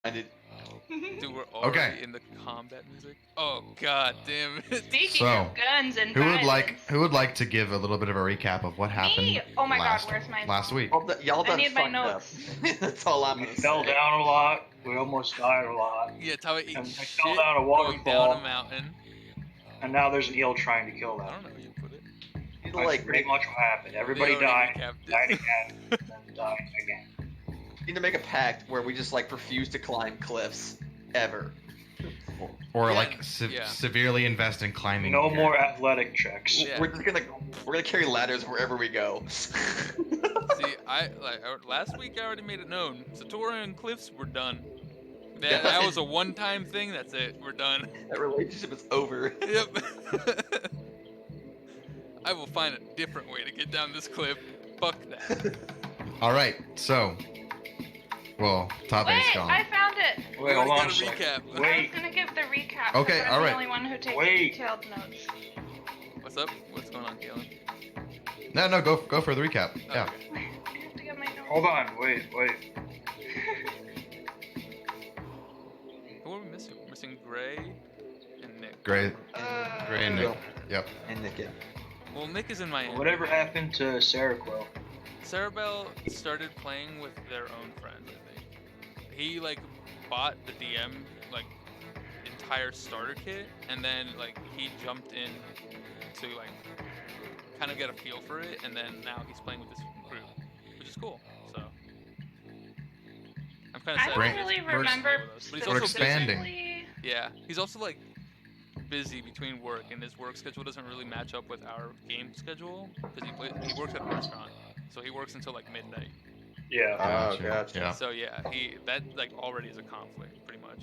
I did. Dude, we're already in the combat music. Oh god damn it! Speaking of guns and who violence, would like to give a little bit of a recap of what happened? Me! Oh my last, god, where's my last phone? week? Y'all I done need my fucked up. notes. That's all I'm We gonna fell say. down a lot. We almost died a lot. Yeah, Tawa ate And I shit fell down a going down waterfall. a mountain. And now there's an eel trying to kill I them. don't know where you put it. You'd That's like pretty much what happened. Everybody They already died, recapped it. died again, and then died again. need to make a pact where we just like refuse to climb cliffs ever. Or Yeah, like yeah. severely invest in climbing. No gear. more athletic checks. Yeah. We're gonna carry ladders wherever we go. See, last week I already made it known. Satora and Cliffs, we're done. That was a one-time thing. That's it. We're done. That relationship is over. Yep. I will find a different way to get down this cliff. Fuck that. All right, so, well, Tabe's Wait, gone. I found it! Wait, We hold already on a got a second. recap. I was Wait, gonna give the recap. Okay, I'm alright. the only one who takes Wait. detailed notes. What's up? What's going on, Galen? No, go for the recap. Oh, Yeah. okay. I have to get my notes. hold on, wait. Who are we missing? We're missing Gray and Nick. Great and Nick. Will. Yep. And Nick, yeah. Well, Nick is in Miami. Whatever happened to Seroquel? Cerebel started playing with their own friends, I think. He like bought the DM like entire starter kit, and then like he jumped in to like kind of get a feel for it, and then now he's playing with this group, which is cool. So I'm kind of I sad. don't that he really doesn't play remember with us, but he's We're also expanding. specifically- yeah, he's also like busy between work, and his work schedule doesn't really match up with our game schedule because he works at a restaurant, so he works until like midnight. Yeah. Oh, Gotcha. gotcha. Yeah. So yeah, that like already is a conflict, pretty much.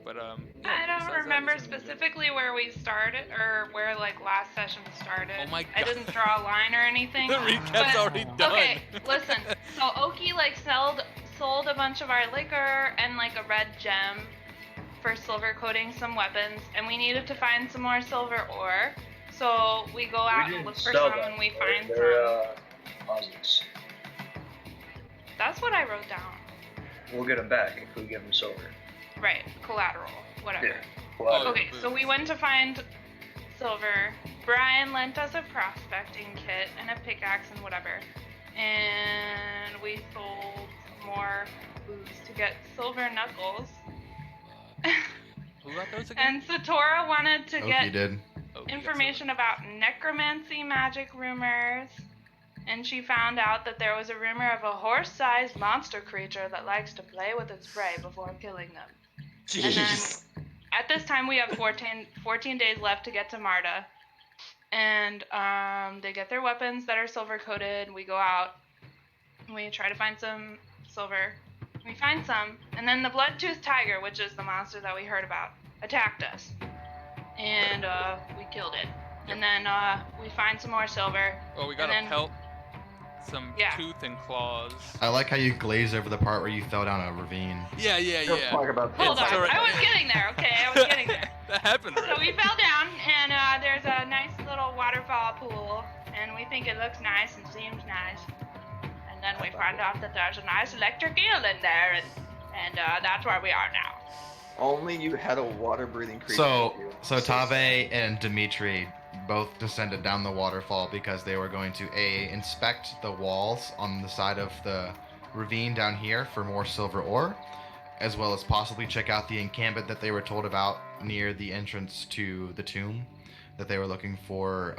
But yeah, I don't besides that, remember it's been good. specifically where we started or where like last session started. Oh my I God. didn't draw a line or anything. The recap's but- already done. Okay, listen. So Ohkee like sold a bunch of our liquor and like a red gem for silver coating some weapons, and we needed to find some more silver ore. So we go out and look for some, and we find some. They're deposits. That's what I wrote down. We'll get them back if we give them silver. Right, collateral, whatever. Yeah. Well, Oh, Okay, so we went to find silver. Brian lent us a prospecting kit and a pickaxe and whatever. And we sold more booze to get silver knuckles. Who got those again? And Satora wanted to Ohkee get did. Oh, you got information about necromancy magic rumors. And she found out that there was a rumor of a horse-sized monster creature that likes to play with its prey before killing them. Jeez. At this time, we have 14 days left to get to Marta. And they get their weapons that are silver-coated. We go out. We try to find some silver. We find some. And then the blood-toothed tiger, which is the monster that we heard about, attacked us. And we killed it. And then we find some more silver. Oh, we got and a then- pelt, some Yeah. tooth and claws. I like how you glazed over the part where you fell down a ravine. Yeah. Don't talk about Hold this. on. alright. I was getting there, okay? I was getting there. That happened. So Already. we fell down, and there's a nice little waterfall pool, and we think it looks nice and seems nice. And then we find out that there's a nice electric eel in there, and that's where we are now. Only you had a water-breathing creature. So with you. Tave and Dimitri both descended down the waterfall because they were going to inspect the walls on the side of the ravine down here for more silver ore, as well as possibly check out the encampment that they were told about near the entrance to the tomb that they were looking for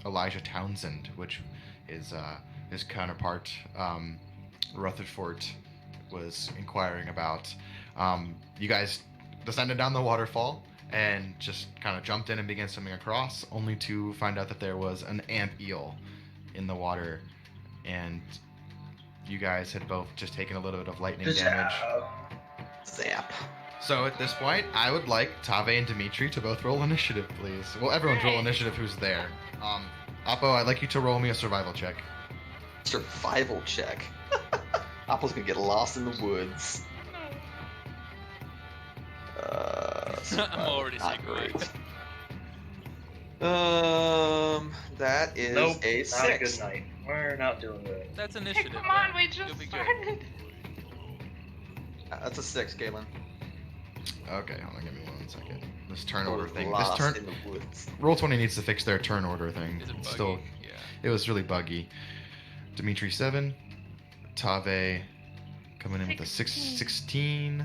Elijah Townsend, which is his counterpart Rutherford was inquiring about. You guys descended down the waterfall and just kind of jumped in and began swimming across, only to find out that there was an amp eel in the water, and you guys had both just taken a little bit of lightning damage. Zap. So at this point, I would like Tave and Dimitri to both roll initiative, please. Well, everyone's roll Right. initiative who's there. Appo, I'd like you to roll me a survival check. Survival check. Apple's gonna get lost in the woods. I'm already not sick of it. great. That is Nope, a not a 6. good night. We're not doing good. That's Hey, initiative. come on, though. we You'll just be good. started. That's a 6, Galen. Okay, hold on, give me 1 second. This turn order We're thing. lost This turn. in the woods. Roll20 needs to fix their turn order thing. Is it It's buggy? still. Yeah. It was really buggy. Dimitri 7. Tave coming in with a 16.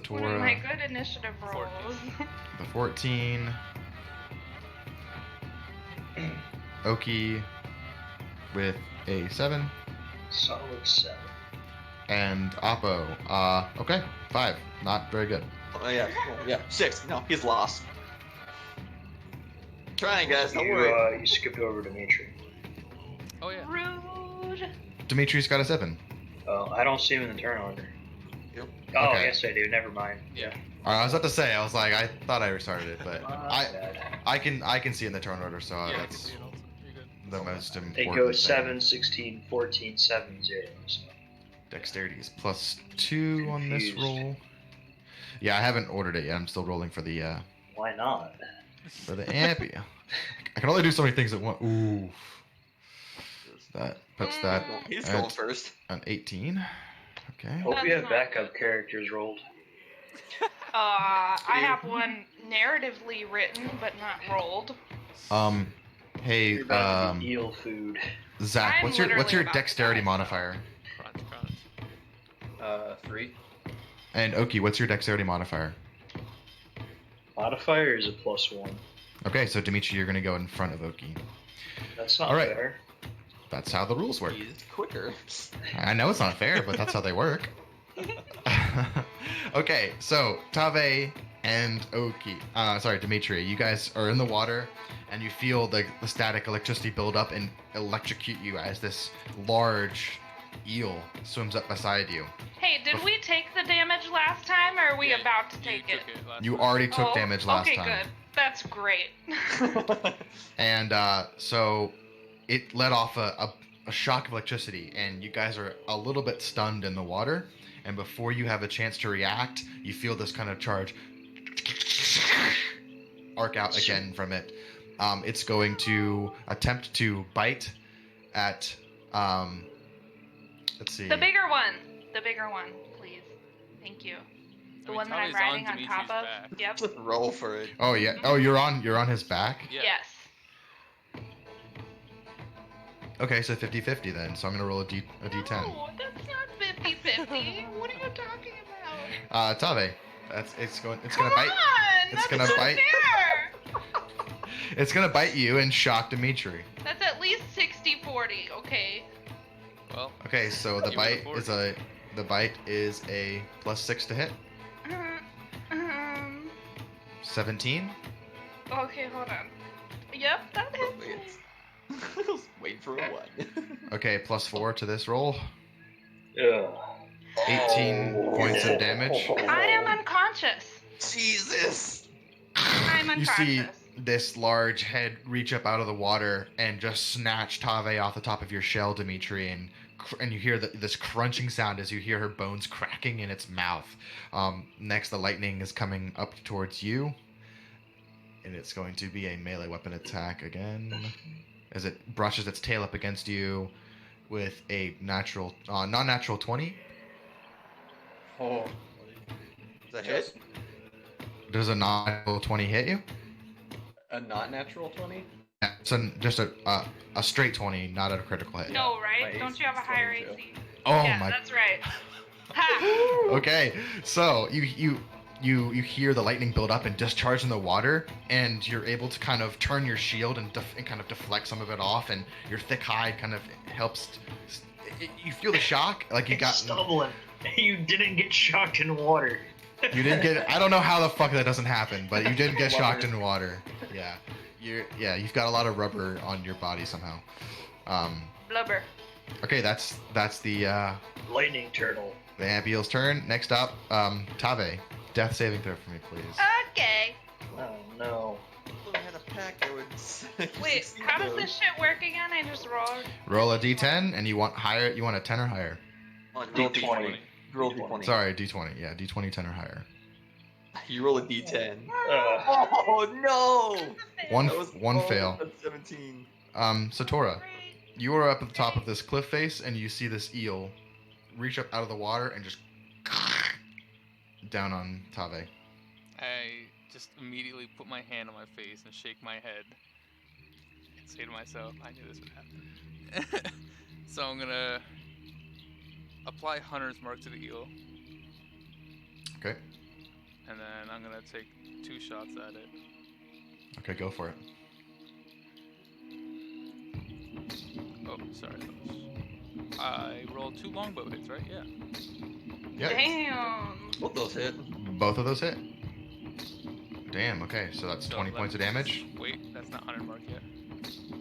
One of my Satora good initiative rolls. the 14. Ohkee with a 7. Solid 7. And Appo, okay, 5. Not very good. Oh, yeah, 6. No, he's lost. Trying, guys. Don't You, worry. you skipped over Dimitri. Oh yeah. Rude. Dimitri's got a 7. I don't see him in the turn order. Yep. Oh, Okay. yes I do. Never mind. Yeah. I was about to say, I was like, I thought I restarted it, but My bad. I can see in the turn order, so Yeah, I can that's see it also. You're good. the most important. It goes thing. 7, 16, 14, 7, 0. So. Dexterity is +2 on this Confused. roll. Yeah, I haven't ordered it yet. I'm still rolling for the Why not? ampy. I can only do so many things at once. Ooh. That puts that He's at going first. an 18. Okay. Hope you That's have not backup characters rolled. I have one narratively written but not rolled. Hey, You're about to be eel food. Zach, I'm what's your literally about to dexterity die. modifier? Crunch. 3. And Ohkee, what's your dexterity modifier? Modifier is a +1. Okay, so Dimitri, you're gonna go in front of Ohkee. That's not All right. fair. That's how the rules work. He's quicker. I know it's not fair, but that's how they work. Okay, so Tave and Dimitri, you guys are in the water, and you feel the static electricity build up and electrocute you as this large eel swims up beside you. Hey, did we take the damage last time, or are we Yeah, about to you take took it? last You time. already took Oh, damage last okay, time. good. That's great. And so it let off a shock of electricity, and you guys are a little bit stunned in the water. And before you have a chance to react, you feel this kind of charge arc out again from it. It's going to attempt to bite at. Let's see. The bigger one. The bigger one, please. Thank you. The one that I'm Tommy's riding on Dimitri's top of. back. Yep. Roll for it. Oh yeah. Oh, you're on his back. Yeah. Yes. Okay, so 50-50 then. So I'm gonna roll a d10. No, that's not 50-50. What are you talking about? Tave. It's Come gonna bite. on! It's That's gonna not bite. fair. It's gonna bite you and shock Dimitri. That's at least 60-40, okay? Well, Okay, so the You bite would've is a +6 to hit. Um, 17. okay, hold on. Yep, that hits me. I was waiting for a 1. Okay, +4 to this roll. Ugh. 18 points of damage. I am unconscious. Jesus! I'm You unconscious. see this large head reach up out of the water and just snatch Tave off the top of your shell, Dimitri, and you hear this crunching sound as you hear her bones cracking in its mouth. Next, the lightning is coming up towards you, and it's going to be a melee weapon attack again, as it brushes its tail up against you with a non-natural 20. Oh. Is that hit? Does a non-natural 20 hit you? A not natural 20? Yeah, so just a straight 20, not a critical hit. No, my right? AC Don't you have a is higher 22. AC? Oh yeah, my. that's right. Ha! Okay, so you hear the lightning build up and discharge in the water, and you're able to kind of turn your shield and kind of deflect some of it off, and your thick hide kind of helps. You feel the shock, like you got. Stumbling. You didn't get shocked in water. You didn't get. I don't know how the fuck that doesn't happen, but you didn't get shocked in water. Yeah, you've got a lot of rubber on your body somehow. Blubber. Okay, that's the Lightning turtle. Ambiel's turn. Next up, Tave. Death saving throw for me, please. Okay. Oh no. If I had a pack, I would. Wait, how does this shit work again? I just rolled. Roll a d10, and you want higher. You want a 10 or higher. Roll D20. Roll D20. Sorry, d20. Yeah, d20, 10 or higher. You roll a D10. Ugh. Oh no! One That was one all fail. but 17. Satora, you are up at the top of this cliff face, and you see this eel reach up out of the water and just down on Tave. I just immediately put my hand on my face and shake my head and say to myself, I knew this would happen. So I'm gonna apply Hunter's Mark to the eel, Okay. and then I'm gonna take 2 shots at it. Okay, go for it. Oh, sorry. I rolled 2 longbow hits, right? Yeah. Yeah. Damn. Both those hit. Both of those hit. Damn. Okay, so that's So 20 points of damage. Wait, that's not 100 mark yet.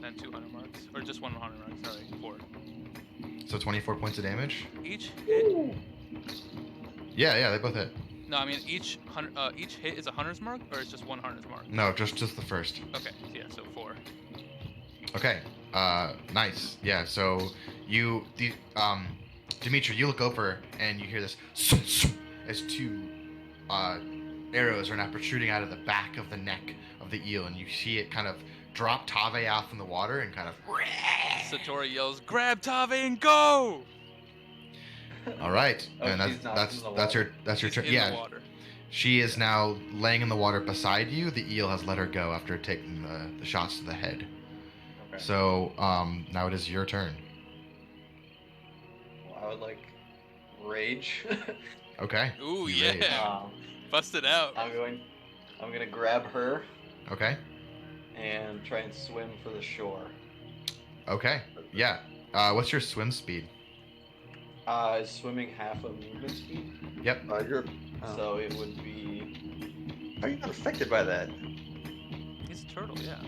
Then 200 marks, or just 100 marks. Sorry, 4. So 24 points of damage. Each hit. Yeah, they both hit. No, I mean each hit is a hunter's mark, or it's just 1 hunter's mark. No, just the first. Okay, yeah, so 4. Okay. Nice. Yeah. So Dimitri, you look over and you hear this as 2 arrows are now protruding out of the back of the neck of the eel, and you see it kind of drop Tave out from the water and kind of. Satora yells, "Grab Tave and go!" All right, Oh, and she's not that's in the that's water. your She's turn. in Yeah, the water. she is now laying in the water beside you. The eel has let her go after taking the shots to the head. Okay. So now it is your turn. Well, I would like rage. Ooh, Okay. You yeah. rage. Bust it out. I'm gonna grab her Okay. and try and swim for the shore. Okay. Yeah. What's your swim speed? Is swimming half a movement speed? Yep. You're. So it would be. How are you not affected by that? He's a turtle, yeah. So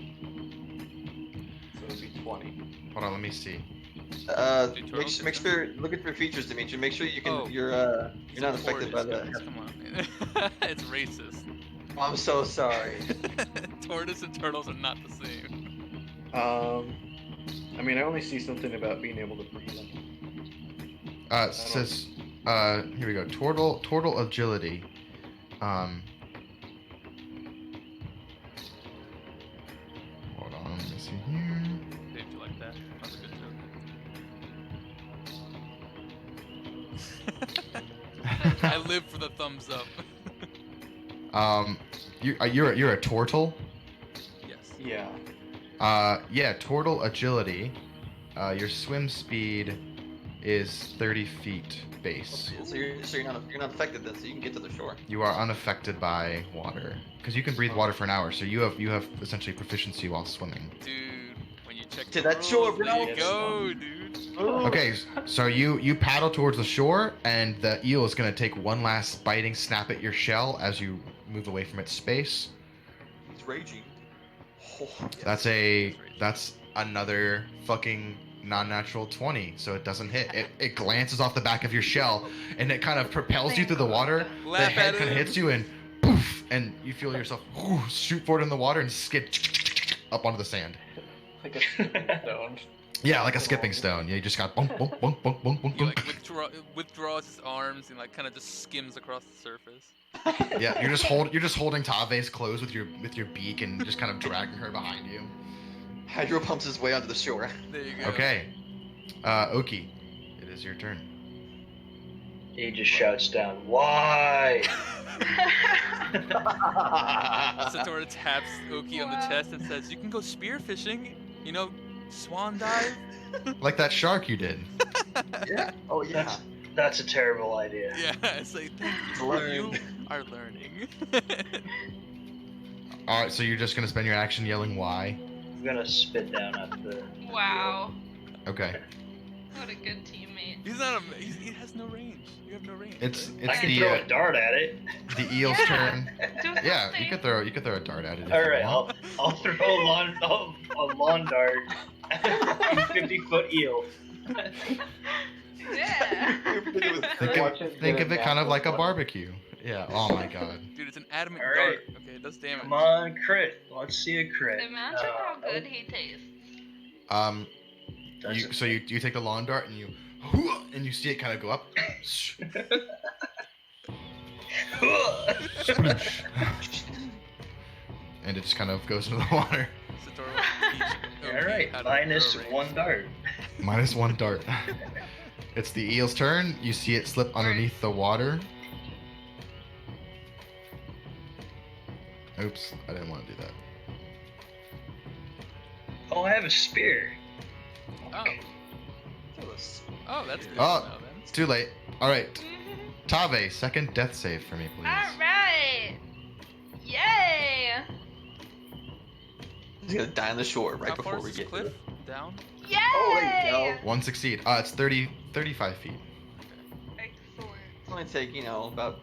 it would be 20. Hold on. Let me see. Make sure look at your features, Dimitri. Make sure you can. Oh. You're He's not a affected by tortoise, that. guys, come on. It's racist. I'm so sorry. Tortoise and turtles are not the same. I mean, I only see something about being able to breathe. It says, here we go. Tortle agility. Hold on. Let me see here. Did you like that? That's a good joke. I live for the thumbs up. You're a Tortle. Yes. Yeah. Yeah, Tortle agility. Your swim speed is 30 feet base. So you're not affected then, so you can get to the shore. You are unaffected by water because you can breathe water for an hour, so you have essentially proficiency while swimming. Dude, when you check To the that shore, rules, bro. there you go, dude. Okay, so you paddle towards the shore, and the eel is gonna take one last biting snap at your shell as you move away from its space. It's raging. Oh, That's another fucking non-natural 20, so it doesn't hit. It glances off the back of your shell, and it kind of propels you through the water. The Laugh head at kind of him. hits you, and poof, and you feel yourself shoot forward in the water and skid up onto the sand. Like a stone. Yeah, like a skipping stone. Yeah, you just got bunk, bunk, bunk, bunk, bunk, bunk, He like bunk. withdraws his arms and like kind of just skims across the surface. Yeah, you're just holding Tave's clothes with your beak and just kind of dragging her behind you. Hydro pumps his way onto the shore. There you go. Okay, Ohkee, it is your turn. He just shouts down, "Why?" Satora taps Ohkee on the chest and says, "You can go spearfishing. You know, swan dive." Like that shark you did. Yeah. Oh yeah. That's a terrible idea. Yeah, it's like, thank you. Learn. You are learning. All right, so you're just gonna spend your action yelling "Why"? I'm gonna spit down at the. Wow. Okay. What a good teammate. He's not a. He has no range. You have no range. It's right? I can throw a dart at it. the eel's Yeah. turn. Do Yeah, something. you could throw a dart at it. If All you right, want. I'll throw a lawn dart at a 50-foot eel. Yeah. Think of it kind of like a barbecue. Yeah. Oh my god. Dude, it's an adamant All dart. right. Okay, it does damage. Come on, crit. Let's see a crit. Imagine how good he tastes. You take the lawn dart and you see it kind of go up. Sploosh. And it just kind of goes into the water. Satora will teach Ohkee All right, how to minus throw a range. one dart. Minus one dart. It's the eel's turn. You see it slip underneath the water. Oops, I didn't want to do that. Oh, I have a spear. Oh. Oh, that's good. Oh. to know, then. It's too late. All right, Tave, second death save for me, please. All right. Yay! He's gonna die on the shore right How far before is we this get to cliff? it. Down? Yay! Oh, there you go. One succeed. It's 35 feet. Excellent. It's only take, about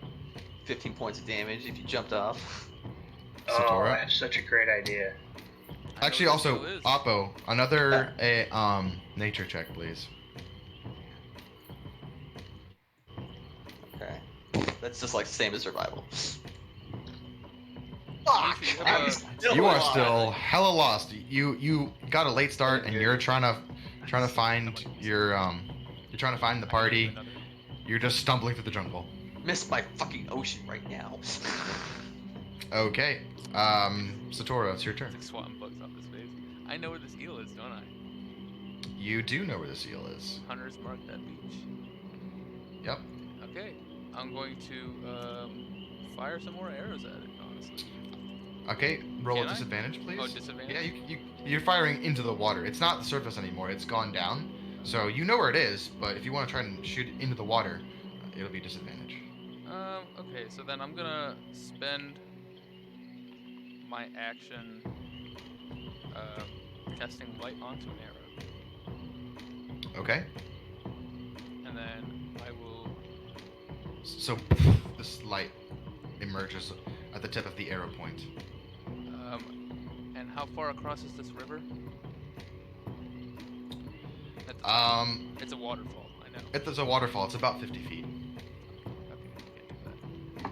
15 points of damage if you jumped off. Oh, Satora. that's such a great idea. I know Actually, where also, this hill is. Appo, another nature check, please. Okay. That's just like same as survival. Fuck! Fuck! You have I'm a- still You are alive. still hella lost. You got a late start, and you're trying to find you're trying to find the party. You're just stumbling through the jungle. Missed my fucking ocean right now. Okay, Satora, it's your turn. It's like swatting bugs off his face. I know where this eel is, don't I? You do know where the seal is. Hunters mark that beach. Yep. Okay, I'm going to fire some more arrows at it, honestly. Okay, roll Can a I? disadvantage, please. Oh, disadvantage? Yeah, you're firing into the water. It's not the surface anymore. It's gone down. So you know where it is, but if you want to try and shoot it into the water, it'll be disadvantage. Okay, so then I'm gonna spend my action casting light onto an arrow. Okay. And then I will... So this light emerges at the tip of the arrow point. And how far across is this river? It's a waterfall, I know. It's a waterfall. It's about 50 feet. Okay, can't do that.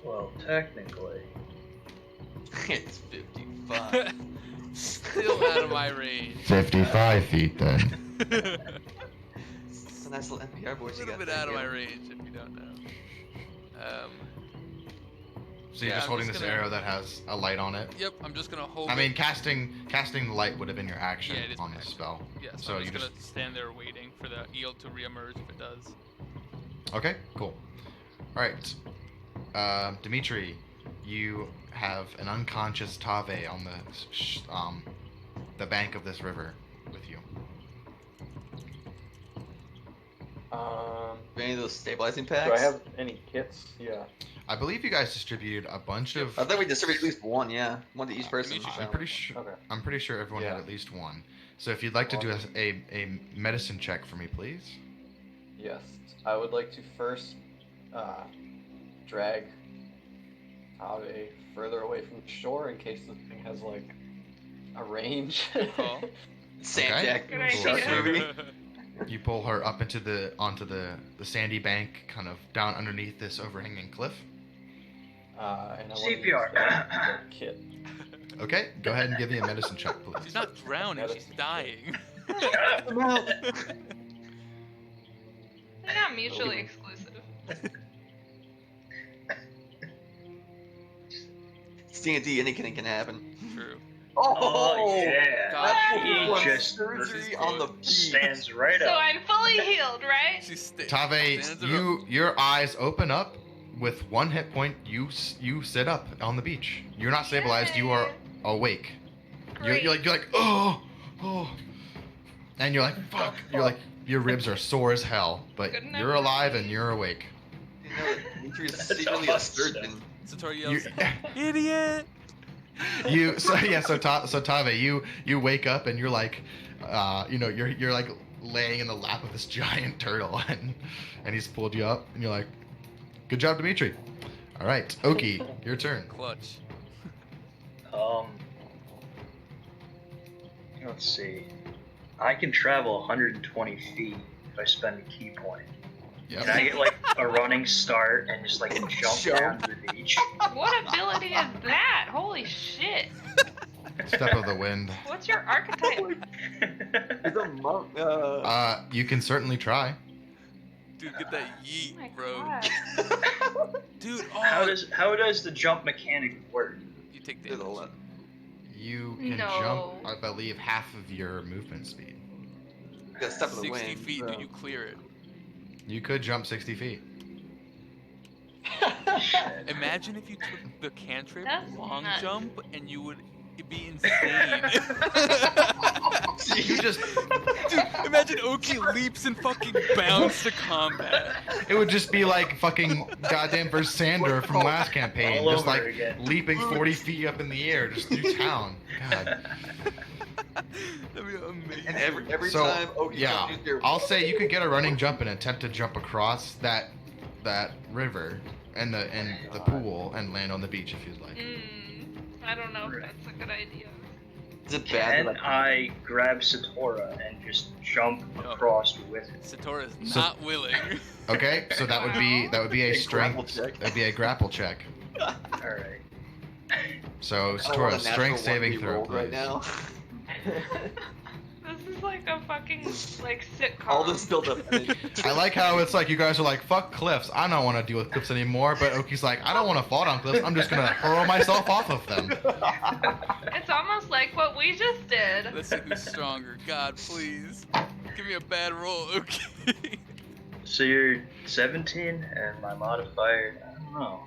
Well, technically. It's 55. Still out of my range. 55 feet then. It's a nice little NPR A voice you little got bit there, out of my Gil. range, if you don't know. So you're Yeah, just I'm holding just this gonna- arrow that has a light on it. Yep, I'm just gonna hold I mean, it. casting the light would have been your action Yeah, it is on my this action. spell. Yeah, so, So I'm you just gonna stand there waiting for the eel to reemerge if it does. Okay, cool. All right, Dimitri, you have an unconscious Tave on the bank of this river with you. Any of those stabilizing Do packs? I have any kits? Yeah. I believe you guys distributed a bunch of. I thought we distributed at least one, yeah. One to each person. Dimitri I'm pretty sure. Okay. I'm pretty sure everyone had Yeah. at least one. So if you'd like to do a medicine check for me, please. Yes. I would like to first drag Ave further away from the shore in case this thing has like a range. call. Sand Okay. Jack Good shark idea. movie. You pull her up onto the sandy bank, kind of down underneath this overhanging cliff. And I want to CPR. use the kit. Okay, go ahead and give me a medicine check, please. She's not drowning, she's dying. They're not mutually exclusive. It's D&D, anything can happen. True. Oh, yeah. God, He One just surgery on the beach. stands right So up. I'm fully healed, right? She's Tave, your eyes open up with one hit point. You sit up on the beach. You're not stabilized. You are awake. Great. You're like oh, and you're like fuck. You're like your ribs are sore as hell, but Good enough you're for alive me. and you're awake. You know that Dimitri is That's secretly a awesome. surgeon. Satora You, yells, idiot! so Tave, you wake up and you're like, you're like laying in the lap of this giant turtle, and he's pulled you up, and you're like, good job, Dimitri. All right, Ohkee, your turn. Clutch. Let's see. I can travel 120 feet if I spend a key point. Can I Yep. get like a running start and just like And jump jump. down to the beach? What ability is that? Holy shit. Step of the wind. What's your archetype? He's a monk. You can certainly try. Dude, get that Oh yeet, my bro. god. Dude, How does the jump mechanic work? You take There's a damage. lot. You can No. jump, I believe, half of your movement speed. You got step of the 60 wind. feet, so. dude, you clear it. You could jump 60 feet. Shit. Imagine if you took the cantrip That's long nuts. jump and you would be insane. You just, Dude, imagine Ohkee leaps and fucking bounds to combat. it would just be like fucking goddamn Versander from last campaign, All just over like again. leaping 40 feet up in the air, just through town. God. That'd be amazing. And every So, time Ohkee yeah, comes in here, I'll say you could get a running jump and attempt to jump across that river and the pool and land on the beach if you'd like. I don't know if that's a good idea. is it bad? Can I grab Satora and just jump No. across with it? Satora is So- not willing. Okay, so that would be a A strength. grapple check. That'd be a grapple check. Alright. So I want Satora, a natural strength saving 1B throw, roll right please. now. This is like a fucking like sitcom. All this build up. I like how it's like you guys are like, fuck cliffs. I don't want to deal with cliffs anymore. But Oki's like, I don't want to fall down cliffs. I'm just gonna hurl myself off of them. It's almost like what we just did. Let's see who's stronger. God, please. Give me a bad roll, okay? So you're 17 and my modifier, I don't know.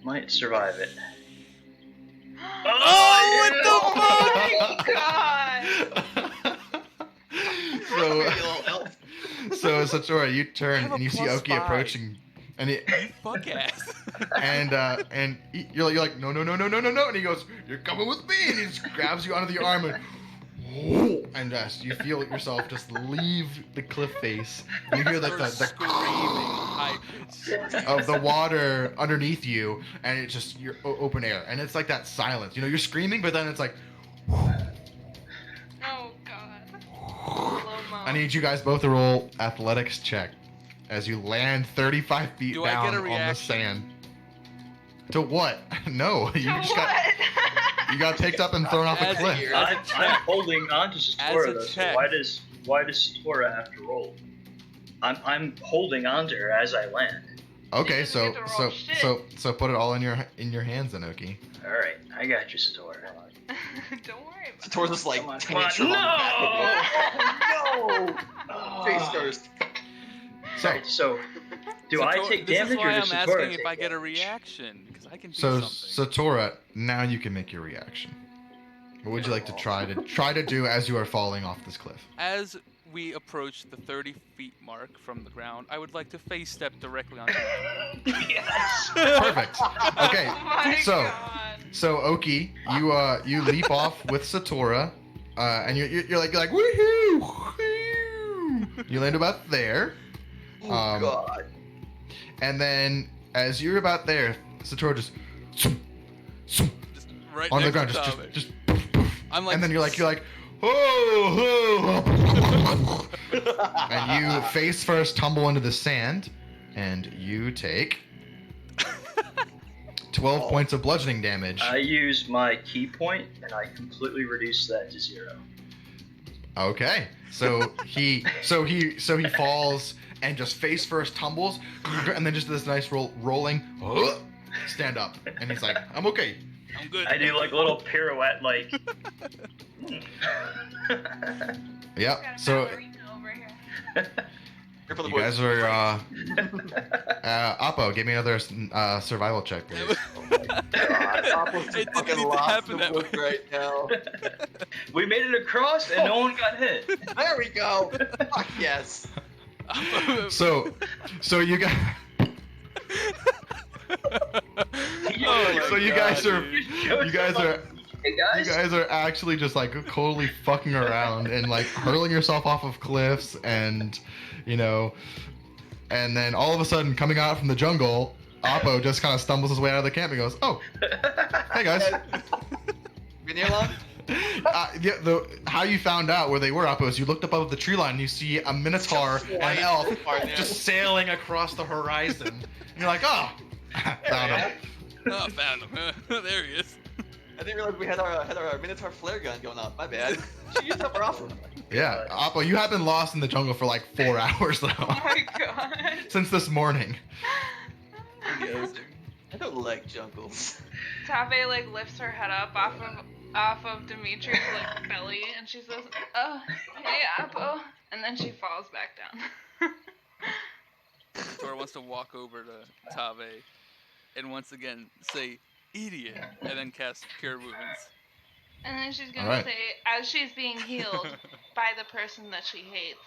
Might survive it. Oh, what the fuck? God. so Satora, you turn have a and you see +5. Oki approaching, and You fuck ass. and you're like no, and he goes, you're coming with me, and he just grabs you under the arm and you feel yourself just leave the cliff face, and you hear like You're the screaming high pitch. of the water underneath you, and it's just you're open air, and it's like that silence. You know, you're screaming, but then it's like, Oh god. Slow-mo. I need you guys both to roll athletics check as you land 35 feet Do I down get a on the reaction? sand. To what? No, you To just what? you got picked up and thrown off a As a cliff. year. I'm holding on to As Satora a though, so check. why does Satora have to roll? I'm holding on to her as I land. Okay, doesn't so get to roll shit. put it all in your hands, then, Oki. Alright, I got you, Satora. Don't worry about Towards this like Come on, 10-inch come on. No! Oh, Face first. So Alright, so do I Satora- take this damage is why or does I'm Satora asking take if I get a damage? reaction, because I can do so something. Satora, now you can make your reaction. What would you like to try to do as you are falling off this cliff? As we approach the 30 feet mark from the ground, I would like to face step directly onto it. Yes! Perfect. Okay, Oh my so god. so Oki, you leap off with Satora, and you're like woohoo! Woohoo! You land about there, Oh god. and then as you're about there, Satora just Just right on the next ground, to just Tommy. just poof, poof. I'm like, And then you're like, oh, and you face first tumble into the sand, and you take 12 points of bludgeoning damage. I use my key point and I completely reduce that to 0. Okay, so he falls and just face first tumbles, and then just this nice rolling stand up, and he's like, I'm okay. I'm good. I do like a little pirouette, like. Yep. Got a So ballerina over here. Here for the you boys. guys are Appo, give me another survival check, please. God, Appo's It didn't fucking need to lost happen the that book way. right now. We made it across and no one got hit. There we go. Fuck yes. So you guys. Oh So you my guys God, are dude. you guys are Hey you guys. guys are actually just like totally fucking around and like hurling yourself off of cliffs, and and then all of a sudden coming out from the jungle, Appo just kind of stumbles his way out of the camp and goes, "Oh, hey guys." Been here long? How you found out where they were, Appo, is you looked up above the tree line and you see a Minotaur and an elf just sailing across the horizon. And you're like, "Oh, found him." Oh, I found him. There he is. I didn't realize we had our Minotaur flare gun going off. My bad. She used up our offer. Yeah, Appo, you have been lost in the jungle for like 4 hours Oh though, my god. since this morning. Yes. I don't like jungles. Tabe like lifts her head up off of Dimitri's like belly, and she says, "Oh, hey Appo," and then she falls back down. Satora wants to walk over to Tave and once again say idiot and then cast Cure Wounds. And then she's gonna Alright. say, as she's being healed by the person that she hates,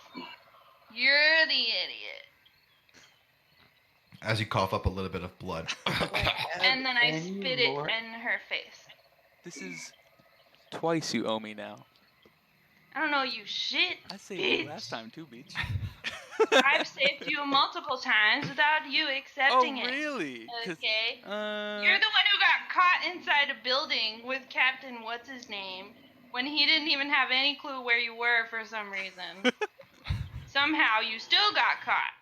"You're the idiot." As you cough up a little bit of blood. And then I spit it in her face. This is twice you owe me now. I don't know you shit. I saved bitch. you last time too, bitch. I've saved you multiple times without you accepting Oh, it. really? 'Cause, Okay. You're the one who got caught inside a building with Captain What's His Name when he didn't even have any clue where you were for some reason. Somehow you still got caught.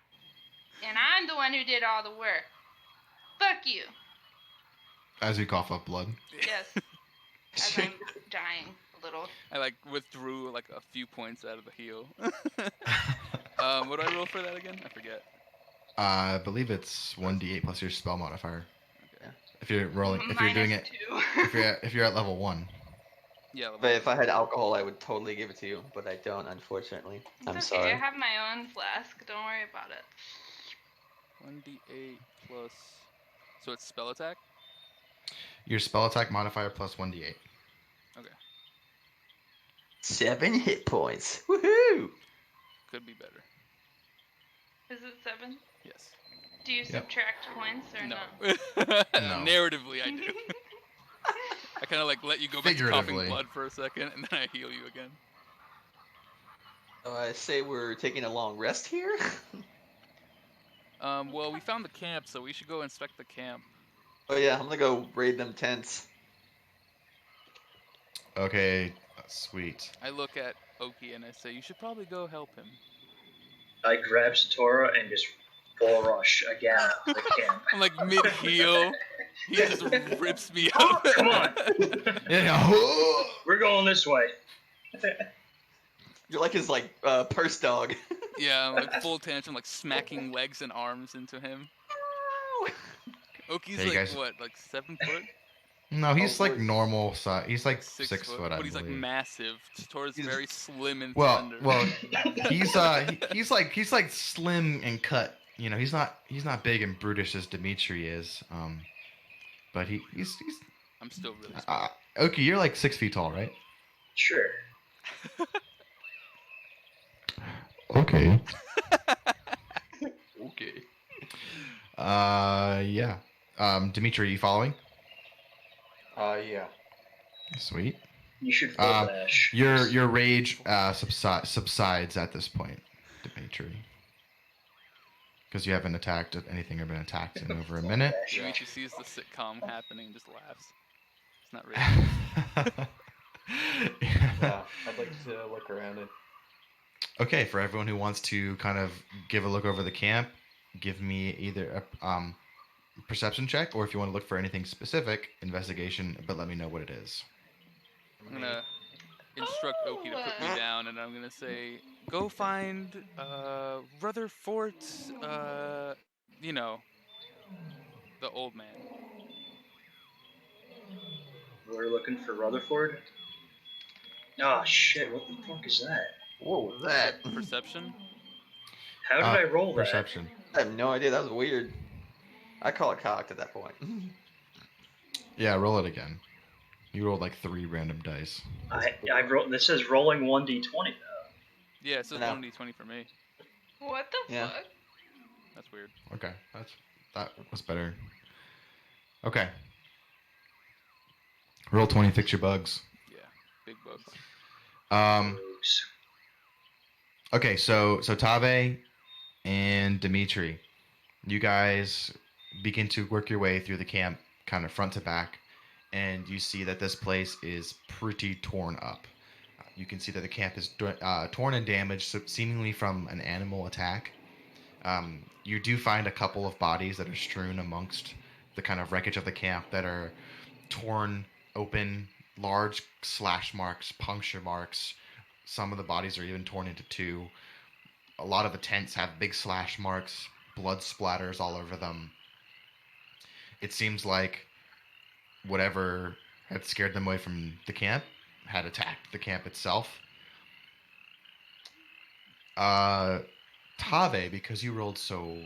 And I'm the one who did all the work. Fuck you. As you cough up blood. Yes. As I'm dying a little. I like withdrew like a few points out of the heal. What do I roll for that again? I forget. I believe it's 1d8 plus your spell modifier. Okay. If you're rolling, if you're doing it, -2. if you're at level 1. Yeah. But if I had alcohol, I would totally give it to you, but I don't, unfortunately. I'm It's okay, sorry. I have my own flask. Don't worry about it. 1d8 plus. So it's spell attack. Your spell attack modifier plus 1d8. 7 hit points. Woohoo! Could be better. Is it 7? Yes. Do you subtract points or No. No. Narratively, I do. I kind of like let you go back to coughing Figuratively. blood for a second, and then I heal you again. I say we're taking a long rest here. Well, we found the camp, so we should go inspect the camp. Oh yeah, I'm gonna go raid them tents. Okay, sweet. I look at Ohkee and I say, you should probably go help him. I grab Satora and just bull rush again out the camp. I'm like mid-heal. He just rips me Oh, up. come on. Yeah. We're going this way. You're like his purse dog. Yeah, I'm like full tantrum, like smacking legs and arms into him. Ohkee's Hey, like, guys. what, like 7 foot? No, he's Oh, like wait. normal size. He's like 6 6 foot, I but he's like believe. massive. Satora's He's- very slim and Well, slender. well, he's like slim and cut. You know, he's not big and brutish as Dimitri is. But he's I'm still really small. Ohkee, you're like 6 feet tall, right? Sure. Okay. Okay. Yeah. Dimitri, are you following? Yeah. Sweet. You should full dash. Your rage subsides at this point, Dimitri. Because you haven't attacked anything or been attacked in over a minute. Dimitri sees the sitcom happening and just laughs. It's not really. Yeah. I'd like to look around and Okay, for everyone who wants to kind of give a look over the camp, give me either a perception check, or if you want to look for anything specific, investigation, but let me know what it is. I'm gonna instruct Ohkee to put me down, and I'm gonna say, go find Rutherford, you know, the old man. We're looking for Rutherford. Oh shit! What the fuck is that? What was that? Perception? How did I roll that? Perception. I have no idea. That was weird. I call it cocked at that point. Yeah, roll it again. You rolled like 3 random dice. I wrote. This says rolling 1d20 though. Yeah, it says No. 1d20 for me. What the Yeah. fuck? That's weird. Okay, that was better. Okay. Roll 20, fix your bugs. Yeah, big bugs. Oops. Okay, so Tabe and Dimitri, you guys begin to work your way through the camp, kind of front to back, and you see that this place is pretty torn up. You can see that the camp is torn and damaged, seemingly from an animal attack. You do find a couple of bodies that are strewn amongst the kind of wreckage of the camp that are torn open, large slash marks, puncture marks. Some of the bodies are even torn into 2. A lot of the tents have big slash marks, blood splatters all over them. It seems like whatever had scared them away from the camp had attacked the camp itself. Tave, because you rolled so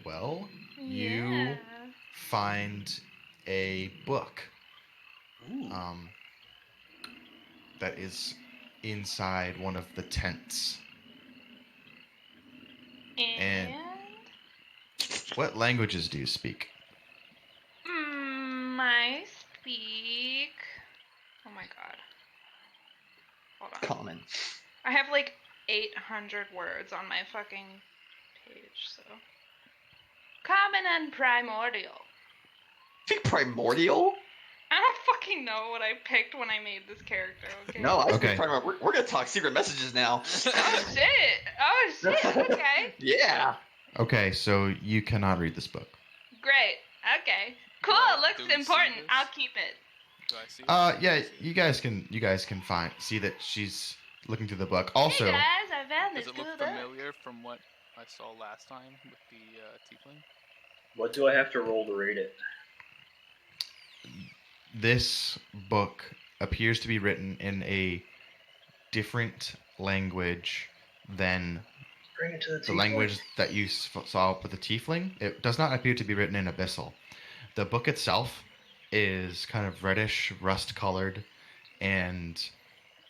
Well, you Yeah. find a book Ooh. that is inside one of the tents. And What languages do you speak? I speak. Oh my god. Hold on. Common. I have like 800 words on my fucking page, so. Common and primordial. Think primordial? I don't fucking know what I picked when I made this character, okay? No, I Okay. think primordial. We're gonna talk secret messages now. Oh shit! Okay. Yeah. Okay, so you cannot read this book. Great. Okay. Cool. Do Looks we see important. this? I'll keep it. Do I see it? Yeah, you guys can see that she's looking through the book. Also, Hey guys, I found Does this it look cool familiar from what I saw last time with the tiefling? What do I have to roll to read it? this book appears to be written in a different language than Bring it to the the tiefling. language that you saw with the tiefling. It does not appear to be written in Abyssal. The book itself is kind of reddish, rust-colored, and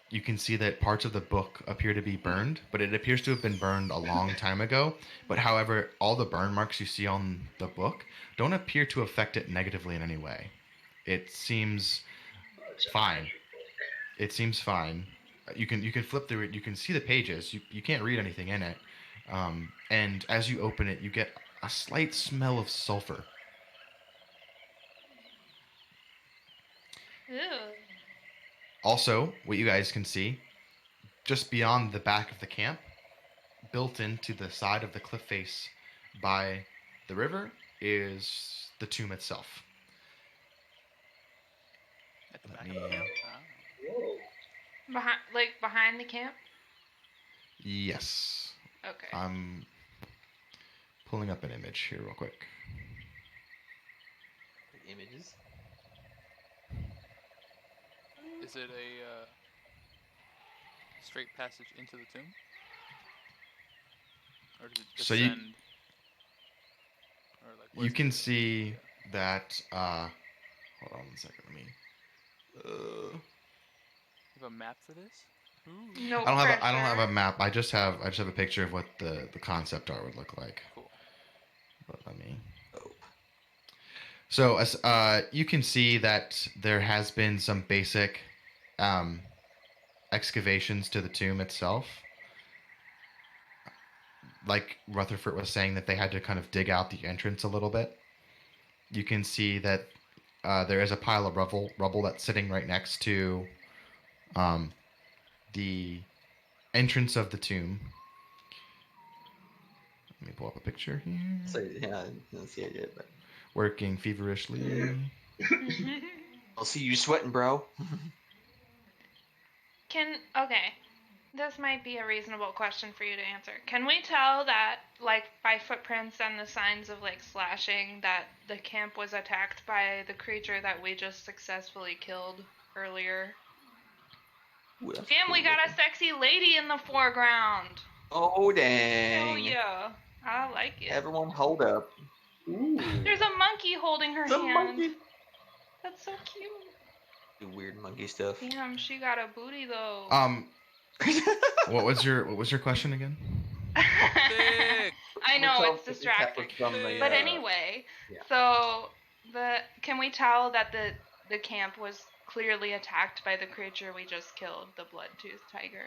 you can see that parts of the book appear to be burned, but it appears to have been burned a long time ago. But however, all the burn marks you see on the book don't appear to affect it negatively in any way. It seems Oh, it's a fine. magic book. It seems fine. You can flip through it. You can see the pages. You can't read anything in it. And as you open it, you get a slight smell of sulfur. Ew. Also, what you guys can see, just beyond the back of the camp, built into the side of the cliff face by the river, is the tomb itself. At the Let back me- of the camp? Whoa. Behind the camp? Yes. Okay. I'm pulling up an image here real quick. Images. Is it a straight passage into the tomb? Or does it So descend? you- Or like, You where's can the- see that. Hold on one second. Let me. You have a map for this? Ooh. No I don't pressure. have a map. I just have a picture of what the concept art would look like. Cool. But let me. Oh. So as you can see that there has been some basic excavations to the tomb itself. Like Rutherford was saying, that they had to kind of dig out the entrance a little bit. You can see that there is a pile of rubble that's sitting right next to the entrance of the tomb. Let me pull up a picture here. So yeah, I didn't see it yet, but Working feverishly. I'll see you sweating, bro. Okay. This might be a reasonable question for you to answer. Can we tell that, like, by footprints and the signs of, like, slashing, that the camp was attacked by the creature that we just successfully killed earlier? Ooh, that's Damn, we cool got a looking. sexy lady in the foreground. Oh dang! Hell yeah. I like it. Everyone, hold up. Ooh. There's a monkey holding her It's a hand. monkey. That's so cute. Do weird monkey stuff. Damn, she got a booty though. What was your question again? Thick! I know Tell it's if the cat was distracting. from the, But uh, anyway, yeah. so can we tell that the camp was clearly attacked by the creature we just killed, the blood-toothed tiger?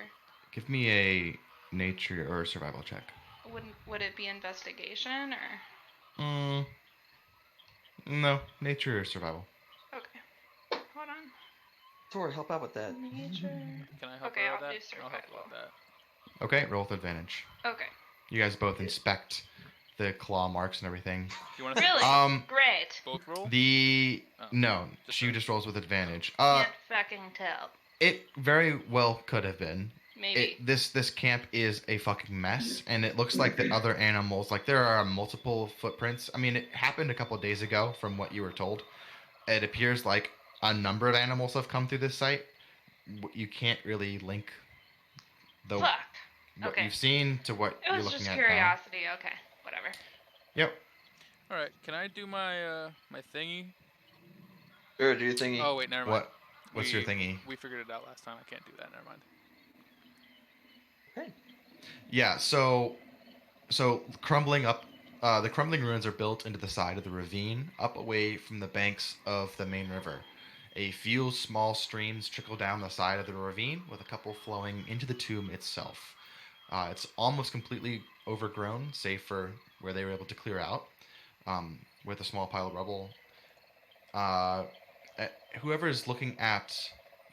Give me a nature or survival check. Would it be investigation or? No, nature or survival. Okay. Hold on. Tor, help out with that. Nature. Can I help Okay, her with I'll that? do I'll help survival. with that. Okay, roll with advantage. Okay. You guys both inspect the claw marks and everything. Do you want to Really? Great. both roll? No, just she her. just rolls with advantage. Can't fucking tell. It very well could have been. Maybe. This camp is a fucking mess, and it looks like the other animals, like there are multiple footprints. I mean, it happened a couple days ago, from what you were told. It appears like a number of animals have come through this site. You can't really link the Fuck. what Okay. you've seen to what It you're was looking just at curiosity. Okay. Whatever. Yep. All right. Can I do my my thingy? Sure, do your thingy. Oh wait, never mind. What's your thingy? We figured it out last time. I can't do that. Never mind. Okay. Yeah. So crumbling up. The crumbling ruins are built into the side of the ravine, up away from the banks of the main river. A few small streams trickle down the side of the ravine, with a couple flowing into the tomb itself. It's almost completely overgrown, save for where they were able to clear out, with a small pile of rubble. Uh, Whoever is looking at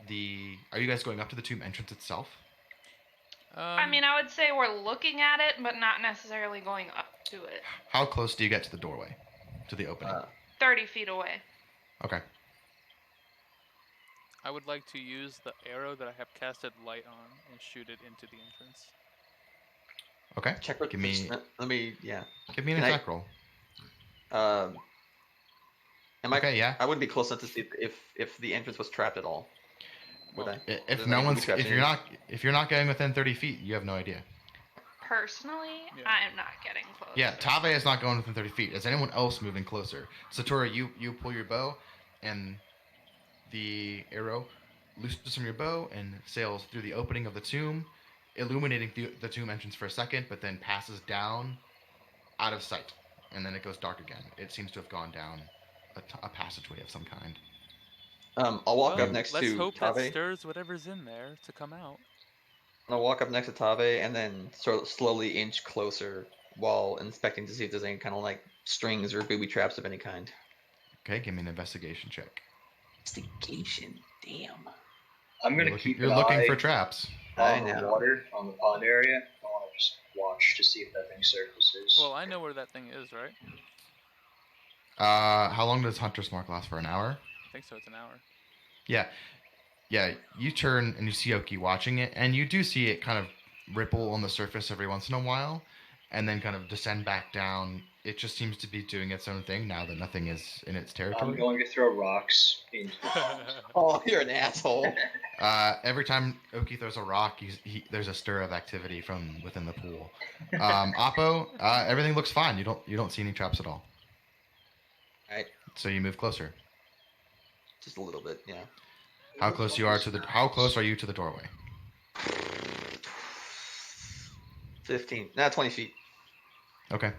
the, are you guys going up to the tomb entrance itself? I mean, I would say we're looking at it, but not necessarily going up to it. How close do you get to the doorway, to the opening? 30 feet away. Okay. I would like to use the arrow that I have casted light on and shoot it into the entrance. Okay. Check. Give me. Let me. Yeah. Give me an Can I- attack roll. Am I? Okay. Yeah. I wouldn't be close enough to see if the entrance was trapped at all. Would Well, I? If Doesn't no even one's, be trapped if in you're it. if you're not getting within 30 feet, you have no idea. Personally, Yeah. I am not getting close. Yeah, Tave is not going within 30 feet. Is anyone else moving closer? Satora, you pull your bow, and the arrow loosens from your bow and sails through the opening of the tomb, illuminating the tomb entrance for a second, but then passes down out of sight, and then it goes dark again. It seems to have gone down a passageway of some kind. I'll walk well, up next let's to hope that Tave. stirs whatever's in there to come out. I'll walk up next to Tave and then sort of slowly inch closer while inspecting to see if there's any kind of like strings or booby traps of any kind. Okay, give me an investigation check. Investigation. Damn. I'm gonna keep You're an looking eye for traps. I on the know. water, on the pond area. I want to just watch to see if that thing surfaces. Well, I know where that thing is, right? How long does Hunter's Mark last for? An hour? I think so. It's an hour. Yeah. Yeah, you turn and you see Ohkee watching it, and you do see it kind of ripple on the surface every once in a while, and then kind of descend back down. It just seems to be doing its own thing now that nothing is in its I'm territory. going to throw rocks into the pond. Oh, you're an asshole. Every time Ohkee throws a rock, there's a stir of activity from within the pool. Appo, everything looks fine. You don't see any traps at all. Alright, So you move closer. just a little bit, yeah. How close How close are you to the doorway? 20 feet. Okay.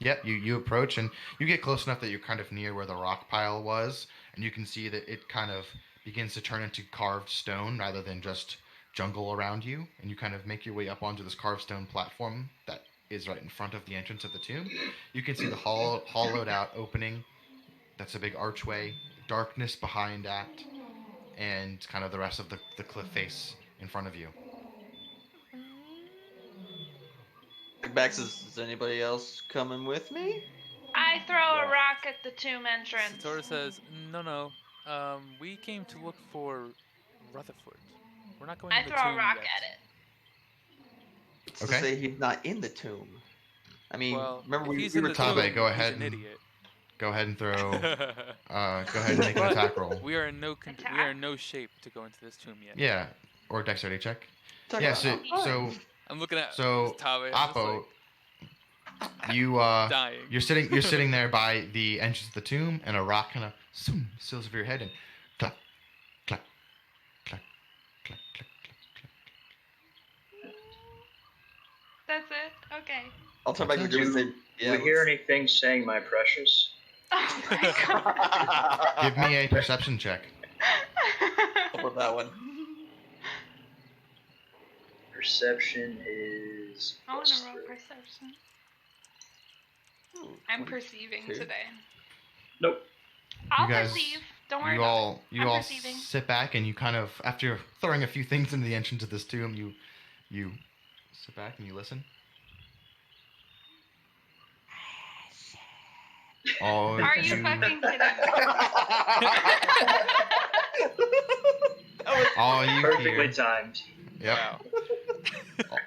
Yep, you approach and you get close enough that you're kind of near where the rock pile was, and you can see that it kind of begins to turn into carved stone rather than just jungle around you, and you kind of make your way up onto this carved stone platform that is right in front of the entrance of the tomb. You can see the hollowed out opening. That's a big archway, darkness behind that, and kind of the rest of the cliff face in front of you. Bax, is anybody else coming with me? I throw a rock at the tomb entrance. Satora says, no. We came to look for Rutherford. We're not going I to the throw tomb a rock yet. at it. It's Okay. to say he's not in the tomb. I mean, Well, remember if we he's were in the talking. Tabe, go tomb, ahead he's an and- idiot. Go ahead and throw. Go ahead and make an But attack roll. We are in no Attack? we are in no shape to go into this tomb yet. Yeah, or a dexterity check. Talking Yeah. about- So I'm looking at So, Tabe. I'm just Appo, like, you dying. you're sitting there by the entrance of the tomb, and a rock kind of seals over your head, and clack, clack, clack, clack, clack, clack, clack. That's it? Okay. I'll turn back to the group and say, Do yeah. we hear anything saying my precious? Oh my god. Give me a perception check. Over that one. Perception is I want to roll +3. perception. Ooh, I'm 22. perceiving today. Nope. I'll guys- perceive. Don't worry You about all I'm all perceiving. sit back, and you kind of, after throwing a few things into the entrance of this tomb, you sit back and you listen. All it. Are you fucking kidding me? all you Perfectly hear. timed. Yep. Wow.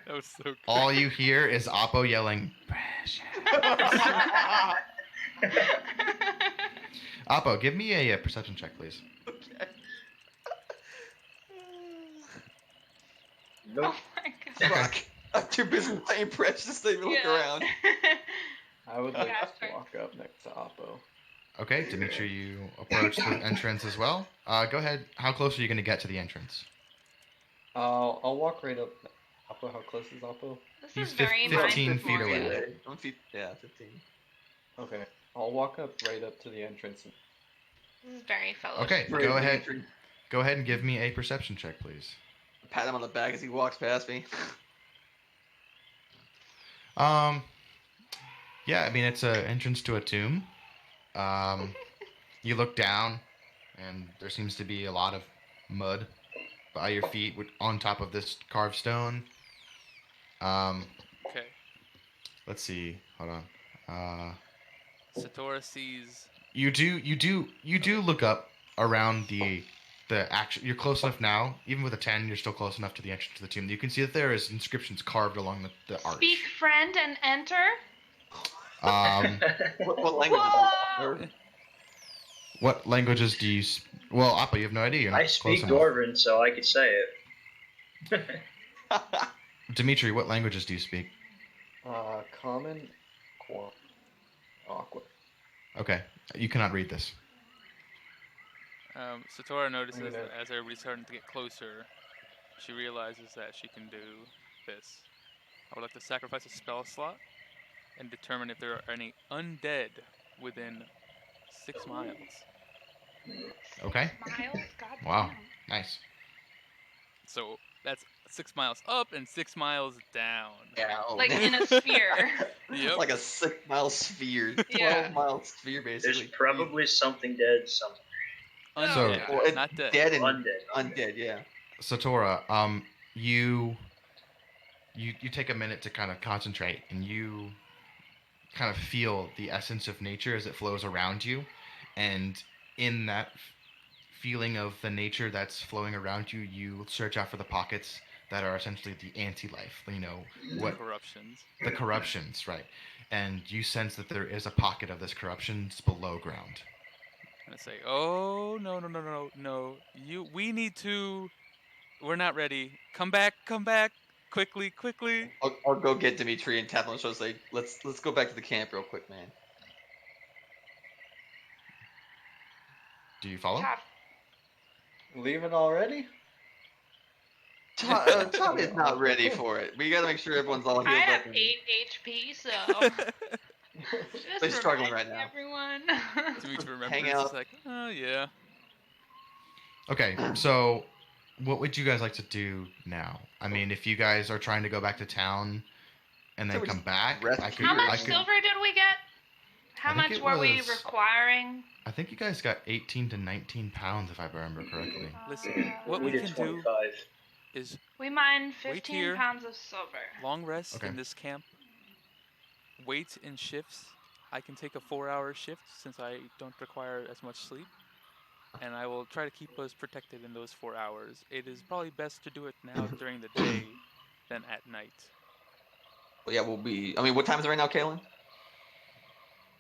That was so good. All you hear is Appo yelling, "Precious." Appo, give me a perception check, please. Nope. Oh my god. Fuck. I'm too busy playing Precious to even look Yeah. around. I I would like Yeah, to sure. walk up next to Appo. Okay, Dimitri, you approach the entrance as well. Go ahead. How close are you going to get to the entrance? I'll walk right up. Appo, how close is Appo? This He's is very 15 feet mindful. away. 1 feet, yeah, 15. Okay, I'll walk up right up to the entrance. This is very fellowship. Okay, Brave go ahead. Dimitri. Go ahead and give me a perception check, please. Pat him on the back as he walks past me. Yeah, I mean it's an entrance to a tomb. You look down, and there seems to be a lot of mud by your feet on top of this carved stone. Okay. Let's see. Hold on. Satora sees. You do look up around the actual. You're close enough now. Even with a 10, you're still close enough to the entrance to the tomb. You can see that there is inscriptions carved along the arch. Speak, friend, and enter. What language is Whoa! it? What languages do you? Well, Appa, you have no idea. You're not I speak close enough. Dwarven, so I could say it. Dimitri, what languages do you speak? Common, Qua, Aqua. Okay, you cannot read this. Satora notices gonna- that as everybody's starting to get closer, she realizes that she can do this. I would like to sacrifice a spell slot and determine if there are any undead within 6 miles. Okay. Miles? God Wow. damn. Nice. So that's 6 miles up and 6 miles down. Yeah. Like in a sphere. Yep. Like a 6-mile sphere. 12 Yeah. mile sphere, basically. There's probably something dead somewhere. Undead, Well, it's not dead. dead and Undead. undead, yeah. Satora, you take a minute to kind of concentrate, and you kind of feel the essence of nature as it flows around you, and in that feeling of the nature that's flowing around you, you search out for the pockets that are essentially the anti-life. You know what Corruptions. the corruptions, right? And you sense that there is a pocket of this corruption below ground. I'm gonna say, oh no. We need to. We're not ready. Come back, quickly. I'll go get Dimitri and tap on the shoulder and say, let's go back to the camp real quick, man. Do you follow? Top. Leaving already? Tom is not ready for it. We gotta make sure everyone's all I healed have up. 8 HP, so just They're struggling reminding right now. everyone. Dimitri remembers. Hang It's out. like, oh yeah. Okay, so what would you guys like to do now? I mean, if you guys are trying to go back to town and then So we come just back, rest I could. How much I could. silver did we get? How I think much it were we was- requiring? I think you guys got 18 to 19 pounds, if I remember correctly. Listen, what we we did can do 25. is We mined Wait 15 here. pounds of silver. long rest Okay. in this camp. Wait in shifts. I can take a 4-hour shift since I don't require as much sleep. And I will try to keep us protected in those 4 hours. It is probably best to do it now during the day than at night. Well, yeah, we'll be. I mean, what time is it right now, Kaylin?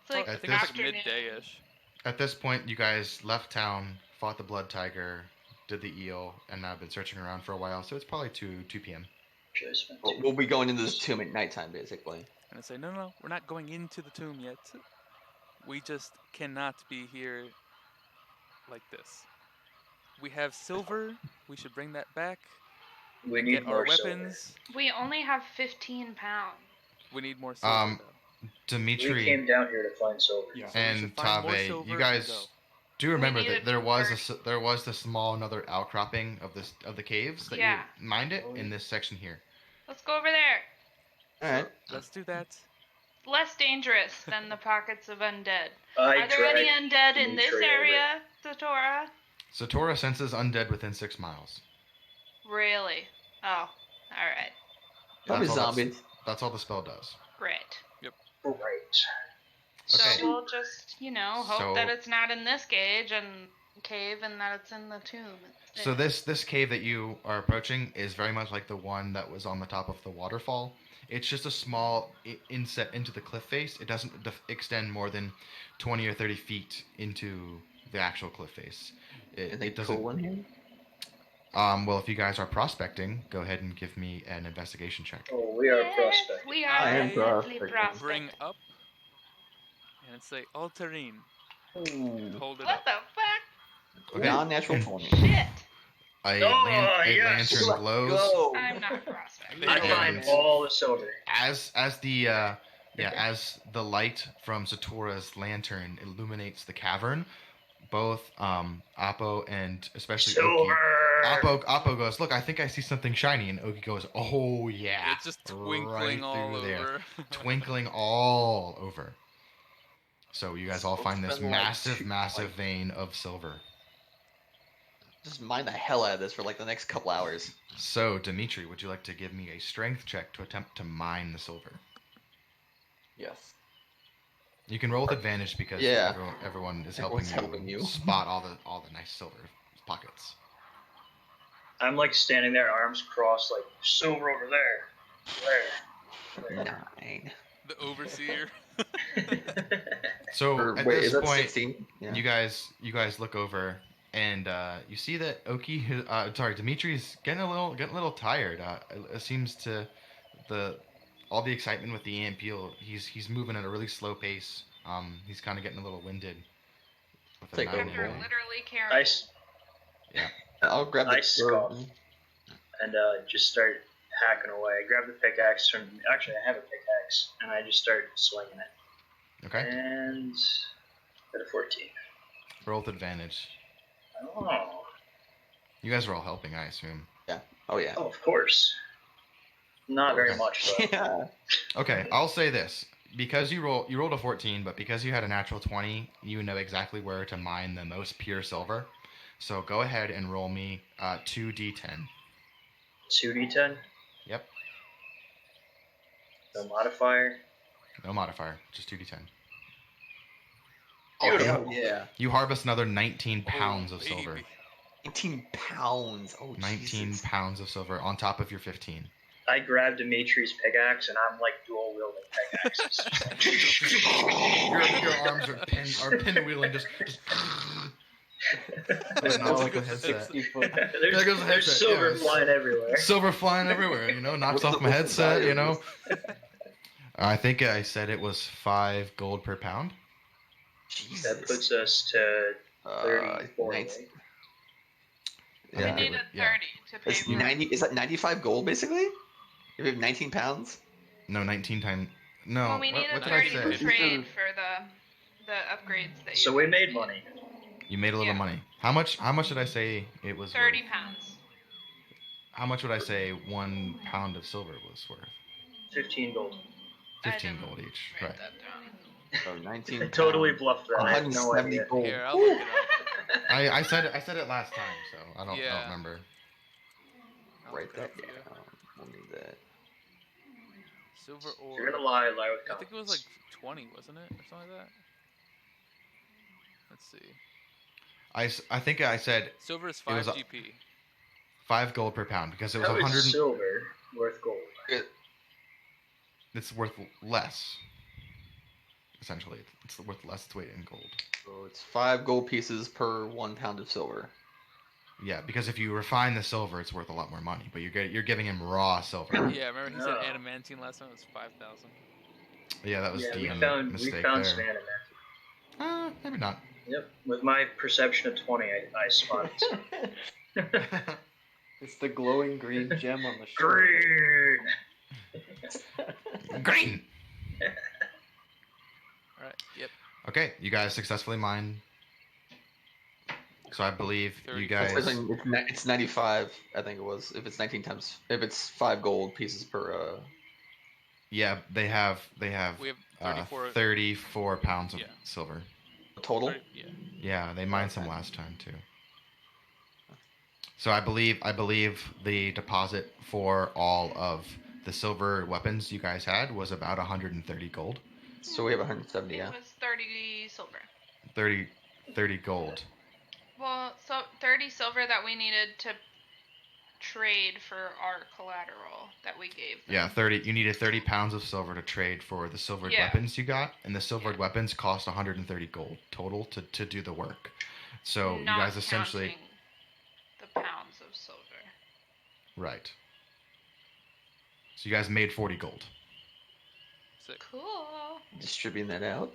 It's like I At think it's like afternoon. midday-ish. At this point, you guys left town, fought the blood tiger, did the eel, and now have been searching around for a while. So it's probably 2 p.m. Should spent We'll be going into this tomb at nighttime, basically. And I say, no, we're not going into the tomb yet. We just cannot be here like this. We have silver. We should bring that back. We and need get our more silver. weapons. We only have 15 pounds. We need more silver. Um, though. We Dimitri came down here to find silver. Yeah. So we and should find more Tave, silver you and guys go. do remember needed that there was first. there was the small another outcropping of the caves that Yeah. you mined it Oh, in yeah. this section here. Let's go over there. Alright. Let's do that. Less dangerous than the pockets of undead. I Are there any undead in this Dimitri over. area, Satora? Satora senses undead within 6 miles. Really? Oh, alright. Probably That's all zombies. That's all the spell does. Great. Right. So Okay. we'll just, hope So- that it's not in this cave and that it's in the tomb. So this cave that you are approaching is very much like the one that was on the top of the waterfall. It's just a small inset into the cliff face. It doesn't extend more than 20 or 30 feet into the actual cliff face. Anything It doesn't. cool in here? Well, if you guys are prospecting, go ahead and give me an investigation check. Oh, we are Yes, prospecting. we I are am definitely prospecting. prospecting. Bring up And it's like Alterine. Ooh. Hold it What up. the fuck? Okay. Non-natural 20. Shit. A yes! lantern glows. Go. I'm not crossfit. They I are- find all the silver. As the light from Satora's lantern illuminates the cavern, both Appo and especially Silver! Ohkee. Appo goes, "Look, I think I see something shiny," and Ohkee goes, "Oh yeah!" It's just twinkling right all through there. over. Twinkling all over. So you guys all So find this spend, like, massive, two- massive like- vein of silver. Just mine the hell out of this for like the next couple hours. So Dimitri, would you like to give me a strength check to attempt to mine the silver? Yes. You can roll with advantage because Yeah. everyone is Everyone's helping helping you. spot all the nice silver pockets. I'm like standing there, arms crossed, like, silver over there. 9. The overseer. So Or, at wait, this is that point, 16? Yeah. you guys look over and you see that Dimitri's getting a little tired. It seems to all the excitement with the amp peel. He's moving at a really slow pace. He's kind of getting a little winded. With a Take 9 over. After in hand. literally carrying. I'll grab the I scoff. And just start hacking away. I grab the pickaxe from. Actually, I have a pickaxe, and I just start swinging it. Okay. And got a 14. Roll with advantage. Oh. You guys are all helping, I assume. Oh yeah. Oh, of course. Not very Okay. much though. Yeah. Okay, I'll say this. Because you rolled a 14, but because you had a natural 20, you know exactly where to mine the most pure silver. So go ahead and roll me 2d10. 2d10. Yep. No modifier. No modifier, just 2d10. Oh, Beautiful. hell yeah. You harvest another 19 pounds Oh, of silver. baby. 19 pounds. Oh, 19 Jesus. pounds of silver on top of your 15. I grab Dimitri's pickaxe and I'm like dual wielding pickaxes. Your arms are pinwheeling, just It's not like like a a headset. 60-foot. there's There goes the there's headset, silver yes. flying everywhere. silver flying everywhere. Knocks What's off the- my what's the headset. value of this? I think I said it was 5 gold per pound. Jesus. That puts us to 34. 19 right? We Yeah. need a 30 Yeah. to pay It's for 90. Is that 95 gold basically? If you have 19 pounds. No, 19 times. No. Well, we need what a did I 30 to say? trade for the upgrades that you So we guys made need. money. You made a little Yeah. money. How much did I say it was 30 worth? pounds. How much would I say 1 pound of silver was worth? 15 gold. 15 I gold each. write Right. that down. So 19. I totally pounds, bluffed that. I have no 170 idea. gold. Here, I'll look it up. I said it last time, so I don't Yeah. remember. I'll Write look it up that for you. down. We'll need that. Silver If you're ore. gonna lie with I think it was like confidence. 20, wasn't it? Or something like that. Let's see. I think I said Silver is It was 5 a- GP. 5 gold per pound because it was How is 100. silver worth gold? It's worth less. Essentially, it's worth less its weight in gold. So it's 5 gold pieces per 1 pound of silver. Yeah, because if you refine the silver, it's worth a lot more money. But you're giving him raw silver. Yeah, remember he said Oh. adamantine last time? It was 5,000. Yeah, that was Yeah, we DM found mistake some there. adamant. Maybe not. Yep. With my perception of 20, I spotted some. It's the glowing green gem on the shore. Green. Green. Alright, yep. Okay, you guys successfully mined. So I believe you 34. guys. It's 95, I think it was. If it's 19 times, if it's 5 gold pieces per. Yeah, they have We have 34. 34 pounds of Yeah. silver. Total. Yeah. Yeah, they mined some Okay. last time too. So I believe the deposit for all of the silver weapons you guys had was about 130 gold. So we have 170. It Yeah. was 30 silver. 30 gold. Well, so 30 silver that we needed to trade for our collateral that we gave them. Yeah, 30. You needed 30 pounds of silver to trade for the silvered Yeah. weapons you got, and the silvered Yeah. weapons cost 130 gold total to do the work. So Not you guys essentially counting the pounds of silver. right. So you guys made 40 gold. Sick. Cool. distributing that out.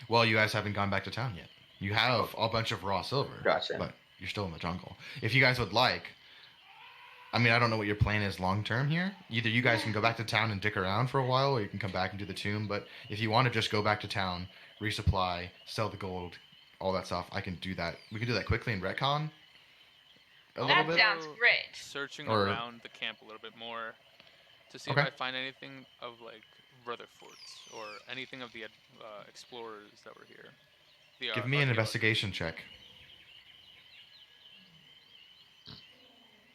Well, you guys haven't gone back to town yet. You have a bunch of raw silver, Gotcha. but you're still in the jungle. If you guys would like, I mean, I don't know what your plan is long term here. Either you guys can go back to town and dick around for a while, or you can come back and do the tomb. But if you want to just go back to town, resupply, sell the gold, all that stuff, I can do that. We can do that quickly in retcon. A little That bit. sounds great. Searching Or- around the camp a little bit more to see Okay. if I find anything of like Rutherford's or anything of the explorers that were here. The, Give me an archaeologists. investigation check.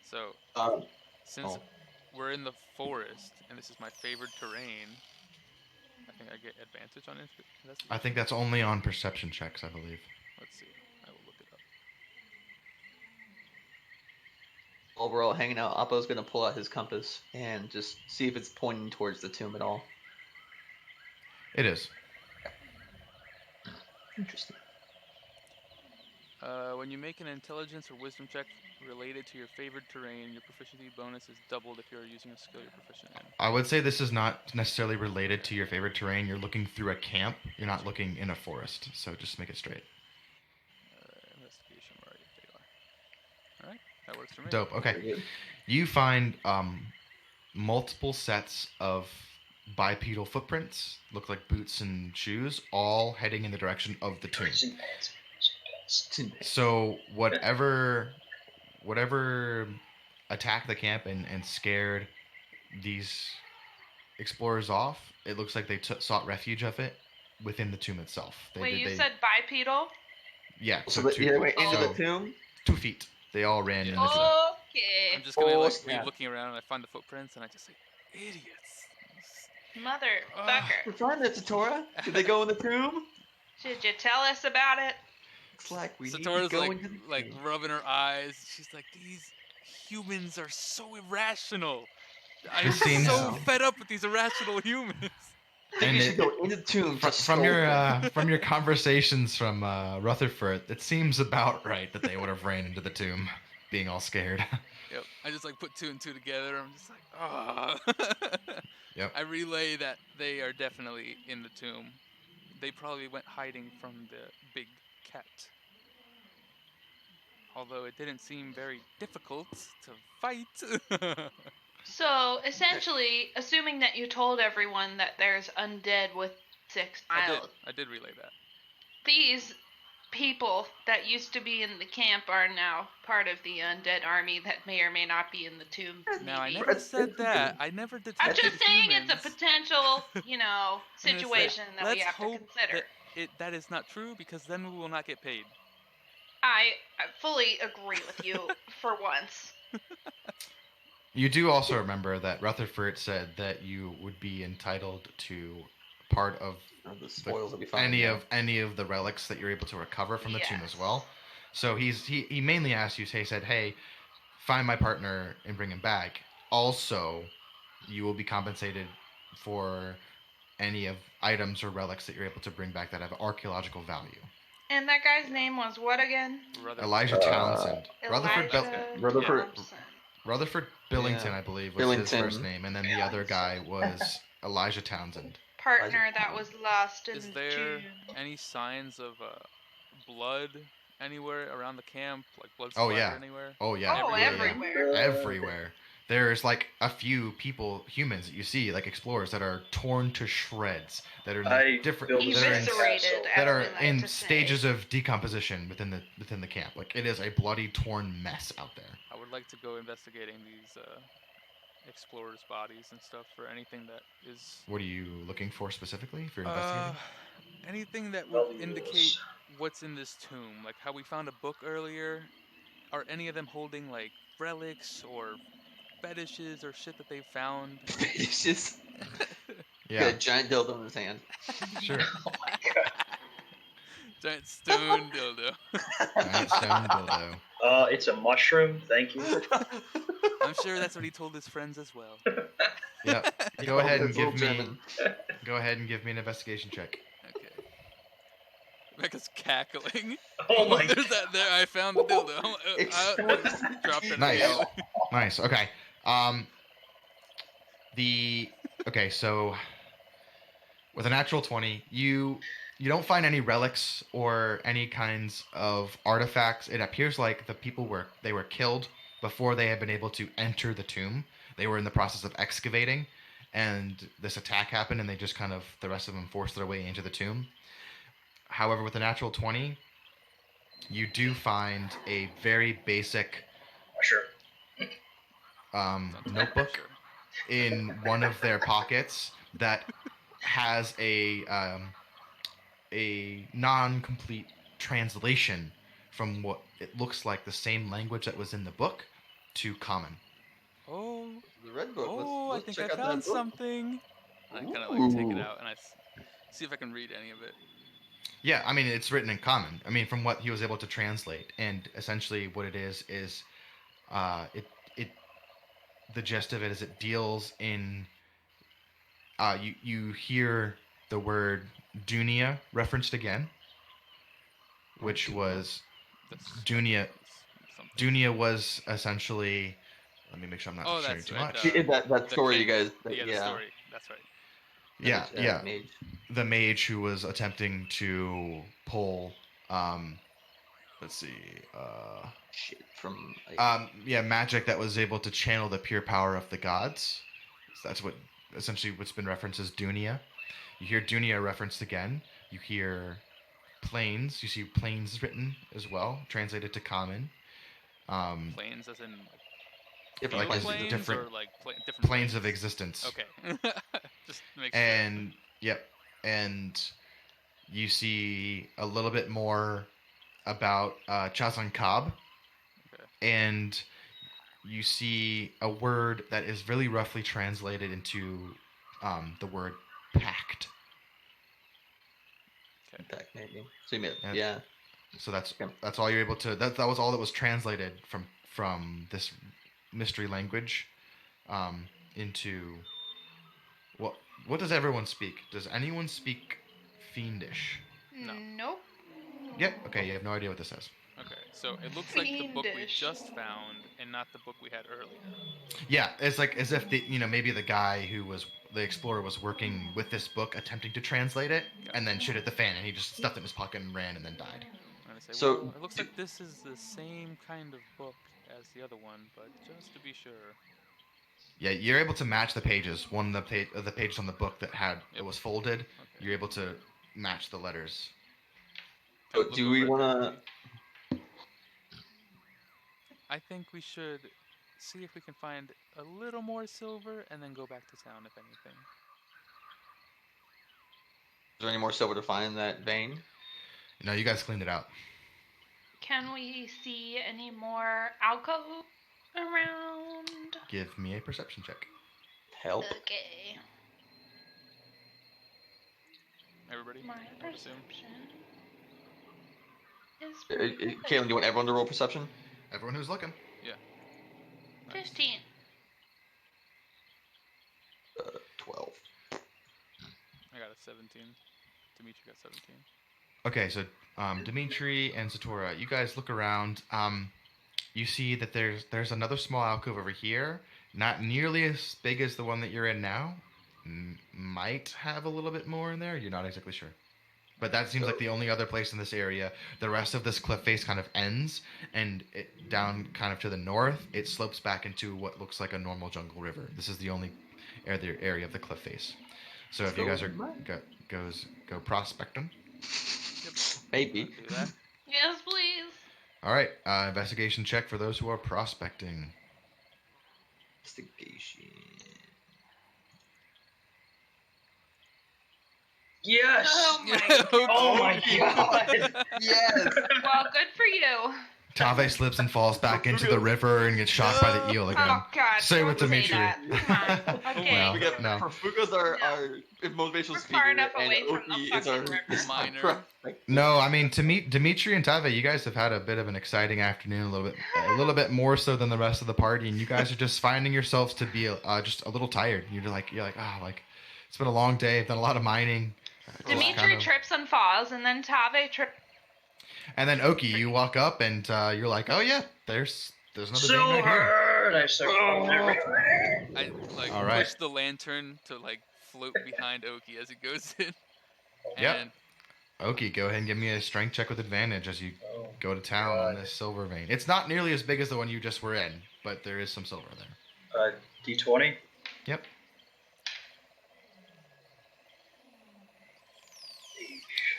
So, Um, since oh. we're in the forest and this is my favorite terrain, I think I get advantage on investigation. I think that's only on perception checks, I believe. Let's see. I will look it up. While we're all hanging out, Appo's gonna pull out his compass and just see if it's pointing towards the tomb at all. It is. Interesting. When you make an intelligence or wisdom check related to your favorite terrain, your proficiency bonus is doubled if you're using a skill you're proficient in. I would say this is not necessarily related to your favorite terrain. You're looking through a camp. You're not looking in a forest. So just make it straight. Investigation, where are you? There you are. Alright, that works for me. Dope. Okay. Very good. You find multiple sets of bipedal footprints, look like boots and shoes, all heading in the direction of the tomb. Crimson pants. So whatever attacked the camp and scared these explorers off, it looks like they sought refuge of it within the tomb itself. Wait, you said bipedal? Yeah. So So they went into so the tomb. 2 feet. They all ran into the Okay. I'm just gonna Oh, like snap. be looking around and I find the footprints and I just say, idiots. Motherfucker. Find it, Satora. Did they go in the tomb? Should you tell us about it? Looks like we need to Satora's go like into the tomb. rubbing her eyes. She's like, these humans are so irrational. I'm This seems- so fed up with these irrational humans. I think And we should it- go into the tomb to from your scold from your conversations from Rutherford, it seems about right that they would have ran into the tomb, being all scared. Yep. I just like put 2 and 2 together. I'm just like, ah. Yep. I relay that they are definitely in the tomb. They probably went hiding from the big cat. Although it didn't seem very difficult to fight. So, essentially, assuming that you told everyone that there's undead with 6 miles, I did relay that. these people that used to be in the camp are now part of the undead army that may or may not be in the tomb. Now, I maybe. never said that. I never did. I'm just saying it's a potential, situation that we Let's have to hope consider. that is not true, because then we will not get paid. I fully agree with you for once. You do also remember that Rutherford said that you would be entitled to part of the spoils that we find. any of the relics that you're able to recover from the tomb as Yes. well. So he mainly asked you, he said, hey, find my partner and bring him back. Also, you will be compensated for any of items or relics that you're able to bring back that have archaeological value. And that guy's name was what again? Elijah Townsend. Rutherford- Thompson. Rutherford Billington, Yeah. I believe, was his Billington. first name, and then the other guy was Elijah Townsend. Partner that was lost in Is the there tomb. any signs of blood anywhere around the camp? Like blood Oh, splatter yeah. anywhere? Oh yeah, Oh, yeah, yeah. everywhere. Everywhere. There's like a few humans that you see, like explorers, that are torn to shreds, that are I in different, built that are in, Eviscerated, that as are we like in to say. stages of decomposition within the camp. Like it is a bloody, torn mess out there. I would like to go investigating these explorers' bodies and stuff for anything that is What are you looking for specifically if you're investigating? anything that Well, would the indicate rules. what's in this tomb. Like how we found a book earlier. Are any of them holding like relics or fetishes or shit that they found? It's just Yeah, a giant dildo in his hand. sure. Giant stone dildo. Giant stone dildo. It's a mushroom. Thank you. I'm sure that's what he told his friends as well. Yeah. Go ahead and It's all give me. German. Go ahead and give me an investigation check. Okay. Becca's cackling. Oh my There's god. that there. I found the dildo. Explosive. Dropped it. Nice. immediately. Nice. Okay. Okay. So With a natural 20, you don't find any relics or any kinds of artifacts. It appears like the people were killed before they had been able to enter the tomb. They were in the process of excavating, and this attack happened, and they just kind of the rest of them forced their way into the tomb. However, with a natural 20, you do find a very basic Sure. notebook Sure. in one of their pockets that has a non-complete translation from what it looks like the same language that was in the book to common. Oh, The red book. oh! Let's I think check I out that found book. something. I kind of like take it Ooh. out and see if I can read any of it. Yeah, I mean it's written in common. I mean from what he was able to translate, and essentially what it is it the gist of it is it deals in you hear the word Dunia referenced again, which was That's Dunia. something. Dunia was essentially. Let me make sure I'm not Oh, sharing that's too right, much. That the story king. you guys. Yeah, the story. That's right. Yeah, yeah. Mage. The mage who was attempting to pull. Let's see. Shit from. Magic that was able to channel the pure power of the gods. So that's what essentially what's been referenced as Dunia. You hear Dunia referenced again. You hear planes. You see planes written as well, translated to common. Planes, as in like Different field Like planes. planes different or like different planes of existence. Okay. Just make sure. And yep, and you see a little bit more about Chazan Kab, Okay. and you see a word that is really roughly translated into the word pact. Okay. Back maybe. So you made And yeah. So that's Okay. that's all you're able to. That was all that was translated from this mystery language into what does everyone speak? Does anyone speak Fiendish? No. Nope. Yep. Okay, you have no idea what this says. Okay. So it looks like the book we Fiendish. just found and not the book we had earlier. Yeah, it's like as if maybe the guy who was the explorer was working with this book, attempting to translate it, and then shit hit the fan, and he just stuffed it in his pocket and ran, and then died. And I say, So, well, it looks like this is the same kind of book as the other one, but just to be sure. Yeah, you're able to match the pages. One of the pages on the book that had it Yep. was folded. Okay. You're able to match the letters. Can So look do we over it want quickly? I think we should see if we can find a little more silver and then go back to town, if anything. Is there any more silver to find in that vein? No, you guys cleaned it out. Can we see any more alcohol around? Give me a perception check. Help. Okay. Everybody? My I would assume. perception is pretty good. Caitlin, do you want everyone to roll perception? Everyone who's looking. Nice. 15. 12. I got a 17. Dimitri got 17. Okay, so Dimitri and Satora, you guys look around. You see that there's another small alcove over here, not nearly as big as the one that you're in now. Might have a little bit more in there. You're not exactly sure. But that seems like the only other place in this area. The rest of this cliff face kind of ends, and down kind of to the north, it slopes back into what looks like a normal jungle river. This is the only area of the cliff face. So if you guys are go prospecting. Maybe. Do that. Yes, please. All right, investigation check for those who are prospecting. Investigation. Yes. Oh my Yeah, god. Oh my god. Yes. Well, good for you. Tave slips and falls back into the river and gets shocked by the eel again. Oh god. Say don't with Dimitri. That. Come on. Okay. No. We got No. Perfuga's our motivational We're speaker, far enough and away from the Ohkee is our fucking river. is our Minor. prospect. No, I mean to meet Dimitri and Tave, you guys have had a bit of an exciting afternoon, a little bit more so than the rest of the party, and you guys are just finding yourselves to be just a little tired. You're like it's been a long day. I've done a lot of mining. Dimitri kind of- trips and falls, and then Tave trips. And then Ohkee, you walk up and you're like, oh yeah, there's another vein right here. Silver. And I start falling everywhere. I like All right. push the lantern to like float behind Ohkee as he goes in. Yep. And Ohkee, go ahead and give me a strength check with advantage as you Oh, go to town on God. this silver vein. It's not nearly as big as the one you just were in, but there is some silver there. D20. Yep.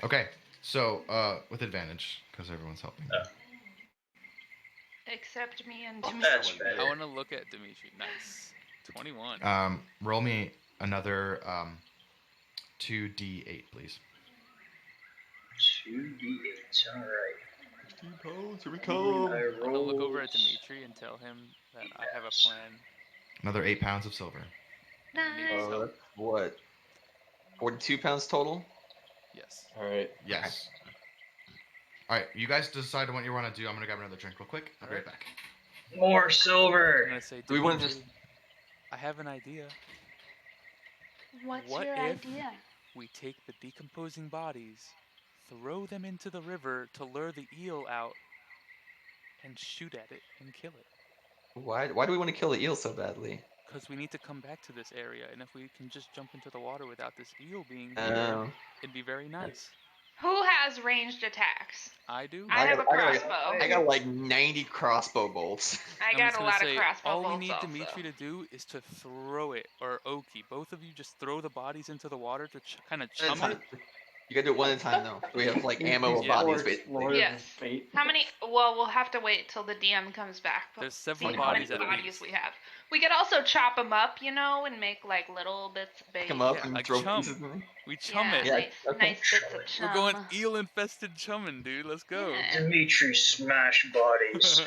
Okay, so with advantage, because everyone's helping. Except me and That's Dimitri. better. I want to look at Dimitri. Nice. 21. Roll me another 2d8, please. 2d8. All right. 15 pounds, here we I come. I want to look over rolled- at Dimitri and tell him that I have a plan. Another 8 pounds of silver. Nice. So- That's what? 42 pounds total? Yes. All right. Yes. All right, you guys decide what you want to do. I'm gonna grab another drink real quick. I'll be right back. More I'm silver. gonna say, Do we wanna Dimitri, just- I have an idea. What's What your if- idea? We take the decomposing bodies, throw them into the river to lure the eel out, and shoot at it and kill it. Why do we want to kill the eel so badly? Because we need to come back to this area, and if we can just jump into the water without this eel being here, Oh. it'd be very nice. Who has ranged attacks? I do. I have a got- crossbow. I got like 90 crossbow bolts. I I'm got just a gonna lot say, of crossbow all we bolts need also. Dimitri to do is to throw it, or Ohkee. Both of you just throw the bodies into the water to kind of One at a chum it. time. You gotta do it one at a time though. We have like ammo of Yeah. bodies basically. Yes. Fate. How many? Well, we'll have to wait till the DM comes back. But There's see several how many bodies at bodies least. we have. We could also chop them up, you know, and make like little bits of bait. Pick them up Yeah, and like throw chum. pieces in them. We chum Yeah, it. Yeah, nice, okay. nice bits of chum. We're going eel-infested chumming, dude. Let's go. Yeah. Dimitri smash bodies.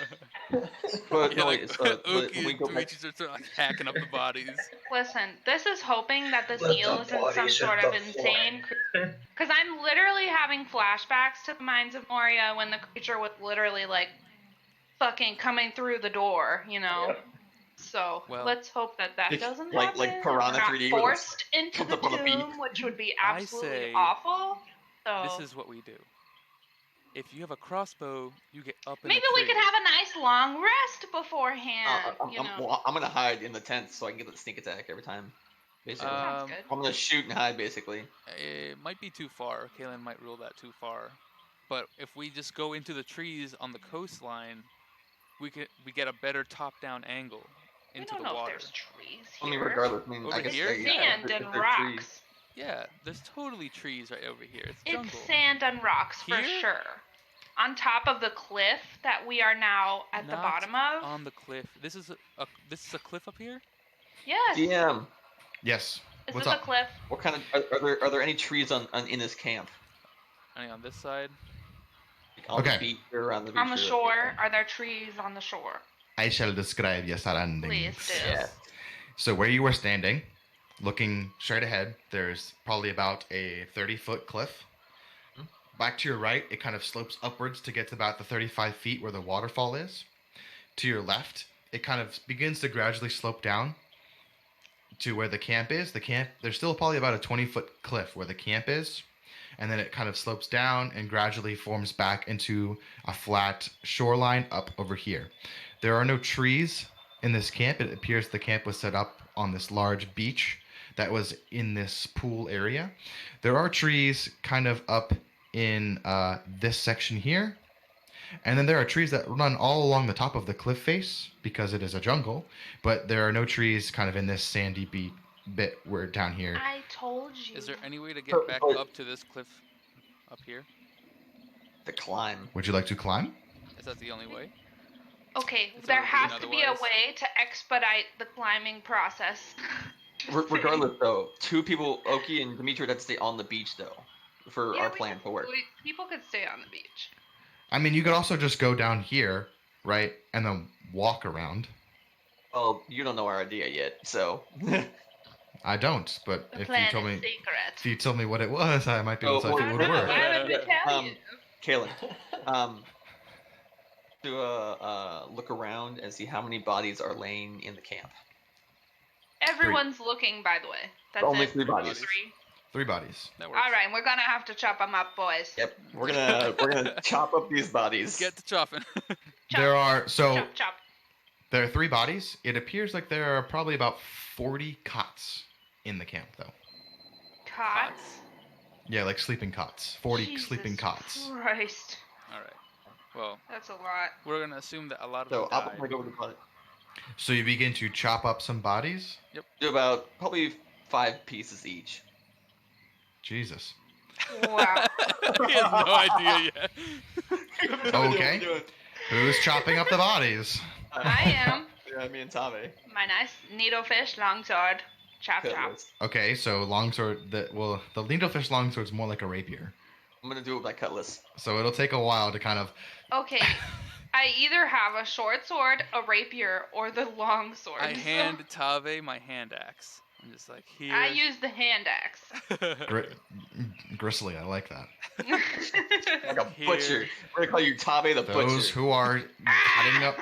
But Yeah, no, like wait, so but Ohkee when we and go back, Dimitri start like, hacking up the bodies. Listen, this is hoping that this Let eel the isn't some bodies sort hit of the insane. floor. Because I'm literally having flashbacks to the Mines of Moria when the creature was literally like fucking coming through the door, you know. Yep. So Well, let's hope that that like- doesn't like- happen. like and Piranha we're not 3D with forced into comes the up on the beat. tomb, which would be I absolutely say awful. So This is what we do. If you have a crossbow, you get up in maybe the we tree. could have a nice long rest beforehand. I'm, you know, well, I'm gonna hide in the tent so I can get the sneak attack every time. Basically, sounds Um, good. I'm gonna shoot and hide basically. It might be too far. Kaylin might rule that too far. But if we just go into the trees on the coastline, we get a better top-down angle We into don't the know water. if there's trees I mean, here. regardless, I mean, Over I guess here? I guess Sand if and they're rocks. trees- Yeah, there's totally trees right over here. It's It's jungle. sand and rocks for Here? sure. On top of the cliff that we are now at the Not bottom of. On the cliff. This is a cliff up here? Yes. DM, Yes. Is What's this up? a cliff? what kind of are there any trees on in this camp? I mean, on this side. Like, on Okay. the beach or around the beach? On the or- shore? Are there trees on the shore? I shall describe your surroundings. Please do. Yeah. So where you were standing, looking straight ahead, there's probably about a 30-foot cliff. Mhm. Back to your right, it kind of slopes upwards to get to about the 35 feet where the waterfall is. To your left, it kind of begins to gradually slope down to where the camp is. There's still probably about a 20-foot cliff where the camp is. And then it kind of slopes down and gradually forms back into a flat shoreline up over here. There are no trees in this camp. It appears the camp was set up on this large beach that was in this pool area. There are trees kind of up in this section here. And then there are trees that run all along the top of the cliff face because it is a jungle. But there are no trees kind of in this sandy bit where down here. I told you. Is there any way to get So- back but- up to this cliff up here? To climb. Would you like to climb? Is that the only way? Okay, Is there there a has reason to be a otherwise? way to expedite the climbing process. Regardless, though, two people, Ohkee and Dimitri, had to stay on the beach though, for Yeah, our we plan to work. People could stay on the beach. I mean, you could also just go down here, right? And then walk around. Well, you don't know our idea yet, so. I don't, but The if plan you told is me secret. told me what it was, I might be able to tell Oh, you well, what it no, were. Why would we tell Um, you? Kaylin, to look around and see how many bodies are laying in the camp. Everyone's looking, by the way. That's Only it. 3 bodies. 3. 3 bodies. That works. All right, we're gonna have to chop them up, boys. Yep, we're gonna chop up these bodies. Get to chopping. Chop, There are chop, chop. there are 3 bodies. It appears like there are probably about 40 cots in the camp, though. Cots? Yeah, like sleeping cots. 40 Jesus sleeping cots. Christ. All right. Well, That's a lot. we're gonna assume that a lot of So them I'll died. probably go over the body. So you begin to chop up some bodies? Do about probably 5 pieces each. Jesus. Wow. He has no idea yet. Okay. Who's chopping up the bodies? I am. Yeah, me and Tame. My nice needlefish longsword. Chop chop. Cutlass. Okay, so longsword. The needlefish longsword's more like a rapier. I'm gonna do it with my cutlass. So it'll take a while to kind of. Okay. I either have a short sword, a rapier, or the long sword. I hand Tave my hand axe. I'm just like, here. I use the hand axe. Gristly, I like that. Like a Here. butcher. We're gonna call you Tame the Those butcher. who are cutting up.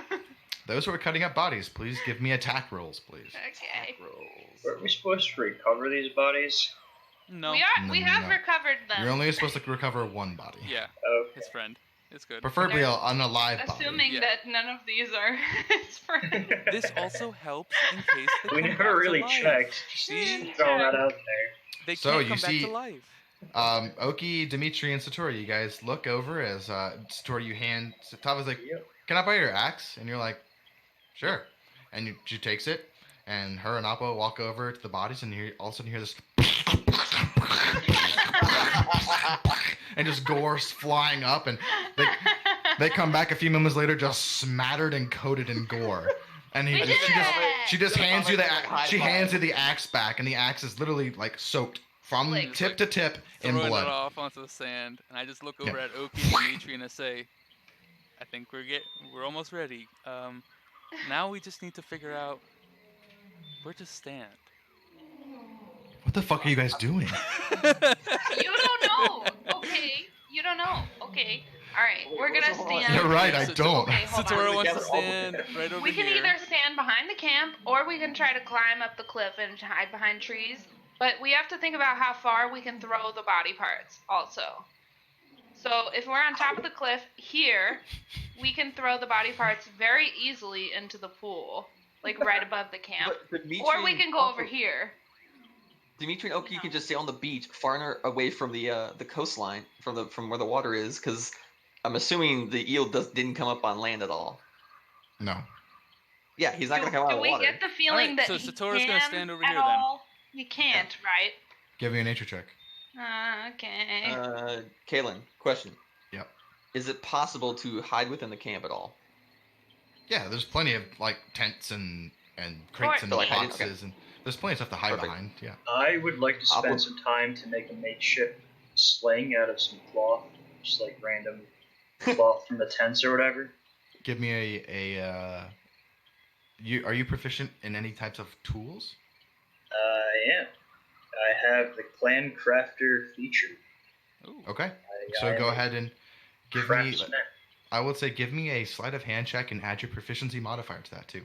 Those who are cutting up bodies, please give me attack rolls, please. Okay. Are we supposed to recover these bodies? No. We have No. recovered them. You're only supposed to recover one body. Yeah, Okay. his friend. It's good. Preferably an unalive body. Assuming Yeah. that none of these are his friends. This also helps in case they We come never back really to life. checked. See? Just throwing that out there. They So, can't you come back see- to life. Ohkee, Dimitri, and Satora, you guys look over as Satora, you hand. Tava's like, Yep. "Can I buy your axe?" And you're like, "Sure." And she takes it, and her and Appo walk over to the bodies, and all of a sudden you hear this, and just gore's flying up, and they come back a few moments later, just smattered and coated in gore. And We did she just it! hands you the High she hands you five. the axe back, and the axe is literally like soaked from Like- tip to tip in Throwing blood. it off onto the sand, and I just look Yeah. over at Ohkee and Dimitri and I say, I think we're almost ready. Now we just need to figure out where to stand. What the fuck are you guys doing? You don't know. Okay. You don't know. Okay. All right. Wait, We're what's gonna the whole- stand. You're right, I So- don't. Okay, hold Satora on. wants to Together, all stand together. right over We can here. either stand behind the camp or we can try to climb up the cliff and hide behind trees. But we have to think about how far we can throw the body parts also. So if we're on top of the cliff here, we can throw the body parts very easily into the pool, like right above the camp. But Dimitri Or we and can go over Appo- here. Dimitri and Ohkee can just stay on the beach, far away from the coastline, from where the water is, because I'm assuming the eel didn't come up on land at all. No. Yeah, he's not Do, gonna come out do of the we water. get the feeling Alright, that so he Satora's can gonna stand over at here then. all? He can't, right? Give me a nature check. Okay. Kaylin, question. Yep. Is it possible to hide within the camp at all? Yeah, there's plenty of like tents and crates and So, like, hiding- boxes, and there's plenty of stuff to hide Perfect. behind. Yeah. I would like to Appo- spend some time to make a makeshift sling out of some cloth, just like random cloth from the tents or whatever. Give me a. Are you proficient in any types of tools? I am. I have the clan crafter feature. Ooh. Okay. I So am go a ahead and give me. craftsman. I would say give me a sleight of hand check and add your proficiency modifier to that too.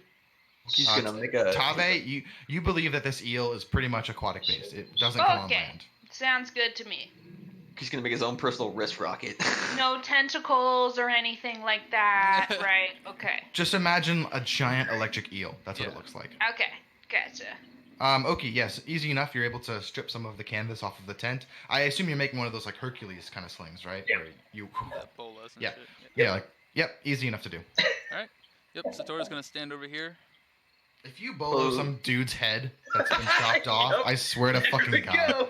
He's Uh, gonna make a. Tave, you believe that this eel is pretty much aquatic based. It doesn't come on Okay. land. Sounds good to me. He's gonna make his own personal wrist rocket. No tentacles or anything like that, right? Okay. Just imagine a giant electric eel. That's what it Yeah. looks like. Okay. Gotcha. Okay, yes, easy enough. You're able to strip some of the canvas off of the tent. I assume you're making one of those like Hercules kind of slings, right? Yeah. Where you. Yeah, bolas and Yeah. shit. Yeah, like yep, easy enough to do. Yep, Satora's gonna stand over here. If you bolo Oh. some dude's head that's been chopped off, Yep. I swear to There fucking we God. go.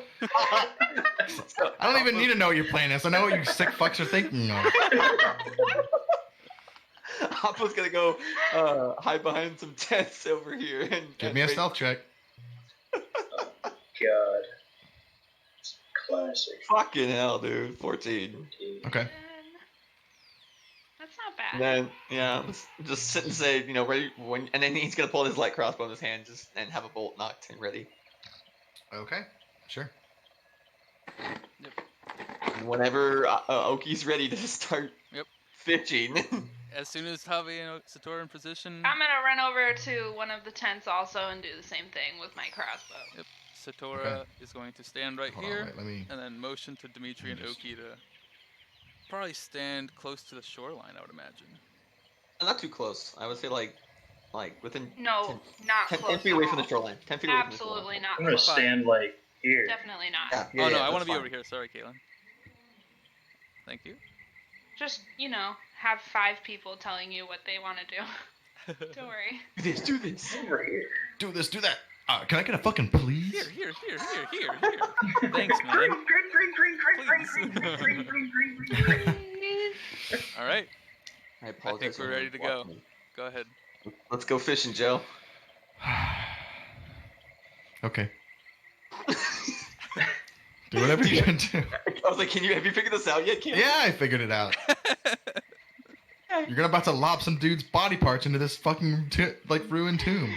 I don't even need to know what your plan is. I know what you sick fucks are thinking of. Appo's gonna go hide behind some tents over here and Give me a wait. stealth check. God. It's classic. Fucking hell, dude. 14. Okay. That's not bad. And then just sit and say, ready when, and then he's gonna pull his light crossbow in his hand, and have a bolt knocked and ready. Okay. Sure. Whenever Oki's ready to start Yep. fishing. As soon as Tave and Satora in position, I'm gonna run over to one of the tents also and do the same thing with my crossbow. Satora is going to stand right Hold on, here, wait, let me. and then motion to Dimitri and Just- Ohkee to probably stand close to the shoreline, I would imagine. Not too close. I would say like within No, not 10 close. feet away at from the all. shoreline. 10 feet away from the shoreline. Absolutely not I'm gonna close. stand like Here. Definitely not. Yeah, Oh no, yeah, I want that's to be fine. over here. Sorry, Caitlin. Thank you. Just, have 5 people telling you what they want to do. Don't worry. Do this. Over here. Do this, do that. Can I get a fucking please? Here. Thanks, man. All right, I I apologize. think we're ready to go. Go ahead. Let's go fishing, Joe. Okay. Do whatever you can do. I was like, have you figured this out yet, Cam? Yeah, I figured it out. You're about to lob some dude's body parts into this fucking ruined tomb.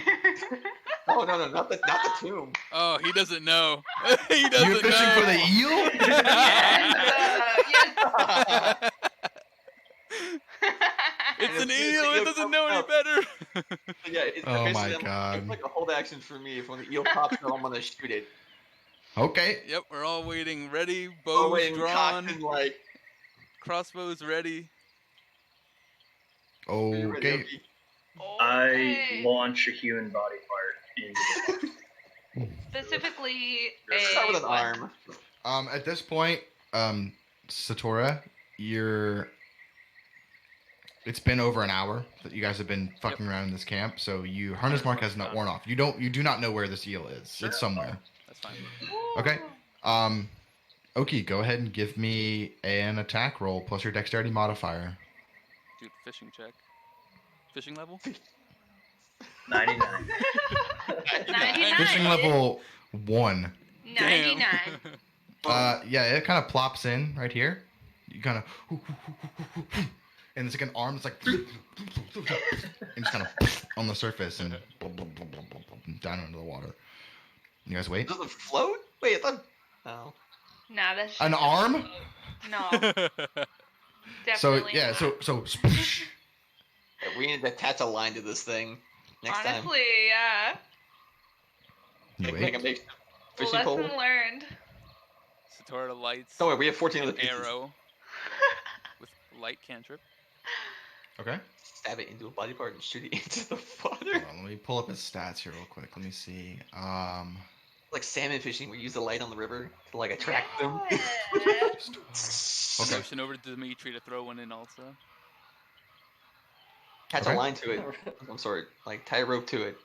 Oh no, not the tomb. Oh, he doesn't know. He doesn't You're fishing know. for the eel? Yes. It's an It's eel. the It doesn't eel know any comes better. Yeah, it's Oh my basically, God. It's like a hold action for me. If when the eel pops up, I'm gonna shoot it. Okay. Yep, we're all waiting, ready, Oh bows wait, drawn, and like. crossbows ready. Are you ready, Okay. Ohkee? I Okay. launch a human body part into the Specifically, Let's start with a an what? arm. At this point, Satora, it's been over an hour that you guys have been fucking around in this camp, so harness mark has not worn off. You do not know where this eel is. Sure. It's somewhere. That's fine. Okay. Ohkee, go ahead and give me an attack roll plus your dexterity modifier. Dude, fishing check. Fishing level? 99. 99. Fishing level 1. 99. Yeah, it kind of plops in right here. You kind of, and it's like an arm that's like, and just kind of on the surface and down into the water. You guys wait. Does it float? Wait, I thought. Oh. Nah, that's just An arm? No, So definitely yeah, not. so Yeah, we need to attach a line to this thing next time. Honestly, yeah. you Make a wait. big fishing pole. Lesson learned. Satora lights Don't worry, we have 14 an other pieces. arrow with light cantrip. Okay. Stab it into a body part and shoot it into the water. Hold on, let me pull up his stats here real quick. Let me see. Like salmon fishing, we use the light on the river to like attract them. Yeah. Okay. Motion over to Dimitri to throw one in also. Attach Okay. a line to it. I'm sorry, like tie a rope to it.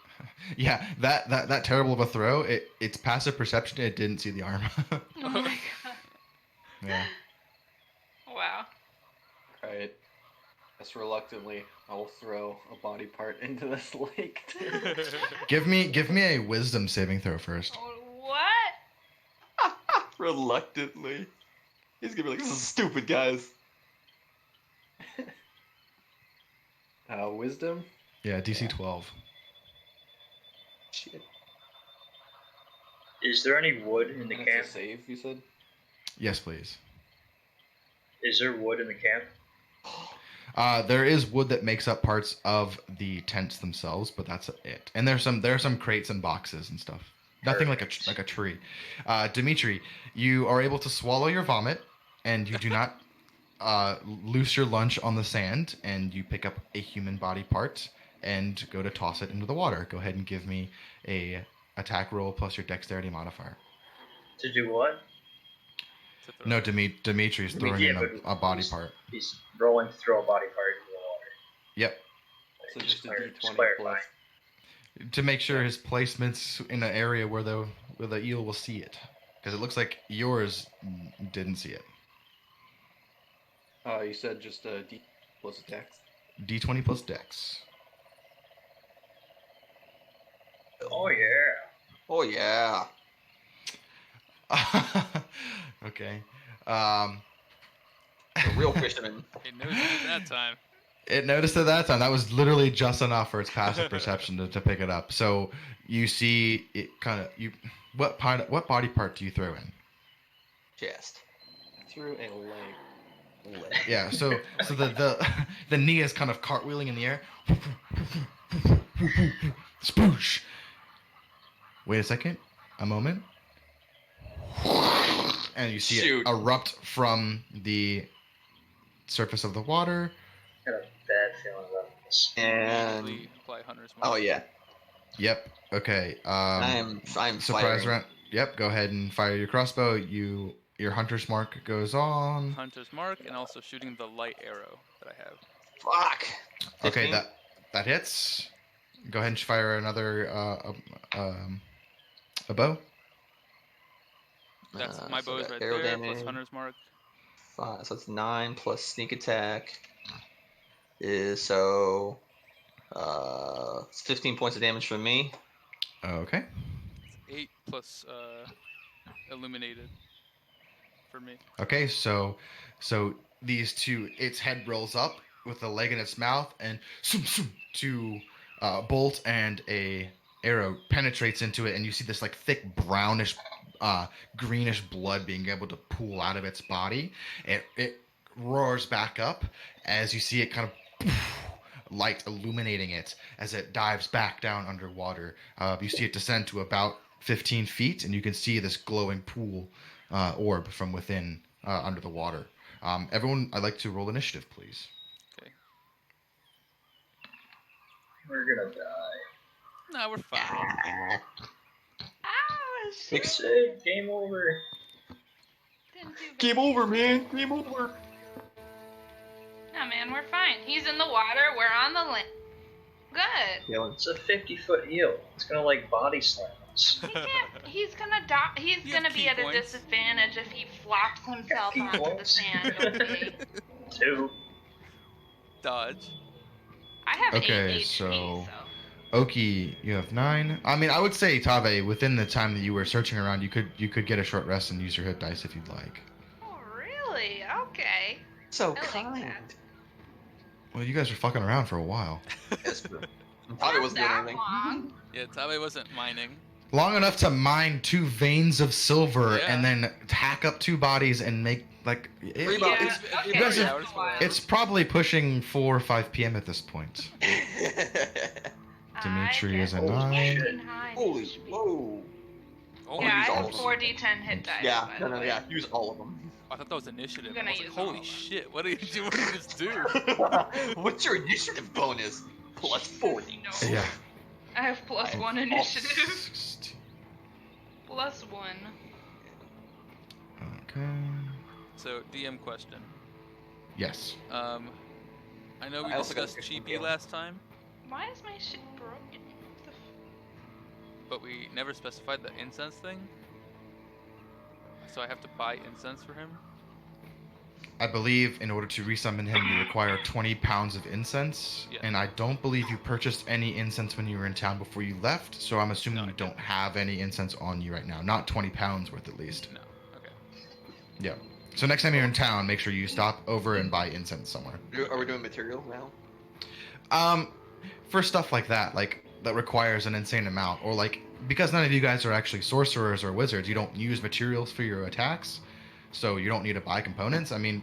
Yeah, that terrible of a throw. It's passive perception. It didn't see the arm. Oh my god. Yeah. Wow. Alright. Just reluctantly, I will throw a body part into this lake. Give me a wisdom saving throw first. What? Reluctantly. He's gonna be like, this is stupid, guys. Wisdom? Yeah, DC 12. Shit. Is there any wood in the And camp? it's a save, you said? Yes, please. Is there wood in the camp? There is wood that makes up parts of the tents themselves, but that's it. And there are some crates and boxes and stuff. Nothing like a tree. Dimitri, you are able to swallow your vomit, and you do not loose your lunch on the sand, and you pick up a human body part and go to toss it into the water. Go ahead and give me a attack roll plus your dexterity modifier. To do what? To throw. No, Dimitri's throwing Yeah, in but a body he's- part. He's rolling to throw a body part into the water. Yep. So just a D20 clarify. plus. To make sure his placement's in an area where the eel will see it, because it looks like yours didn't see it. You said just a D plus a dex? D20 plus dex. Oh yeah. Oh yeah. Okay. A real fisherman. It knows it that time. It noticed at that time. That was literally just enough for its passive perception to pick it up. So you see it kind of what body part do you throw in? Chest. Through a leg. Yeah. So the knee is kind of cartwheeling in the air. Spoosh. Wait a second. A moment. And you see Shoot. it erupt from the surface of the water. I got a bad feeling about this. Immediately And apply Hunter's Mark. oh yeah, Yep. Okay. I'm Surprise firing. round. Yep. Go ahead and fire your crossbow. Your hunter's mark goes on. Hunter's mark, and also shooting the light arrow that I have. Fuck. Okay, 15? that hits. Go ahead and fire another a bow. That's So my bow I is got right arrow there, plus damage. hunter's mark. 5, so it's 9 plus sneak attack is so it's 15 points of damage from me. Okay. It's 8 plus illuminated for me. Okay, so these two, its head rolls up with a leg in its mouth, and two bolt and a arrow penetrates into it, and you see this like thick brownish, greenish blood being able to pool out of its body. It roars back up as you see it kind of light illuminating it as it dives back down underwater. You see it descend to about 15 feet, and you can see this glowing pool orb from within under the water. Everyone, I'd like to roll initiative, please. Okay. We're gonna die. No, we're fine. Ah, shit. Fix it. Game over. Didn't do Game bad. over, man. Game over. No, man, we're fine. He's in the water. We're on the land. Good. It's a 50-foot eel. It's gonna like body slam us. He can't. He's gonna die. He's You gonna have be key at a points. disadvantage if he flops himself Key onto the points. sand. Okay. 2. Dodge. I have Okay, 8 HP, so- so. Ohkee, you have 9. I mean, I would say Tave, within the time that you were searching around, you could get a short rest and use your hit dice if you'd like. Oh, really? Okay. So I like kind. that. Well, you guys were fucking around for a while. Yes, bro. Probably wasn't doing that anything. long. Yeah, Tabe wasn't mining. Long enough to mine 2 veins of silver Yeah. and then hack up 2 bodies and make like Three Yeah, bodies. okay. You guys that's are- a while. it's probably pushing 4 or 5 p.m. at this point. Dimitri is a Holy 9. shit. Holy, whoa. Oh, Yeah, I use have all of them. 4d10 hit dice. Yeah, by no, the no, way. yeah. Use all of them. I thought that was initiative. I'm gonna I was like, use all holy of them. shit, what did you just do? What's your initiative bonus? Plus 40. No. Yeah. I have plus 1 initiative. 16. Plus 1. Okay. So, DM question. Yes. I know we I also got discussed 16 Chiipi Galen. last time, Why is my shit broken? What the but we never specified the incense thing. So I have to buy incense for him. I believe in order to resummon him, you require 20 pounds of incense. Yeah. And I don't believe you purchased any incense when you were in town before you left. So I'm assuming No, I you don't have any incense on you right now. Not 20 pounds worth at least. No. Okay. Yeah. So next time you're in town, make sure you stop over and buy incense somewhere. Are we doing materials now? For stuff like that requires an insane amount, or like because none of you guys are actually sorcerers or wizards, you don't use materials for your attacks, so you don't need to buy components. I mean,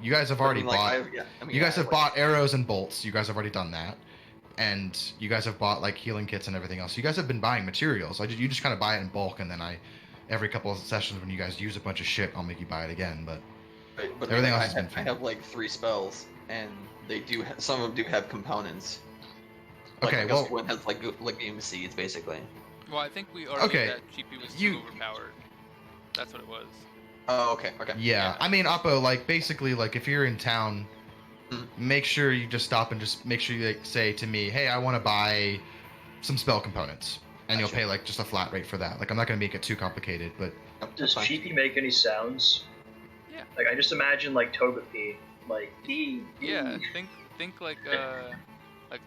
you guys have already bought. You guys have bought arrows and bolts. You guys have already done that, and you guys have bought like healing kits and everything else. You guys have been buying materials. You just kind of buy it in bulk, and then every couple of sessions when you guys use a bunch of shit, I'll make you buy it again. But everything else has been I fine. have like 3 spells, and they do. Some of them do have components. Okay, like well- one has like game seeds basically. Well, I think we argued Okay, that Chiipi was you- too overpowered. That's what it was. Oh, okay, okay. yeah, I mean, Appo, like basically, like if you're in town, Hmm. make sure you just stop and just make sure you like, say to me, "Hey, I want to buy some spell components," and you'll Gotcha. pay like just a flat rate for that. Like I'm not gonna make it too complicated, but Yep, Does that's fine. Chiipi make any sounds? Yeah. Like I just imagine like Togepi, like dee. Yeah, think like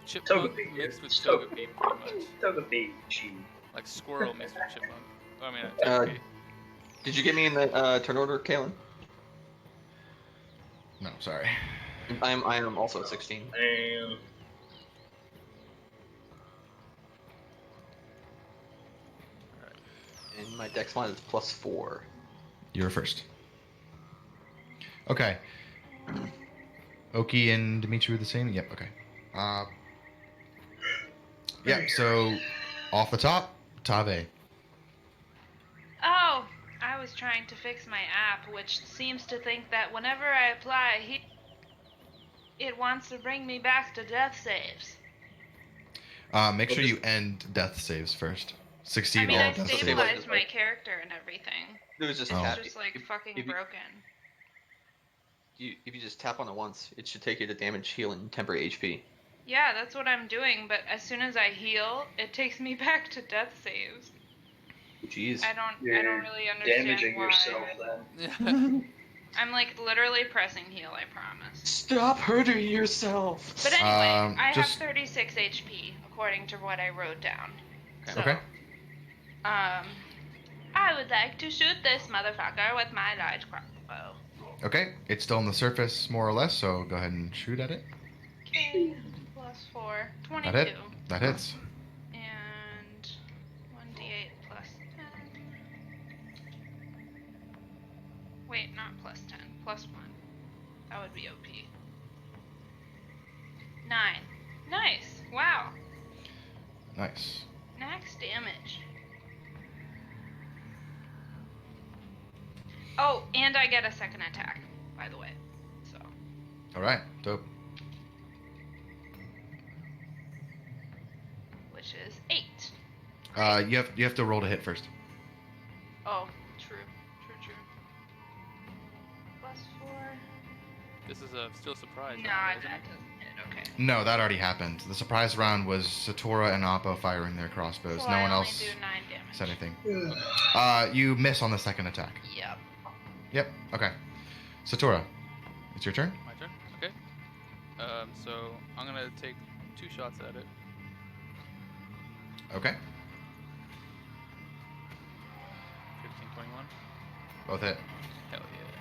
Chipmunk Togepi. mixed with It's Togepi, pretty much. Togepi. Chi. Like squirrel mixed with Chipmunk. Oh, I mean, Uh, Togepi. Did you get me in the turn order, Kalen? no, sorry. I am also at 16. And And my dex line is plus 4. You're first. Okay. Ohkee and Dimitri were the same. Yep. Okay. Yeah. So off the top, Tave. Oh, I was trying to fix my app, which seems to think that whenever I apply heat, it wants to bring me back to death saves. Make sure you end death saves first. Succeed I mean, all I death saves. stabilized my character and everything. It was just It's tap. just like fucking if you- broken. if you just tap on it once, it should take you to damage, heal, and temporary HP. Yeah, that's what I'm doing. But as soon as I heal, it takes me back to death saves. Jeez. I don't You're really understand damaging why. yourself then. I'm like literally pressing heal. I promise. Stop hurting yourself. But anyway, I just- have 36 HP according to what I wrote down. So, Okay. I would like to shoot this motherfucker with my large crossbow. Okay, it's still on the surface more or less, so go ahead and shoot at it. Okay, plus 4, 22. That hit. That hits. And 1d8 plus 10. Wait, not plus 10, plus 1. That would be OP. 9. Nice. Wow. Nice. Max damage. Oh, and I get a second attack, by the way. So, All right, dope. which is 8. You have to roll to hit first. Oh, true. Plus 4. This is a still surprise. No, round, that isn't it? doesn't hit. Okay. No, that already happened. The surprise round was Satora and Appo firing their crossbows. So No I one only else do 9 damage. said anything. You miss on the second attack. Yep. Yep. Okay. Satora, it's your turn. My turn. Okay. So I'm gonna take 2 shots at it. Okay. 15, 21. Both hit. Hell yeah.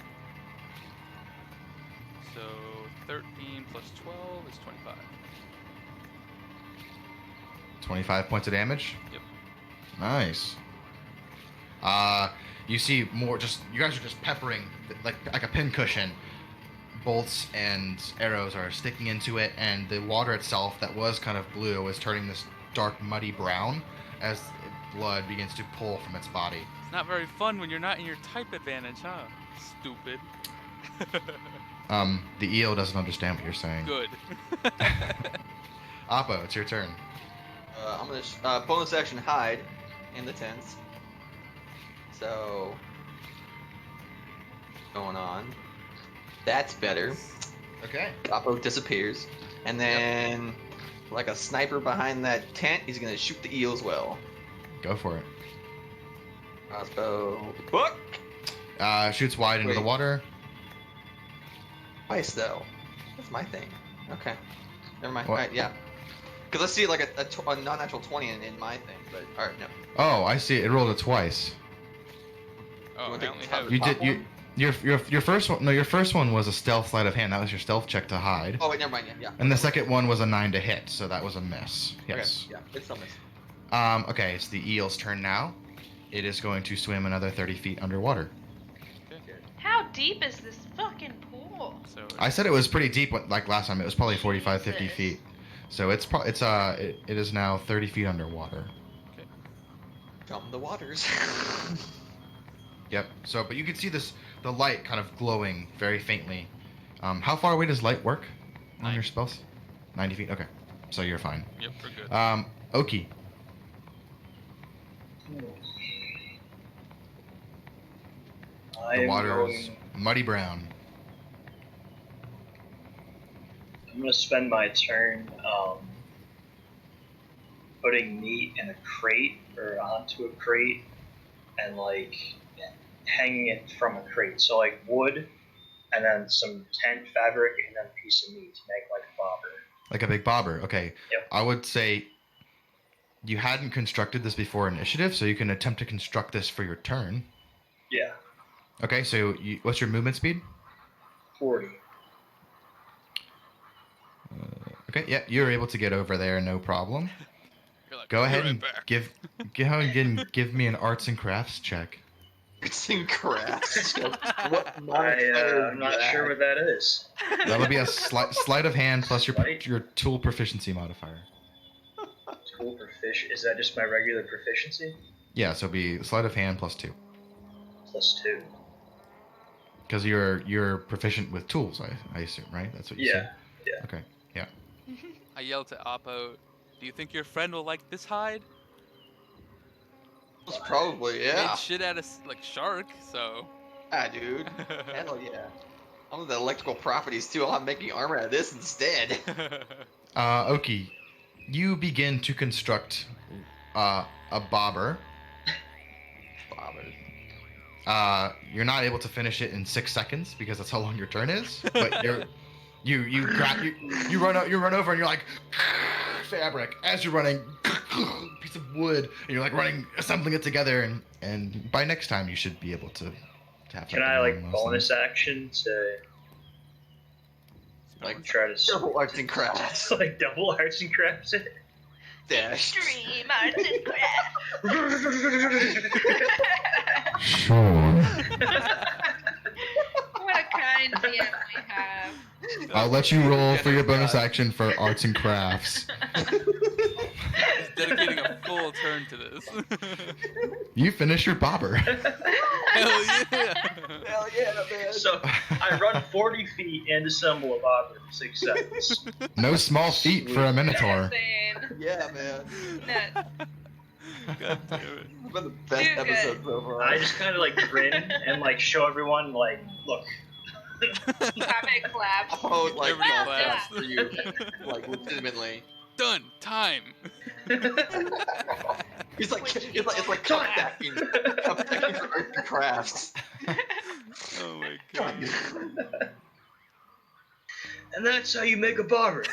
So 13 plus 12 is 25. 25 points of damage. Yep. Nice. You see more. You guys are just peppering like a pincushion. Bolts and arrows are sticking into it, and the water itself that was kind of blue is turning this dark, muddy brown as blood begins to pull from its body. It's not very fun when you're not in your type advantage, huh? Stupid. The eel doesn't understand what you're saying. Good. Appo, it's your turn. I'm gonna bonus action hide in the tents. So going on. That's better. Okay. Appo disappears, and then like a sniper behind that tent, he's gonna shoot the eel as well. Go for it. Crossbow. Book. Shoots wide into the Wait. water. Twice though. That's my thing. Okay. Never mind. What? Alright, yeah. Because I see like a non-natural 20 in my thing, but alright, no. Oh, I see. It rolled it twice. Oh, want I the only top- have. You Top did. You. one? Your first one. No, your first one was a stealth sleight of hand. That was your stealth check to hide. Oh wait, never mind. Yeah. And the second one was a 9 to hit, so that was a miss. Yes. Okay, yeah, it's still missed. Okay, it's the eel's turn now. It is going to swim another 30 feet underwater. How deep is this fucking pool? So I said it was pretty deep. Like last time, it was probably 45, 50 Jesus. feet. So it is now 30 feet underwater. From the waters. Yep. So, but you can see the light kind of glowing very faintly. How far away does light work on 90. your spells? 90 feet. Okay. So you're fine. Yep, we're good. Ohkee. The water is muddy brown. I'm gonna spend my turn putting meat in a crate or onto a crate and like hanging it from a crate. So like wood and then some tent fabric and then a piece of meat to make like a bobber. Like a big bobber. Okay. Yep. I would say you hadn't constructed this before initiative, so you can attempt to construct this for your turn. Yeah, Okay, so what's your movement speed? 40. Okay, yeah, you're able to get over there, no problem. You're like, Go "Be ahead right and back." give me an arts and crafts check. It's in crafts. What I'm not sure what that is. That'll be a sleight of hand plus Sleight? your tool proficiency modifier. Tool proficient. Is that just my regular proficiency? Yeah, so it'll be sleight of hand plus 2. Plus 2. Because you're proficient with tools, I assume, right? That's what you Yeah. said? Yeah. Okay, yeah. I yelled to Appo, "Do you think your friend will like this hide?" Probably, yeah. Made shit out of like shark, so. Ah, dude. Hell yeah. I'm with the electrical properties too. I'm making armor out of this instead. Ohkee, you begin to construct a bobber. You're not able to finish it in 6 seconds because that's how long your turn is. But you run over and you're like fabric as you're running piece of wood and you're like running assembling it together and by next time you should be able to have. Can I like bonus action to Like try to double arts and crafts. like double arts and crafts it? Dash. Extreme arts and crafts. Sure. What a kind DM we have. I'll let you roll for your bonus action for arts and crafts. He's dedicating a full turn to this. You finish your bobber. Hell yeah! Hell yeah, man. So I run 40 feet and assemble a bobber in 6 seconds. No small feat for a Minotaur. Insane. Yeah, man. Nuts. God damn it. It's been the best Too good. episode so far. I just kind of like grin and like show everyone like, look. Topic claps. Oh, like Everybody well claps. done for you, like legitimately. Done. Time. It's like compacting for arts and crafts. Oh my god. And that's how you make a bobber.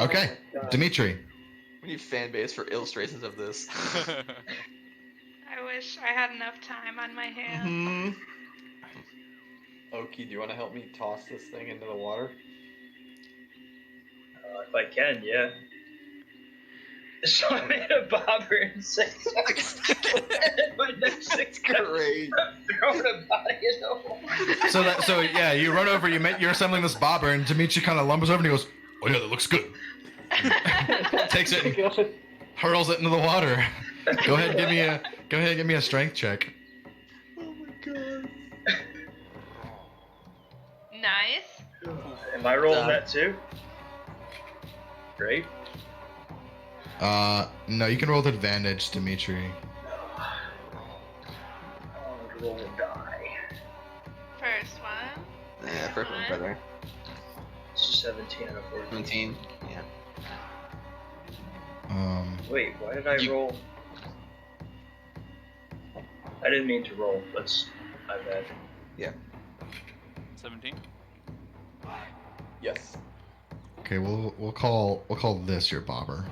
Okay, Dimitri. We need fan base for illustrations of this. I wish I had enough time on my hands. Mhm. Ohkee, do you want to help me toss this thing into the water? If I can, yeah. So I made a bobber in 6 seconds. And my next 6 Great. I'm throwing a body in the water. So yeah, you run over, you're assembling this bobber, and Dimitri kind of lumbers over and he goes, "Oh yeah, that looks good." Takes it and hurls it into the water. Go ahead, give me a strength check. Oh my god. Nice. Am I rolling that too? Great. No, you can roll with advantage, Dimitri. I'll roll a die. First one. Yeah, first one better. It's a 17 and a 14. 17. Yeah. Wait, why did I roll? I didn't mean to roll. That's my bad. 17. Yes. Okay, we'll call this your bobber.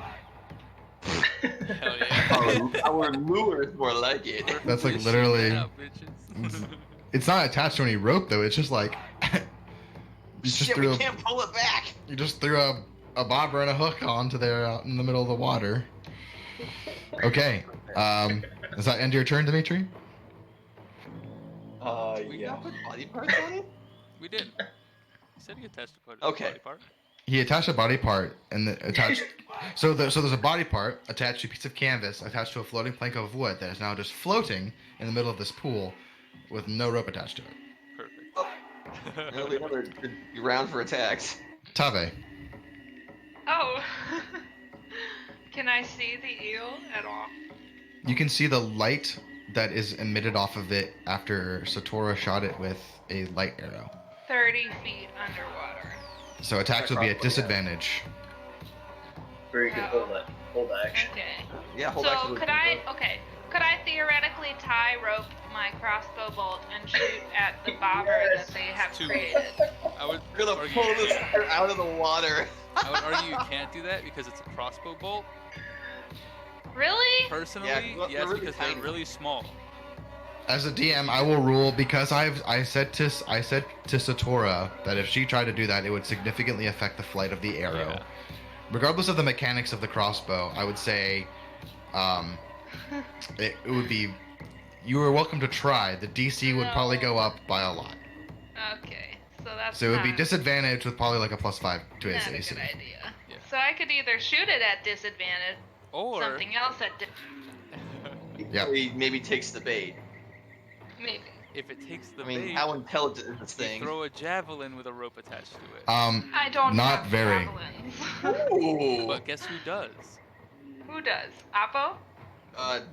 Hell yeah. Our lure is more like it. That's like Shit literally. out, bitches. It's not attached to any rope though. It's just like you just Shit, threw we can't pull it back. you just threw a bobber and a hook onto there out in the middle of the water. Okay. Does that end your turn, Dimitri? We Yeah. not put body parts on it? We did. You said you attached a body Okay. part. He attached a body part and attached. So there's a body part attached to a piece of canvas attached to a floating plank of wood that is now just floating in the middle of this pool with no rope attached to it. Perfect. That'll be another good round for attacks. Tave. Oh. Can I see the eel at all? You can see the light that is emitted off of it after Satora shot it with a light arrow. 30 feet underwater. So attacks would be at disadvantage. Very good. Hold action. Okay. Yeah, hold So action. could I theoretically tie rope my crossbow bolt and shoot at the bobber that they have Two. created? I would We're gonna argue pull you this can't. sucker out of the water. I would argue you can't do that because it's a crossbow bolt. Really? Personally, Yeah, they're yes, really because tiny. they're really small. As a DM, I will rule because I said to Satora that if she tried to do that, it would significantly affect the flight of the arrow. Yeah. Regardless of the mechanics of the crossbow, I would say it would be. You are welcome to try. The DC would probably go up by a lot. Okay. So that's So it would be not- disadvantaged with probably like a +5 to its not a AC. good idea. Yeah. So I could either shoot it at disadvantage, Or something else at Yep. He maybe takes the bait. maybe. if it takes the I mean, bait, how intelligent is this you thing? throw a javelin with a rope attached to it. I don't Not have very. javelins. Ooh. But guess who does? Who does? Appo?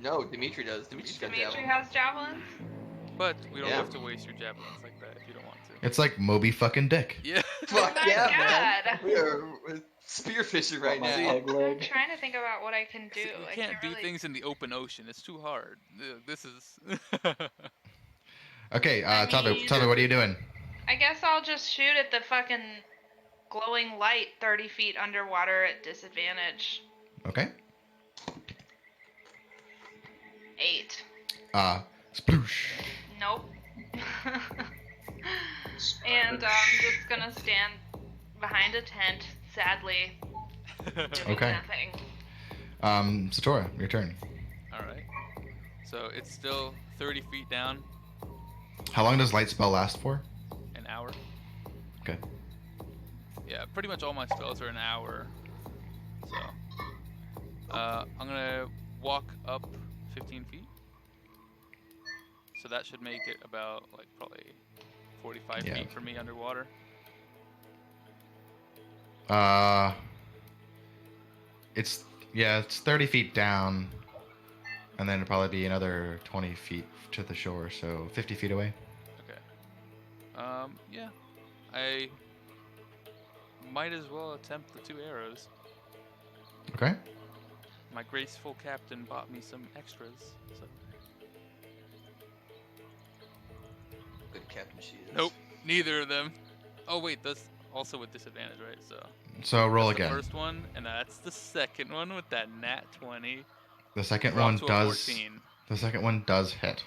No, Dimitri does. Dimitri's got Dimitri javelin. has javelins? But we don't Yeah. have to waste your javelins like that if you don't want to. It's like Moby fucking Dick. Yeah. Fuck my yeah, God. man. We are spearfishing right my now. peg leg. I'm trying to think about what I can do. See, I we can't do really... things in the open ocean. It's too hard. This is. Okay, I tell me, mean- what are you doing? I guess I'll just shoot at the fucking glowing light 30 feet underwater at disadvantage. Okay. 8. Sploosh. Nope. And I'm just gonna stand behind a tent, sadly, doing Okay. nothing. Satora, your turn. All right. So it's still 30 feet down, How long does light spell last for? an hour. Okay. Yeah, pretty much all my spells are an hour. So, I'm gonna walk up 15 feet. So that should make it about like probably 45 Yeah. feet for me underwater. It's 30 feet down, and then it'll probably be another 20 feet to the shore, so 50 feet away. Okay. Yeah. I might as well attempt the 2 arrows. Okay. My graceful captain bought me some extras. So. Good captain she is. Nope, neither of them. Oh wait, that's also with disadvantage, right? So roll that's again. The first one, and that's the second one with that nat 20. The second Drop one to a does. 14. The second one does hit.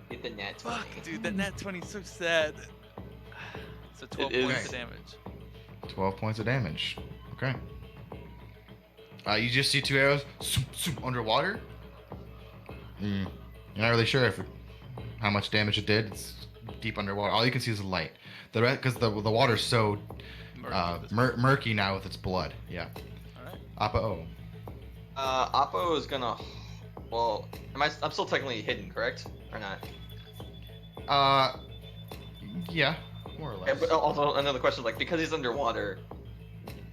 Get the nat 20. Fuck, dude, that nat 20 is so sad. So 12 It points is. of damage. 12 points of damage. Okay. You just see 2 arrows underwater. You're not really sure how much damage it did. It's deep underwater. All you can see is the light. The because the water's so Murky at this point. murky now with its blood. Yeah. Alright. Appo. Appo is gonna. Well, I'm still technically hidden, correct? Or not? Yeah, more or Yeah, less. but also another question, like, because he's underwater,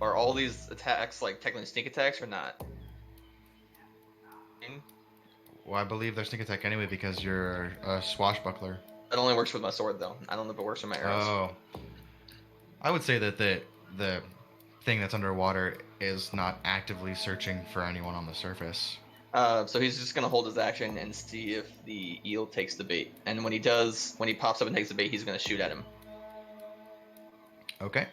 are all these attacks like technically sneak attacks or not? Well, I believe they're sneak attack anyway because you're a swashbuckler. It only works with my sword though. I don't know if it works with my arrows. Oh. I would say that the thing that's underwater is not actively searching for anyone on the surface. So he's just gonna hold his action and see if the eel takes the bait. And when he does, when he pops up and takes the bait, he's gonna shoot at him. Okay.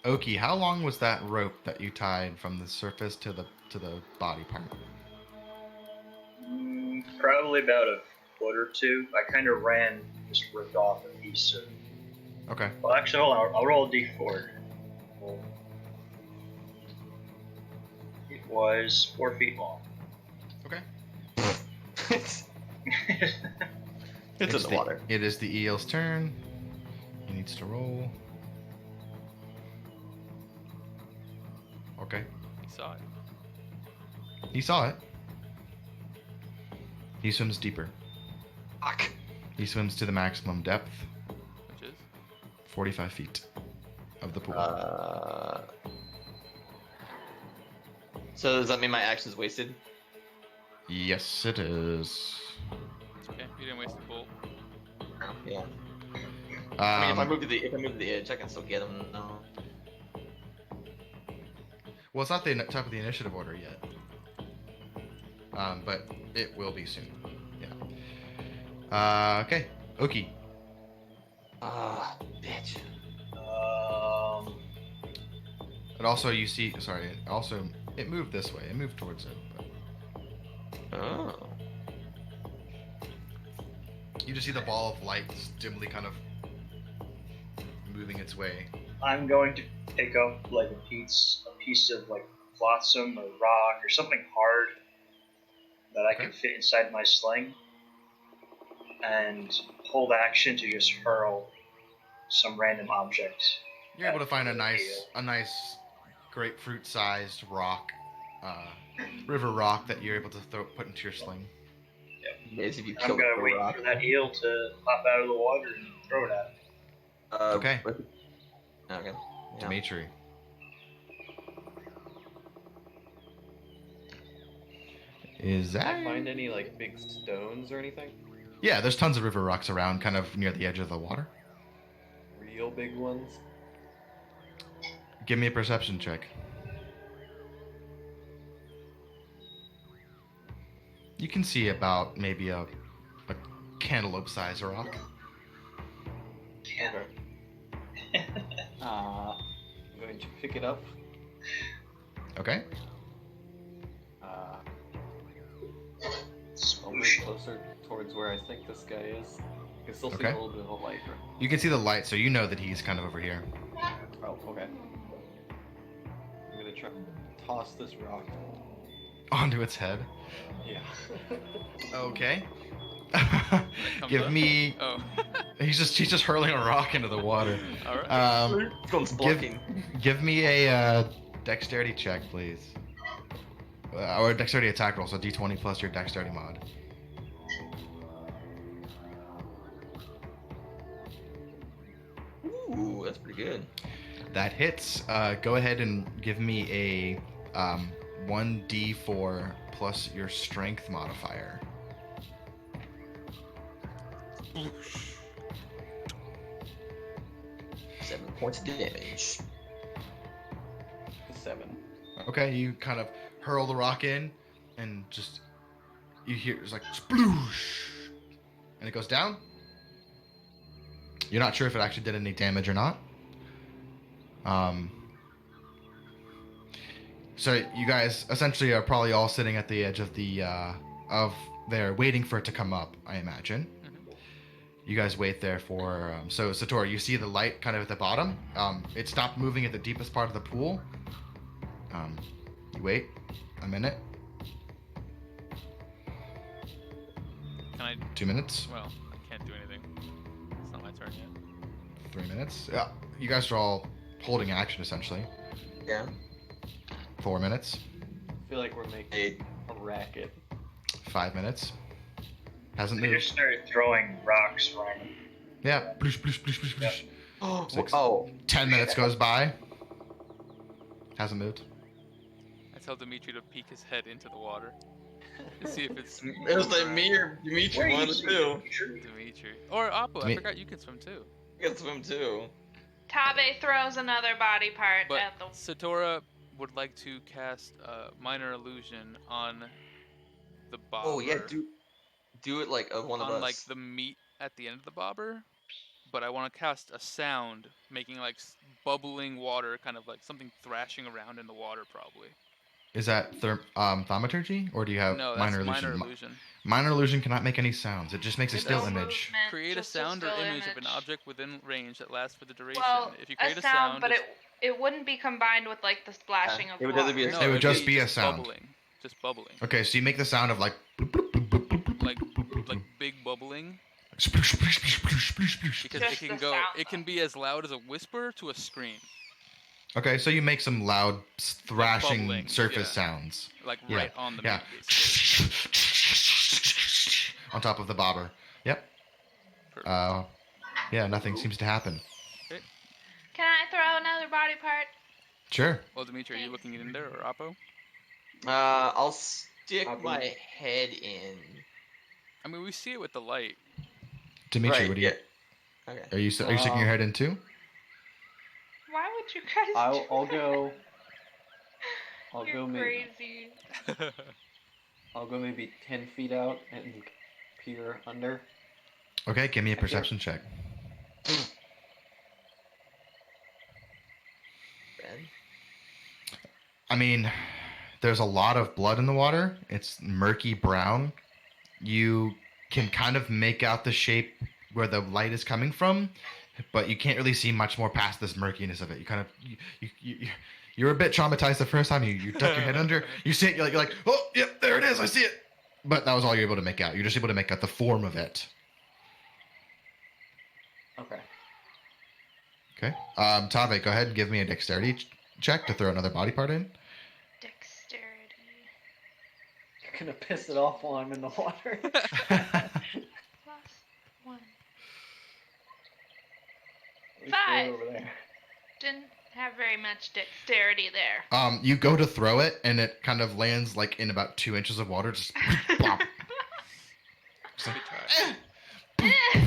Ohkee, how long was that rope that you tied from the surface to the body part? Probably about a foot or two. I kind of just ripped off a piece of. Okay. Well, actually, hold on. I'll roll a d4. It was 4 feet long. Okay. It's in the water. It is the eel's turn. He needs to roll. Okay. He saw it. He saw it. He swims deeper. Fuck. He swims to the maximum depth, Which is? 45 feet of the pool. So does that mean my action's wasted? Yes, it is. It's okay. You didn't waste the bolt. Yeah. I mean, if I Um, move to the edge, I can still get him. No. well, it's not the top of the initiative order yet. But it will be soon. Yeah. Okay. Ohkee. Ah, bitch. And also, you see. Sorry. Also, it moved this way. It moved towards it. But Oh. you just see the ball of light dimly kind of moving its way. I'm going to pick up like a piece of like flotsam or rock or something hard that I can fit inside my sling, and hold action to just hurl some random object. You're able to find a at the nice grapefruit-sized rock, river rock that you're able to put into your sling. Yes, if you I'm kill gonna the wait rock. for that eel to pop out of the water and throw it at him. Okay. Okay. Yeah. Dimitri. Is Can that? I find any like big stones or anything? Yeah, there's tons of river rocks around, kind of near the edge of the water. Real big ones? Give me a perception check. You can see about maybe a cantaloupe size rock. Yeah. Okay. I'm going to pick it up. Okay. I'll move closer towards where I think this guy is. I can still see Okay. a little bit of a light. You can see the light, so you know that he's kind of over here. Oh, okay. I'm gonna try and toss this rock. Onto its head. Yeah. Okay. Comes Give up? me. Oh. He's just hurling a rock into the water. All right. It's going splunking. Give me a dexterity check, please. Or a dexterity attack roll, so d20 plus your dexterity mod. Ooh, that's pretty good. That hits. Go ahead and give me a 1d4 plus your strength modifier. 7 points of damage. 7. Okay, you kind of hurl the rock in, and just you hear it's like sploosh, and it goes down. You're not sure if it actually did any damage or not. So you guys essentially are probably all sitting at the edge of the of there, waiting for it to come up. I imagine. You guys wait there for. So Satora, you see the light kind of at the bottom. It stopped moving at the deepest part of the pool. You wait a minute. Can I? 2 minutes. Well, I can't do anything. It's not my turn yet. 3 minutes. Yeah, you guys are all holding action essentially. Yeah. 4 minutes. I feel like we're making 8. a racket. 5 minutes. Hasn't I moved. just started throwing rocks random. Yeah. Bloosh, bloosh, bloosh, bloosh, bloosh. Oh, 6. oh. 10 minutes goes by. Hasn't moved. I tell Dimitri to peek his head into the water to see if it's. It was like me or Dimitri, one of the two. Dimitri or Appo. I Me- forgot you can swim too. You can swim too. Tabe throws another body part But at the. Satora would like to cast minor illusion on the bobber. Oh yeah, do it like one of on us. like the meat at the end of the bobber, but I want to cast a sound making like bubbling water, kind of like something thrashing around in the water, probably. Is that thaumaturgy, or do you have No, that's minor illusion? minor illusion. Minor illusion cannot make any sounds. It just makes a It still does. image. Movement, Create a just sound or still image of an object within range that lasts for the duration. Well, If you create a sound, but it's- it wouldn't be combined with like the splashing of it would water. either be a no, sound. It would it'd just be a sound. bubbling, just bubbling, Okay, so you make the sound of like. like big bubbling, Sploosh, sploosh, sploosh, sploosh, sploosh, sploosh. because Just it can the go. sound, It can though. be as loud as a whisper to a scream, Okay, so you make some loud thrashing bubbling, surface yeah. sounds. like Yeah, right on the yeah. meat, basically. On top of the bobber. Yep. Perfect. Yeah, nothing seems to happen. Can I throw another body part? Sure. Well, Dimitri, are you looking in there or Appo? I'll stick Apple. my head in. I mean, we see it with the light. Dimitri, Right, what do you? yeah. Okay. Are you sticking your head in too? Why would you guys? I'll do go. that? I'll You're go maybe. crazy. I'll go maybe 10 feet out and peer under. Okay, give me a perception check. Ben? I mean, there's a lot of blood in the water. It's murky brown. You can kind of make out the shape where the light is coming from, but you can't really see much more past this murkiness of it. You kind of you're a bit traumatized the first time you tuck your head under. You see it, you're like, oh, yep, there it is, I see it. But that was all you're able to make out. You're just able to make out the form of it. Okay. Okay. Tave, go ahead and give me a dexterity check to throw another body part in. Dexterity. gonna piss it off while I'm in the water. +1. At least throw it 5. over there. Didn't have very much dexterity there. You go to throw it, and it kind of lands like in about 2 inches of water. Just plop. Just like, Good try.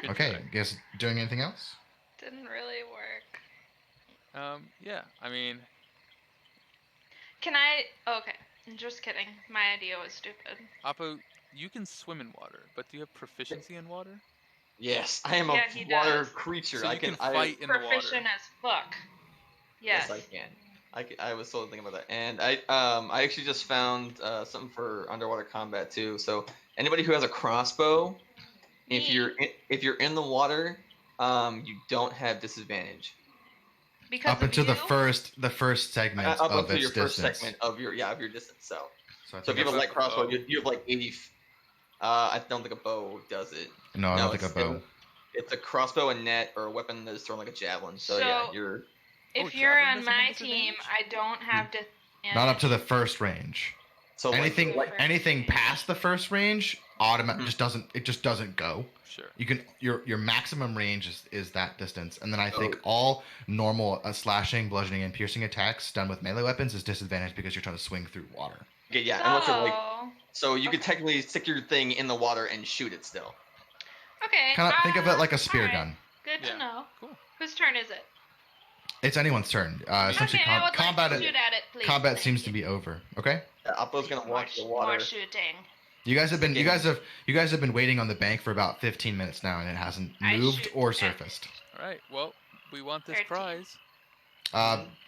Good okay, try. guys doing anything else? Didn't really work. Yeah, I mean, Can I? Okay, just kidding. My idea was stupid. Appo, you can swim in water, but do you have proficiency in water? Yes, I am Yeah, he a water does. creature. So I you can fight in the water. Proficient as fuck. Yes. Yes, I can. I was totally thinking about that, and I actually just found something for underwater combat too. So anybody who has a crossbow, if Me. you're in the water, you don't have disadvantage. Because Up of until you? the first segment Up of until its your first distance. segment of your distance. So I if you think have a it's- light crossbow, bow. you have like 80. I don't think a bow does it. no, I No, don't think a bow. It's a crossbow, a net, or a weapon that is thrown like a javelin. So yeah, So- you're. If Oh, you're javelin on doesn't have my team, disadvantage? I don't have disadvantage. Not up to the first range. So Anything like- anything past the first range automatic Mhm. just doesn't go. Sure. You can your maximum range is that distance, and then I think Oh. all normal slashing, bludgeoning, and piercing attacks done with melee weapons is disadvantaged because you're trying to swing through water. Okay, yeah, unless you're like. So, So you could Okay. technically stick your thing in the water and shoot it still. okay. Kind of think of it like a spear alright. gun. Good to Yeah. know. Cool. Whose turn is it? It's anyone's turn. Essentially, Okay, I would combat like to shoot at it, please. combat Thank seems you. to be over. Okay. Appo's gonna More, walk to the water. more shooting. You guys have been you Sticking. guys have been waiting on the bank for about 15 minutes now, and it hasn't I moved shoot or at- surfaced. All right. Well, we want this 13. prize.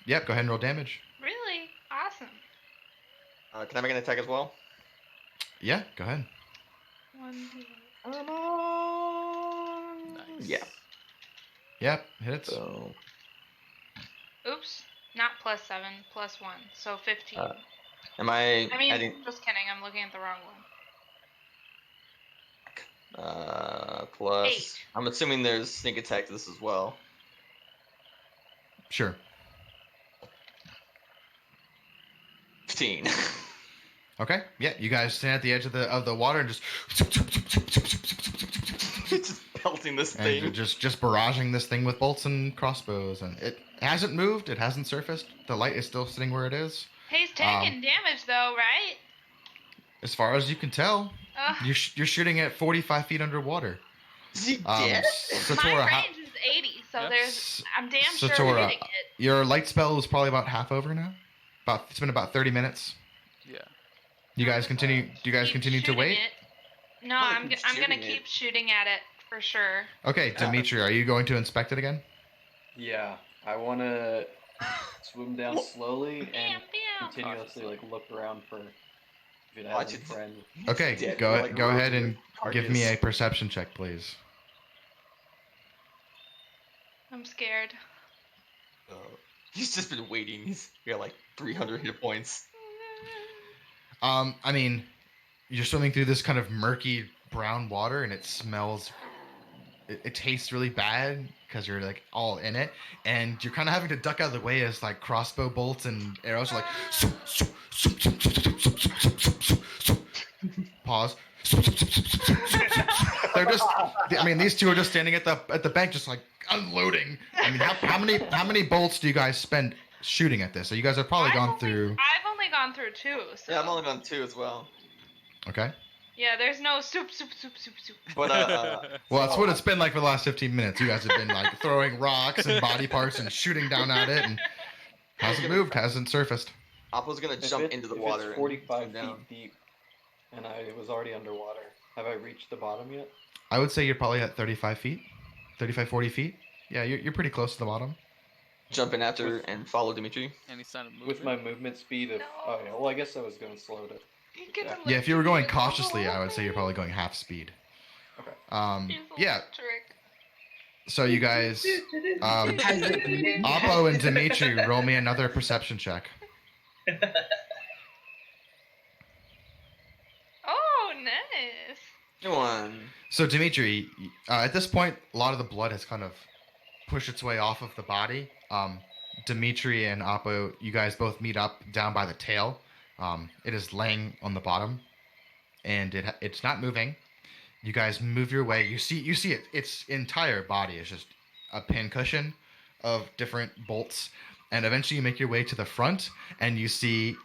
Yep. Go ahead and roll damage. Really? Awesome. Can I make an attack as well? Yeah. Go ahead. 1d8. Nice. Yeah. Yep. Hits. So Oops. Not +7, +1. So 15. am I I mean, adding just kidding. I'm looking at the wrong one. plus? 8. I'm assuming there's sneak attack to this as well. Sure. 15. Okay. Yeah. You guys stand at the edge of the water and just Just pelting this thing. and just barraging this thing with bolts and crossbows, and it hasn't moved. It hasn't surfaced. The light is still sitting where it is. He's taking damage though, right? As far as you can tell, Ugh. you're shooting at 45 feet underwater. Is he Um, dead? Satora, My how, range is 80, so Yep. there's. I'm damn sure Satora, hitting it. your light spell is probably about half over now. It's been about 30 minutes. Yeah. You guys continue. Do you guys Keep continue to shooting wait? it. No, Why I'm keep gonna shooting it? keep shooting at it for sure. Okay, Dimitri, are you going to inspect it again? Yeah, I want to swim down slowly and Pew, pew. continuously like look around for if it has Watch any it. friends. Okay, Dead. go Like go ahead and Roach give me a carcass. perception check, please. I'm scared. He's just been waiting. He's got like 300 hit points. I mean, you're swimming through this kind of murky brown water, and it smells. It tastes really bad because you're like all in it, and you're kind of having to duck out of the way as like crossbow bolts and arrows are like. Pause. They're just. I mean, these two are just standing at the bank, just like unloading. I mean, how many bolts do you guys spend shooting at this? So you guys have probably gone through. I've only gone through 2. So. Yeah, I've only done 2 as well. Okay. Yeah, there's no soup. But Well, that's what it's been like for the last 15 minutes. You guys have been like throwing rocks and body parts and shooting down at it, and hasn't moved, hasn't surfaced. Appo's gonna jump into the water. It's 45 and swim down. feet deep, and I was already underwater. Have I reached the bottom yet? I would say you're probably at 35 feet, 35, 40 feet. Yeah, you're pretty close to the bottom. Jump in after and follow Dimitri. Any sign of movement? With my movement speed of... No. Oh, yeah. Well, I guess I was going slow to... Yeah, if you were going cautiously, I would say you're probably going half speed. Okay. Yeah. So you guys, Appo and Dimitri, roll me another perception check. Oh, nice. Come on. So Dimitri, at this point, a lot of the blood has kind of pushed its way off of the body. Dimitri and Appo, you guys both meet up down by the tail, It is laying on the bottom, and it's not moving. You guys move your way. You see it. Its entire body is just a pincushion of different bolts, and eventually you make your way to the front, and you see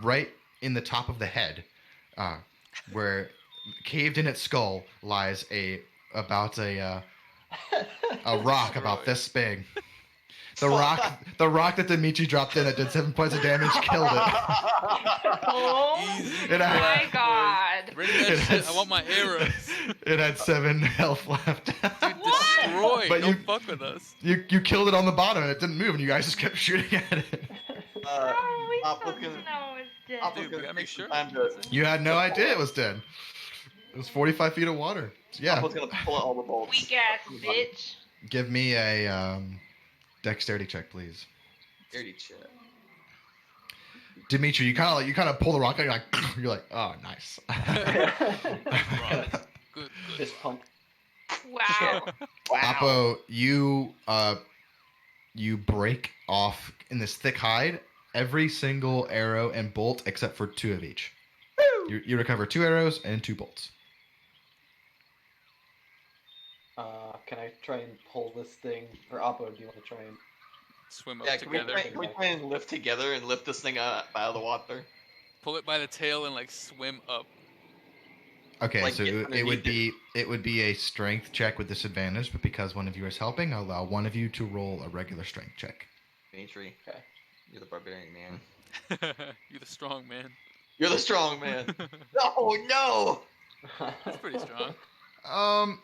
right in the top of the head, where caved in its skull lies about a rock about this big. The rock that Dimitri dropped in that did 7 points of damage killed it. Oh Easy. my god. Bring that shit. I want my arrows. It had 7 health left. Dude, What? destroy. But Don't fuck with us. You killed it on the bottom and it didn't move, and you guys just kept shooting at it. Oh, we Appo's supposed gonna- to know it's dead. Appo's Dude, we gonna gotta make take some sure. time to- You had no idea it was dead. It was 45 feet of water. Yeah. Appo's gonna pull out all the bolts. Weak ass bitch. Give me a dexterity check, please. Dirty shit. Dimitri, you kind of pull the rock out. You're like, oh, nice. Good. Fist pump. Wow. Appo, you break off in this thick hide every single arrow and bolt except for 2 of each. You recover 2 arrows and 2 bolts. Can I try and pull this thing? Or Appo, do you want to try and... Swim up Yeah, can we, together. can we try and lift together and lift this thing out of the water? Pull it by the tail and like swim up. Okay, Like, so get it would underneath be a strength check with disadvantage, but because one of you is helping, I'll allow one of you to roll a regular strength check. Dimitri, Okay. you're the barbarian man. You're the strong man. You're the strong man. Oh no! That's pretty strong.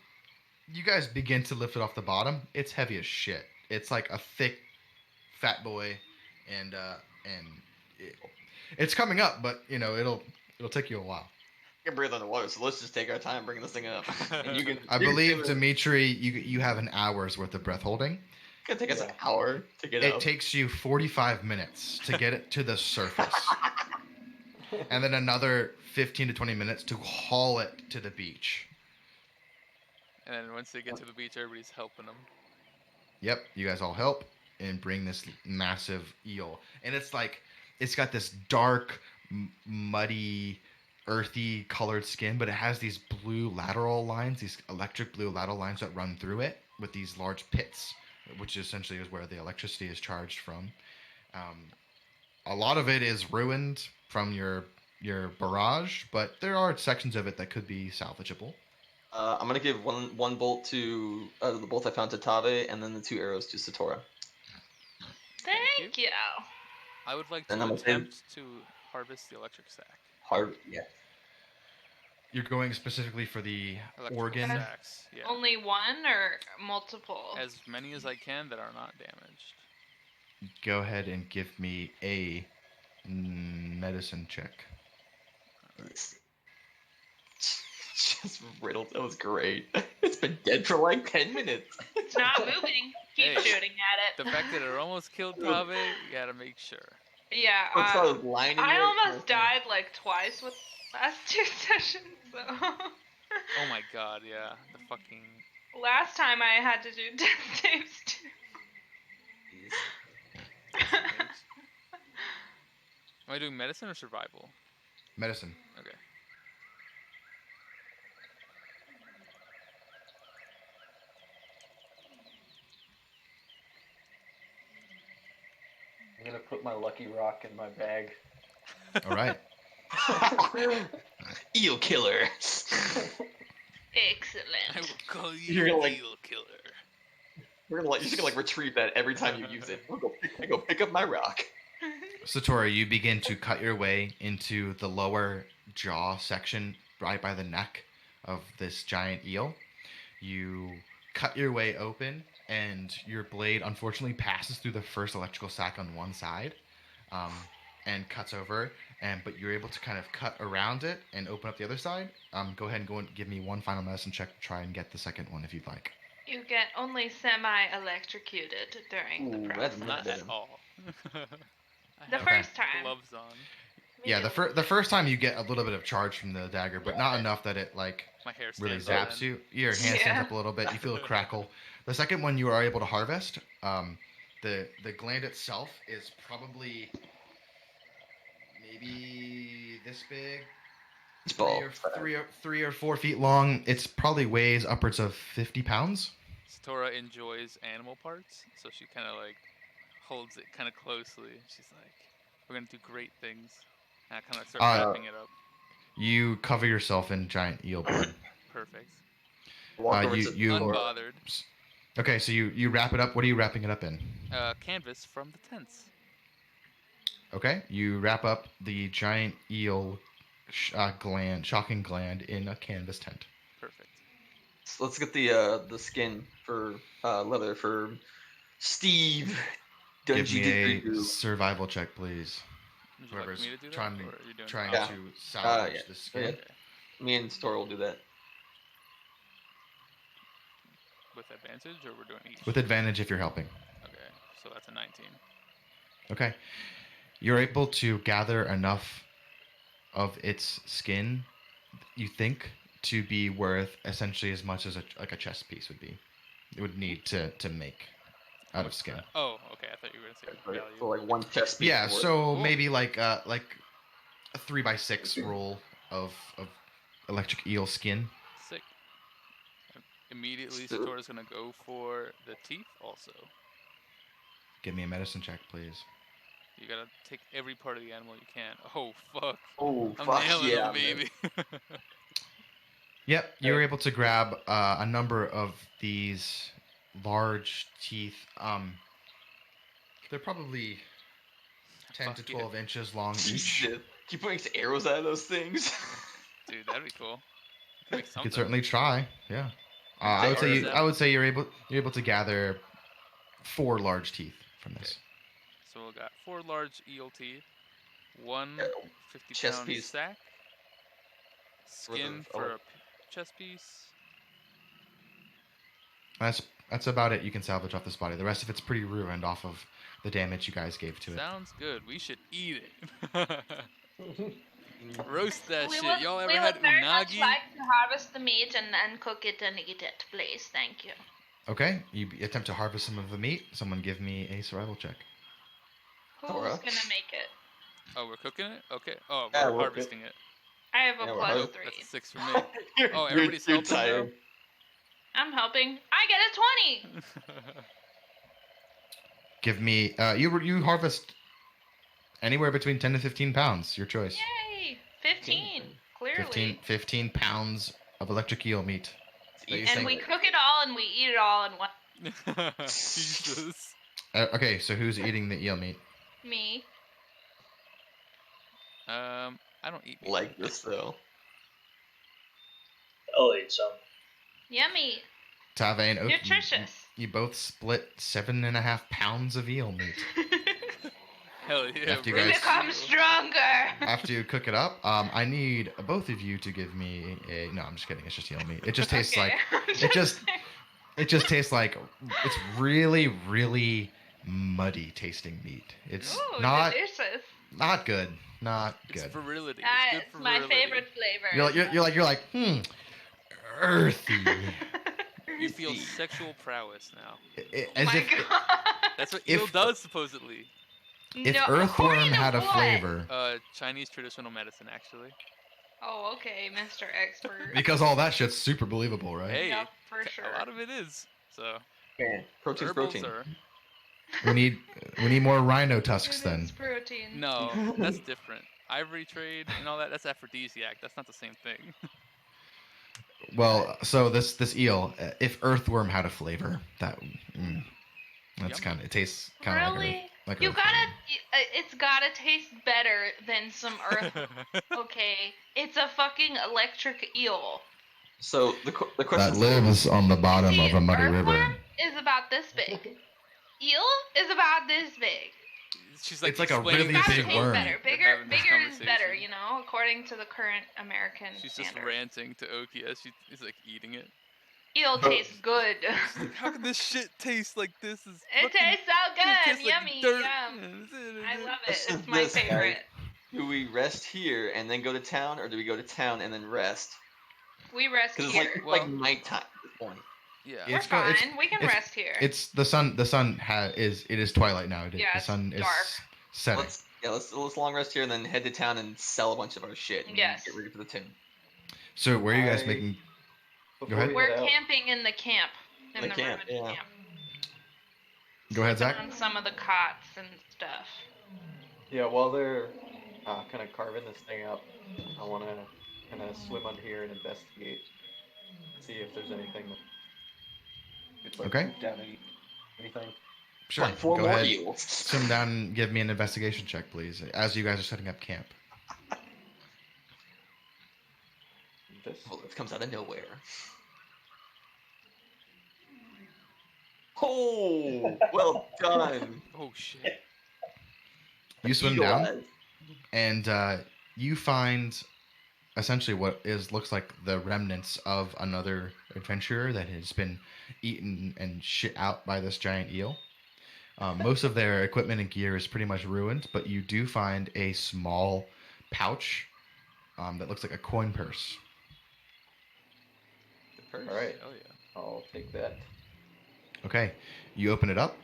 You guys begin to lift it off the bottom. It's heavy as shit. It's like a thick, fat boy, and it's coming up, but it'll take you a while. I can breathe underwater, so let's just take our time bringing this thing up. And you can. I believe Dimitri, you have an hour's worth of breath holding. It's gonna take us an hour to get It up. takes you 45 minutes to get it to the surface, and then another 15 to 20 minutes to haul it to the beach. And then once they get to the beach, everybody's helping them. Yep, you guys all help and bring this massive eel, and it's got this dark, muddy, earthy colored skin, but it has these blue lateral lines, these electric blue lateral lines that run through it with these large pits, which essentially is where the electricity is charged from. A lot of it is ruined from your barrage, but there are sections of it that could be salvageable. I'm gonna give one bolt to the bolt I found to Tave, and then the 2 arrows to Satora. Thank you. I would like to And I'm attempt to harvest the electric sack. Hard, yeah. You're going specifically for the Electrical organ. sacks. Yeah. Only one or multiple? As many as I can that are not damaged. Go ahead and give me a medicine check. Just riddled. That was great. It's been dead for like 10 minutes. It's not moving. Keep Hey, shooting at The it. fact that it almost killed Tave, you gotta make sure. Yeah. It's got a line in I there. almost died like twice with last 2 sessions. So Oh my god, yeah. The fucking. last time I had to do death saves too. Am I doing medicine or survival? Medicine. Okay. I'm gonna put my lucky rock in my bag. All right. Eel killer. I Excellent. will call you You're an like- eel killer. You're just gonna retrieve that every time you use it. I go pick up my rock. Satora, you begin to cut your way into the lower jaw section right by the neck of this giant eel. You cut your way open, and your blade unfortunately passes through the first electrical sac on one side, and cuts over. But you're able to kind of cut around it and open up the other side. Go ahead and go and give me one final medicine check to try and get the second one if you'd like. You get only semi-electrocuted during Ooh, the that's process. Not good. at all. I The have first time. gloves on. Yeah, the first time you get a little bit of charge from the dagger, but not enough that it like My hair really stands zaps you. Your hand stands Yeah. up a little bit. You feel a crackle. The second one you are able to harvest. The gland itself is probably maybe this big. Beach ball. 3 or 4 feet long. It's probably weighs upwards of 50 pounds. Satora enjoys animal parts, so she kind of like holds it kind of closely. She's like, "We're gonna do great things." And I kind of start wrapping it up. You cover yourself in giant eel blood. Perfect. Walk over you- to you- Unbothered. Okay, so you wrap it up. What are you wrapping it up in? Canvas from the tents. Okay, you wrap up the giant eel shocking gland in a canvas tent. Perfect. So let's get the skin for leather for Steve. Give me a Dungy survival check, please. Would you like Whoever's me to do that, trying or are you doing trying that? Yeah. to salvage Yeah. the skin. Yeah. Okay. Me and Store will do that. With advantage, or we're doing each? With advantage if you're helping. Okay, so that's a 19. Okay. You're able to gather enough of its skin, you think, to be worth essentially as much as a chess piece would be. It would need to make out of What's skin. that? Oh, okay. I thought you were gonna say value. So like one chest piece. Yeah, worth. so Cool. maybe like a 3x6 roll of electric eel skin. Sick. Immediately, So- Satora's gonna go for the teeth. Also, Give me a medicine check, please. you gotta take every part of the animal you can. Oh fuck! Oh I'm fuck nailing yeah, them, baby. Yep, you were able to grab a number of these large teeth. They're probably 10 to Fuck yeah. 12 inches long each. Jesus. Keep putting arrows out of those things. Dude, that'd be cool. Can make You something. could certainly try. Yeah. Take I would say you're able to gather 4 large teeth from this. So we got 4 large eel teeth, one Yeah, 50 chest pound piece. sack, skin of- for oh. a chest piece. That's about it you can salvage off this body. The rest of it's pretty ruined off of the damage you guys gave to it. Sounds good. We should eat it. Roast that we shit. would, Y'all we ever had would very much unagi? like to harvest the meat and cook it and eat it, please. Thank you. Okay, you attempt to harvest some of the meat. Someone give me a survival check. Who's Tora. gonna make it? Oh, we're cooking it? Okay. Oh, Yeah, we're we're harvesting it. I have a Yeah, we're plus harvest- 3. That's a 6 for me. Oh, You're- everybody's you're helping now? tired. I'm helping. I get a 20. Give me you harvest anywhere between 10 to 15 pounds. Your choice. Yay! 15. Clearly. 15 pounds of electric eel meat. That you And think- we cook it all and we eat it all in one. Jesus. Okay, so who's eating the eel meat? Me. I don't eat meat. Like this though. I'll eat some. Yummy. Tave and Ohkee, Nutritious. You both split 7.5 pounds of eel meat. Hell yeah. After you We guys- become stronger. After you cook it up, I need both of you to give me a. No, I'm just kidding. It's just eel meat. It just tastes Okay. like. It just tastes like it's really, really muddy tasting meat. It's Ooh, not delicious. good. Not It's good. virility. That's It's good for my virility. favorite flavor. You're like earthy. You feel sexual prowess now. Oh As my if god. That's what If- eel does, supposedly. if No, earthworm according to had a what? flavor. Chinese traditional medicine, actually. Oh, okay, Mr. Expert. Because all that shit's super believable, right? Hey, Yep, for sure. a lot of it is. So, Man, protein's herbals protein. are... We need more rhino tusks It then. is protein. No, that's different. Ivory trade and all that, that's aphrodisiac. That's not the same thing. Well, so this eel, if earthworm had a flavor, that's Yum. kind of it tastes kind of Really? like You earthworm. it's gotta taste better than some earth. Okay, it's a fucking electric eel. So the that question lives on the bottom See, of a muddy earthworm river. is about this big. Eel is about this big. She's like It's like a explaining really this Gotta to big taste Ohkee. worm. better. They're Bigger, having this bigger is better. conversation. You know, according to the current American She's just standard. ranting to Ohkee as she is like eating it. Eel tastes good. She's like, how can this shit taste like this? Is It fucking- tastes so it good. tastes like Yummy. dirt." Yum. I love it. Listen It's to my this, guy. favorite. do we rest here and then go to town, or do we go to town and then rest? We rest Because here. it's like, Well- like nighttime at this point. Yeah. We're It's go- it's- fine. We can it's- rest here. It's the sun. The sun is twilight now. Yeah, The it's sun is dark. setting. Yeah, let's long rest here and then head to town and sell a bunch of our shit and Yes. get ready for the tomb. So where are you guys I- making? Before ahead. we We're head out, camping in the camp. In The the camp, ruined yeah. camp. Go ahead, Sleeping Zach. on some of the cots and stuff. yeah, while they're kind of carving this thing up, I want to kind of swim under here and investigate, see if there's anything that it's like Okay. pooped out anything. Sure. Find 4 Go more ahead. eels. Swim down and give me an investigation check, please, as you guys are setting up camp. This Bullet comes out of nowhere. Oh, well done. Oh shit. You swim Eagle down, eyes. and you find essentially what looks like the remnants of another adventurer that has been eaten and shit out by this giant eel. Most of their equipment and gear is pretty much ruined, but you do find a small pouch that looks like a coin purse. The purse. All right. Oh yeah. I'll take that. Okay, you open it up,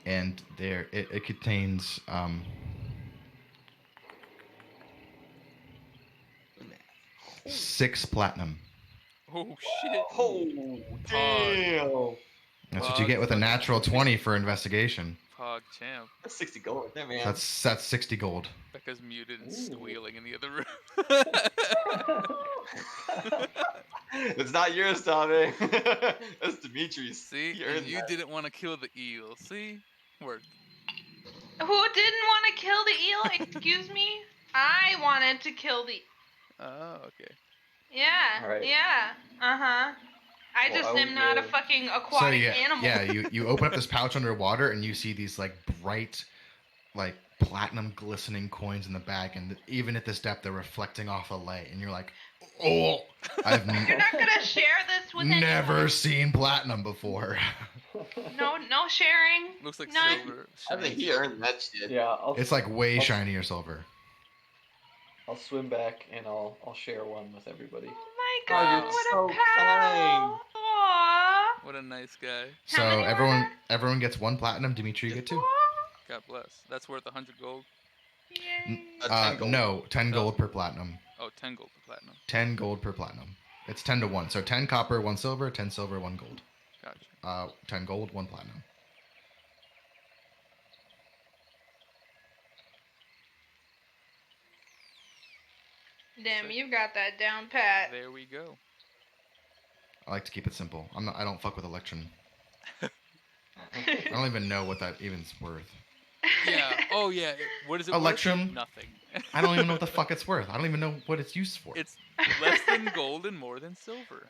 and there it contains 6 platinum. Oh shit. Oh, damn. That's what you get with a natural 20 for investigation. Pog champ. That's 60 gold right there, man. That's 60 gold. Becca's muted and Ooh. squealing in the other room. It's not yours, Tommy. That's Dimitri's. See? He And earned you that. didn't want to kill the eel. See? Worked. Who didn't want to kill the eel? Excuse me? I wanted to kill the... Oh, okay. Yeah. Alright. Yeah. Uh-huh. I Well, just I will am not a give- fucking So aquatic yeah, animal. yeah, you open up this pouch underwater and you see these like bright, like platinum glistening coins in the bag, and even at this depth they're reflecting off a light, and you're like, oh, I've You're not gonna share this with never anyone? seen platinum before. No sharing. Looks like None? silver. I think he earned that shit. Yeah, It's like way I'll- shinier silver. I'll swim back and I'll share one with everybody. Oh my Oh, god, you're what so a pal! Aww. What a nice guy. So many were everyone gets 1 platinum. Dimitri, you get 2. God bless. That's worth 100 gold. Yay. 10 gold. No, 10 No. gold per platinum. Oh, 10 gold for platinum. 10 gold per platinum. It's 10 to 1. So 10 copper, 1 silver, 10 silver, 1 gold. Gotcha. 10 gold, 1 platinum. Damn, Sick. you've got that down pat. There we go. I like to keep it simple. I don't fuck with election. I don't even know what that even's worth. Yeah. Oh, yeah. What is it Election? worth? Nothing. I don't even know what the fuck it's worth. I don't even know what it's used for. It's less than gold and more than silver.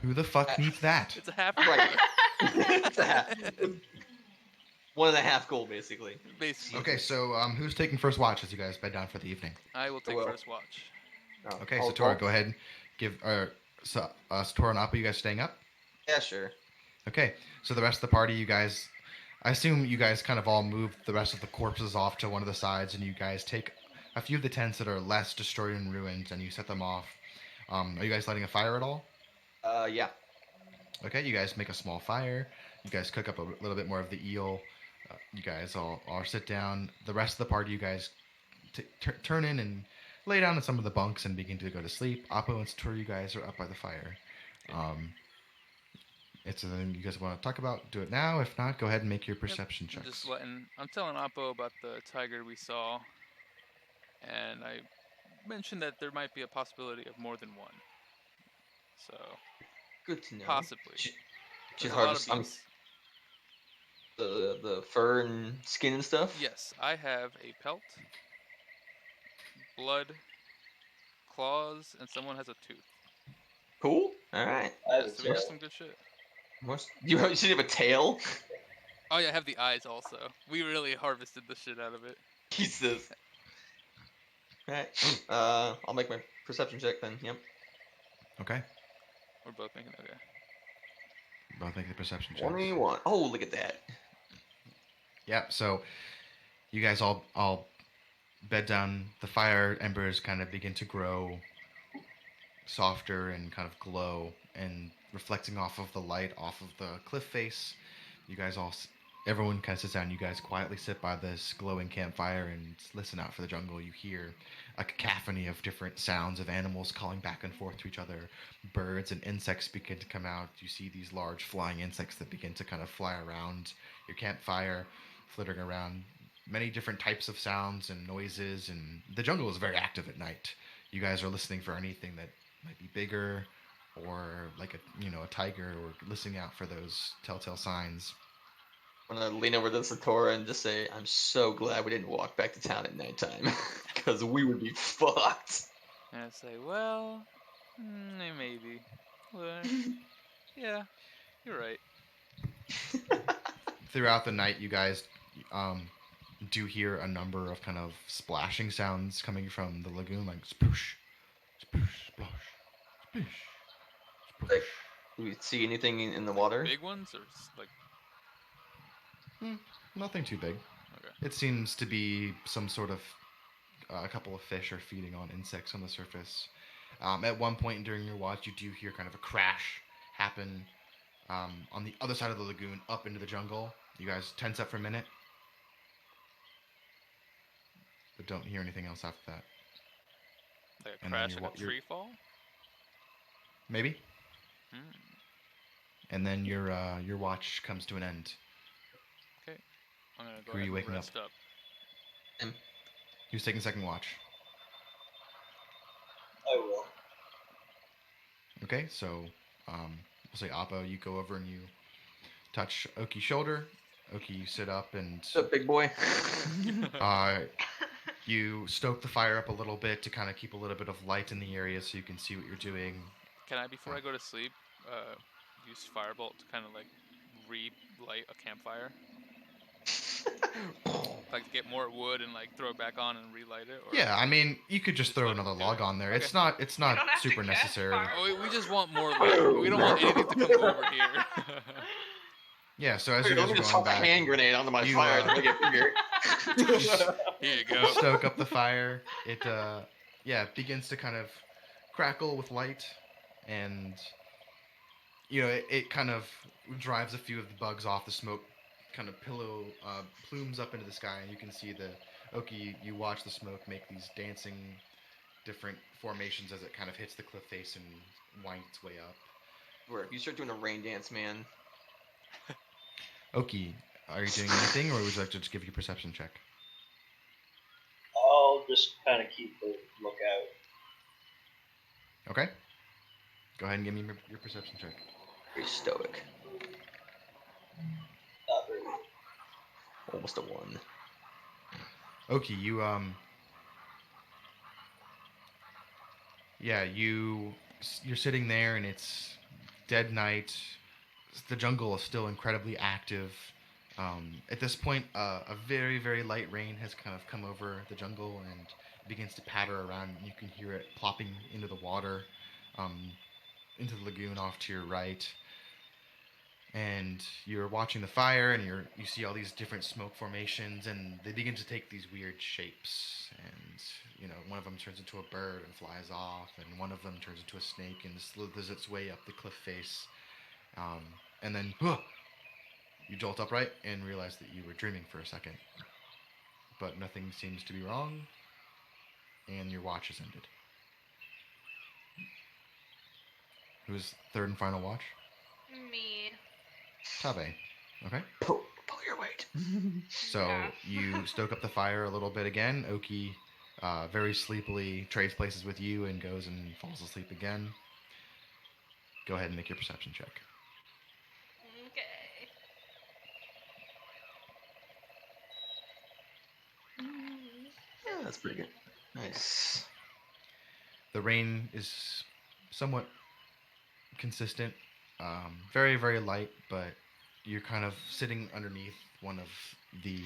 Who the fuck needs that? It's a half Right. dollar. It's a half. 1.5 gold, basically. Basically. Okay, so who's taking first watch as you guys bed down for the evening? I will take Well. first watch. Oh, Okay, I'll- Satora, I'll- go ahead. Satora and Appo, you guys staying up? Yeah, sure. Okay, so the rest of the party, you guys, I assume you guys kind of all move the rest of the corpses off to one of the sides, and you guys take a few of the tents that are less destroyed and ruined, and you set them off. Are you guys lighting a fire at all? Yeah. Okay, you guys make a small fire. You guys cook up a little bit more of the eel. You guys all sit down. The rest of the party, you guys turn in and lay down in some of the bunks and begin to go to sleep. Appo and Satora, you guys are up by the fire. It's something you guys want to talk about. Do it now. If not, go ahead and make your perception I'm checks. I'm telling Appo about the tiger we saw, and I mentioned that there might be a possibility of more than one. So Good to know. possibly. Should There's a lot of harvest beasts. the fur and skin and stuff? Yes, I have a pelt, blood, claws, and someone has a tooth. Cool. Alright. Yeah, so we have some good shit. You should have a tail? Oh yeah, I have the eyes also. We really harvested the shit out of it. Jesus. Alright. I'll make my perception check then. Yep. Okay. We're both making okay. Both make the perception checks. 21. Oh, look at that. Yep. So you guys all bed down. The fire embers kind of begin to grow softer and kind of glow, and reflecting off of the light off of the cliff face. You guys all everyone kind of sits down. You guys quietly sit by this glowing campfire and listen out for the jungle. You hear a cacophony of different sounds of animals calling back and forth to each other. Birds and insects begin to come out. You see these large flying insects that begin to kind of fly around your campfire, flittering around. Many different types of sounds and noises, and the jungle is very active at night. You guys are listening for anything that might be bigger, or like a tiger, or listening out for those telltale signs. I'm gonna lean over to Satora and just say, I'm so glad we didn't walk back to town at nighttime, because we would be fucked. And I say, well, maybe. Well, yeah, you're right. Throughout the night, you guys do hear a number of kind of splashing sounds coming from the lagoon, like sploosh, sploosh, splash, sploosh, sploosh. Like, do we see anything in the water? Big ones or like? Nothing too big. Okay. It seems to be some sort of a couple of fish are feeding on insects on the surface. At one point during your watch, you do hear kind of a crash happen on the other side of the lagoon, up into the jungle. You guys tense up for a minute, but don't hear anything else after that. Like a And then crash, you're like a tree fall? Maybe. Hmm. And then your watch comes to an end. Okay. I'm gonna go Who are ahead you and waking rest up. Who's taking second watch? I will. Okay, so we'll say Appo, you go over and you touch Ohkee's shoulder. Ohkee, you sit up and What's up, big boy? you stoke the fire up a little bit to kind of keep a little bit of light in the area so you can see what you're doing. Can I, before I go to sleep, use Firebolt to kind of like relight a campfire? Like get more wood and like throw it back on and relight it? Or Yeah, I mean, you could just Just throw let it another do log it. on there. Okay. It's not don't have super to catch necessary. fire. Oh, we just want more light. We don't want anything to come over here. Yeah, so as Here, you let guys me are just going toss a back, hand grenade onto my you, fire to make it bigger. Here you go. you stoke up the fire. It begins to kind of crackle with light, and it kind of drives a few of the bugs off. The smoke kind of plumes up into the sky, and you can see the Ohkee. You watch the smoke make these dancing different formations as it kind of hits the cliff face and winds its way up. Where you start doing a rain dance, man. Ohkee, are you doing anything, or would you like to just give you a perception check? I'll just kind of keep a lookout. Okay. Go ahead and give me your perception check. Very stoic. Not really. Almost a 1. Ohkee, you're sitting there and it's dead night. The jungle is still incredibly active. At this point, a very, very light rain has kind of come over the jungle and begins to patter around. You can hear it plopping into the water, into the lagoon off to your right. And you're watching the fire, and you see all these different smoke formations, and they begin to take these weird shapes. And one of them turns into a bird and flies off, and one of them turns into a snake and slithers its way up the cliff face. And then you jolt upright and realize that you were dreaming for a second, but nothing seems to be wrong, and your watch has ended. Who's third and final watch? Me. Tabe. Okay. Pull your weight. So Yeah. you stoke up the fire a little bit again. Ohkee very sleepily trades places with you and goes and falls asleep again. Go ahead and make your perception check. Okay. Yeah, that's pretty good. Nice. The rain is somewhat consistent, very, very light, but you're kind of sitting underneath one of the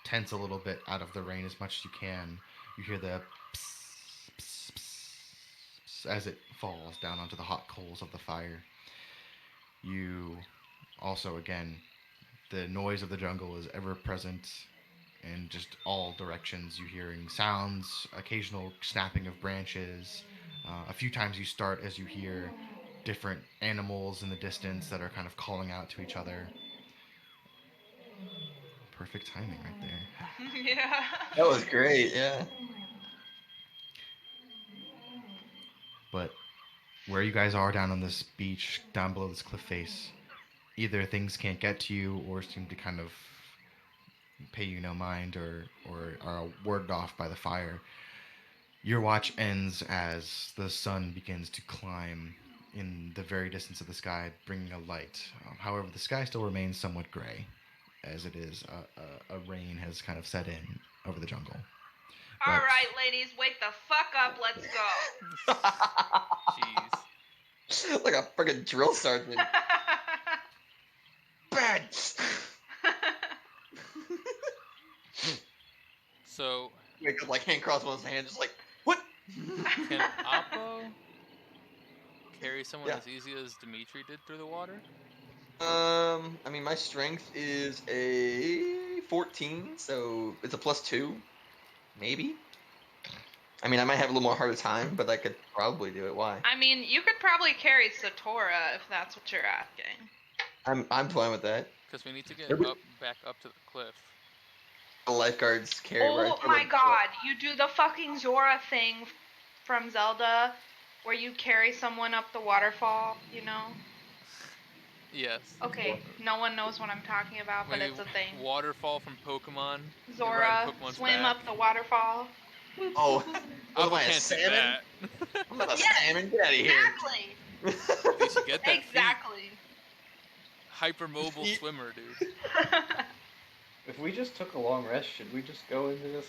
tents a little bit out of the rain as much as you can. You hear the pss, pss, pss, pss as it falls down onto the hot coals of the fire. You also, again, the noise of the jungle is ever present in just all directions. You're hearing sounds, occasional snapping of branches. A few times you start as you hear different animals in the distance that are kind of calling out to each other. perfect timing right there. Yeah. That was great. Yeah. But where you guys are down on this beach, down below this cliff face, either things can't get to you or seem to kind of pay you no mind or are warded off by the fire. Your watch ends as the sun begins to climb in the very distance of the sky, bringing a light. However, the sky still remains somewhat gray, as it is a rain has kind of set in over the jungle. All But- right, ladies, wake the fuck up. Let's go. Jeez. Like a freaking drill sergeant. Bad. So, Wake up like hand cross one's hand, just like what? can Appo carry someone Yeah. as easy as Dimitri did through the water? I mean, my strength is a 14, so it's a +2, maybe. I mean, I might have a little more harder time, but I could probably do it. Why? I mean, you could probably carry Satora if that's what you're asking. I'm fine with that. Because we need to get Every- back up to the cliff. The lifeguards carry. Oh my god, you do the fucking Zora thing from Zelda where you carry someone up the waterfall, you know? Yes. Okay, no one knows what I'm talking about, but Maybe it's a thing. Waterfall from Pokemon. You Zora, ride Pokemon's swim back. up the waterfall. Oh, what am Appo I, a can't do salmon? that. I'm not a Yes, salmon. Get out of here. Exactly. At least you get that feat. Exactly. Hypermobile Ye- swimmer, dude. If we just took a long rest, should we just go into this?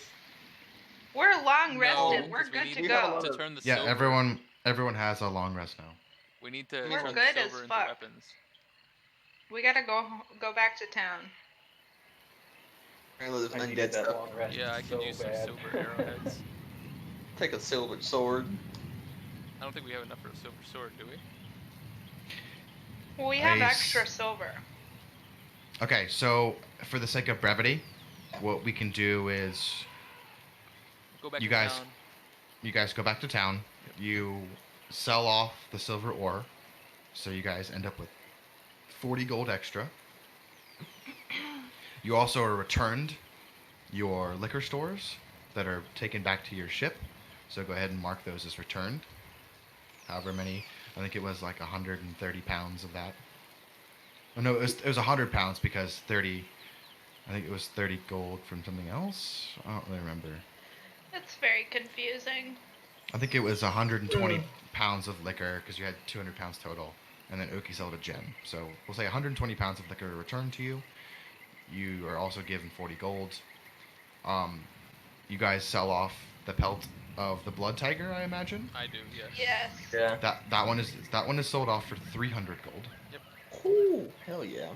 We're long No, rested. We're 'cause we good need to we have a go. lot To of- turn the Yeah, silver. everyone has a long rest now. We need to We're turn good the as silver into fuck. weapons. We gotta go back to town. Apparently there's I needed undead that stuff. long rest Yeah, I so could use some bad. silver arrowheads. Take a silver sword. I don't think we have enough for a silver sword, do we? Well, we have Nice. extra silver. Okay, so for the sake of brevity, what we can do is Go back You to guys- town. you guys go back to town. You sell off the silver ore, so you guys end up with 40 gold extra. You also are returned your liquor stores that are taken back to your ship, so go ahead and mark those as returned. However many, I think it was like 130 pounds of that. Oh, no, it was 100 pounds because 30, I think it was 30 gold from something else. I don't really remember. It's very confusing. I think it was 120 pounds of liquor because you had 200 pounds total, and then Ohkee sold a gem. So we'll say 120 pounds of liquor returned to you. You are also given 40 gold. You guys sell off the pelt of the blood tiger, I imagine. I do, yes. Yes. Yeah. That one is sold off for 300 gold. Ooh, hell yeah.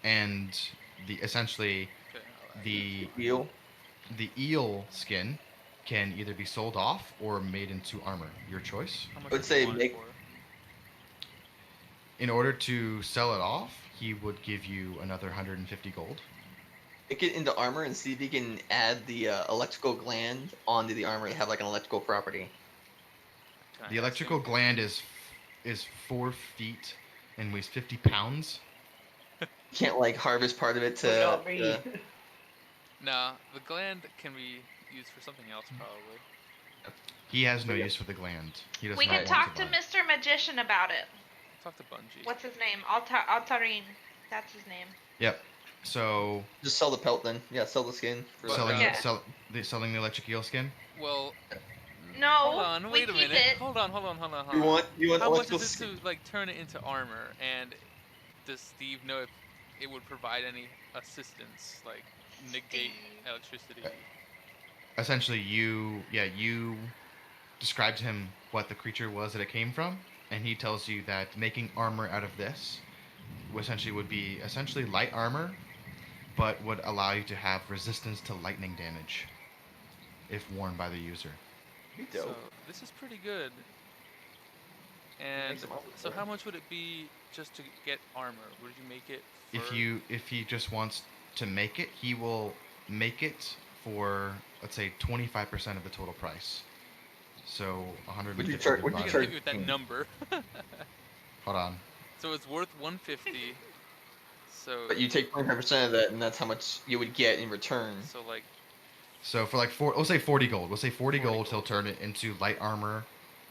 And essentially Okay, alright. Deal. the eel skin can either be sold off or made into armor. Your choice. How much would does say he want it make- for? In order to sell it off, he would give you another 150 gold. Make it into armor and see if you can add the electrical gland onto the armor and have like an electrical property. Can I The ask electrical him? gland is 4 feet and weighs 50 pounds. You can't like harvest part of it Put it to. on me. Nah, the gland can be used for something else, probably. He has no use for the gland. He does We not can want talk to buy. Mr. Magician about it. Talk to Bungie. What's his name? Altarin. That's his name. Yep. So Just sell the pelt then. Yeah, sell the skin. For But, selling Yeah. selling the electric eel skin. Well, No. hold on, we wait a keep minute. It. Hold on. You want How much electrical is it skin? to like turn it into armor? And does Steve know if it would provide any assistance, like negate electricity? Essentially, you describe to him what the creature was that it came from, and he tells you that making armor out of this would be essentially light armor, but would allow you to have resistance to lightning damage if worn by the user. Dope. So this is pretty good. And Makes them all so good. how much would it be just to get armor? Would you make it? For... If he just wants to make it, he will make it for, let's say, 25% of the total price. So 150 Would you charge- would you I can charge- give you that number. Hold on. So it's worth 150. So. But you take 25% of that, and that's how much you would get in return. So like. So for like we'll say 40 gold. We'll say 40 40 gold. He'll gold. turn it into light armor.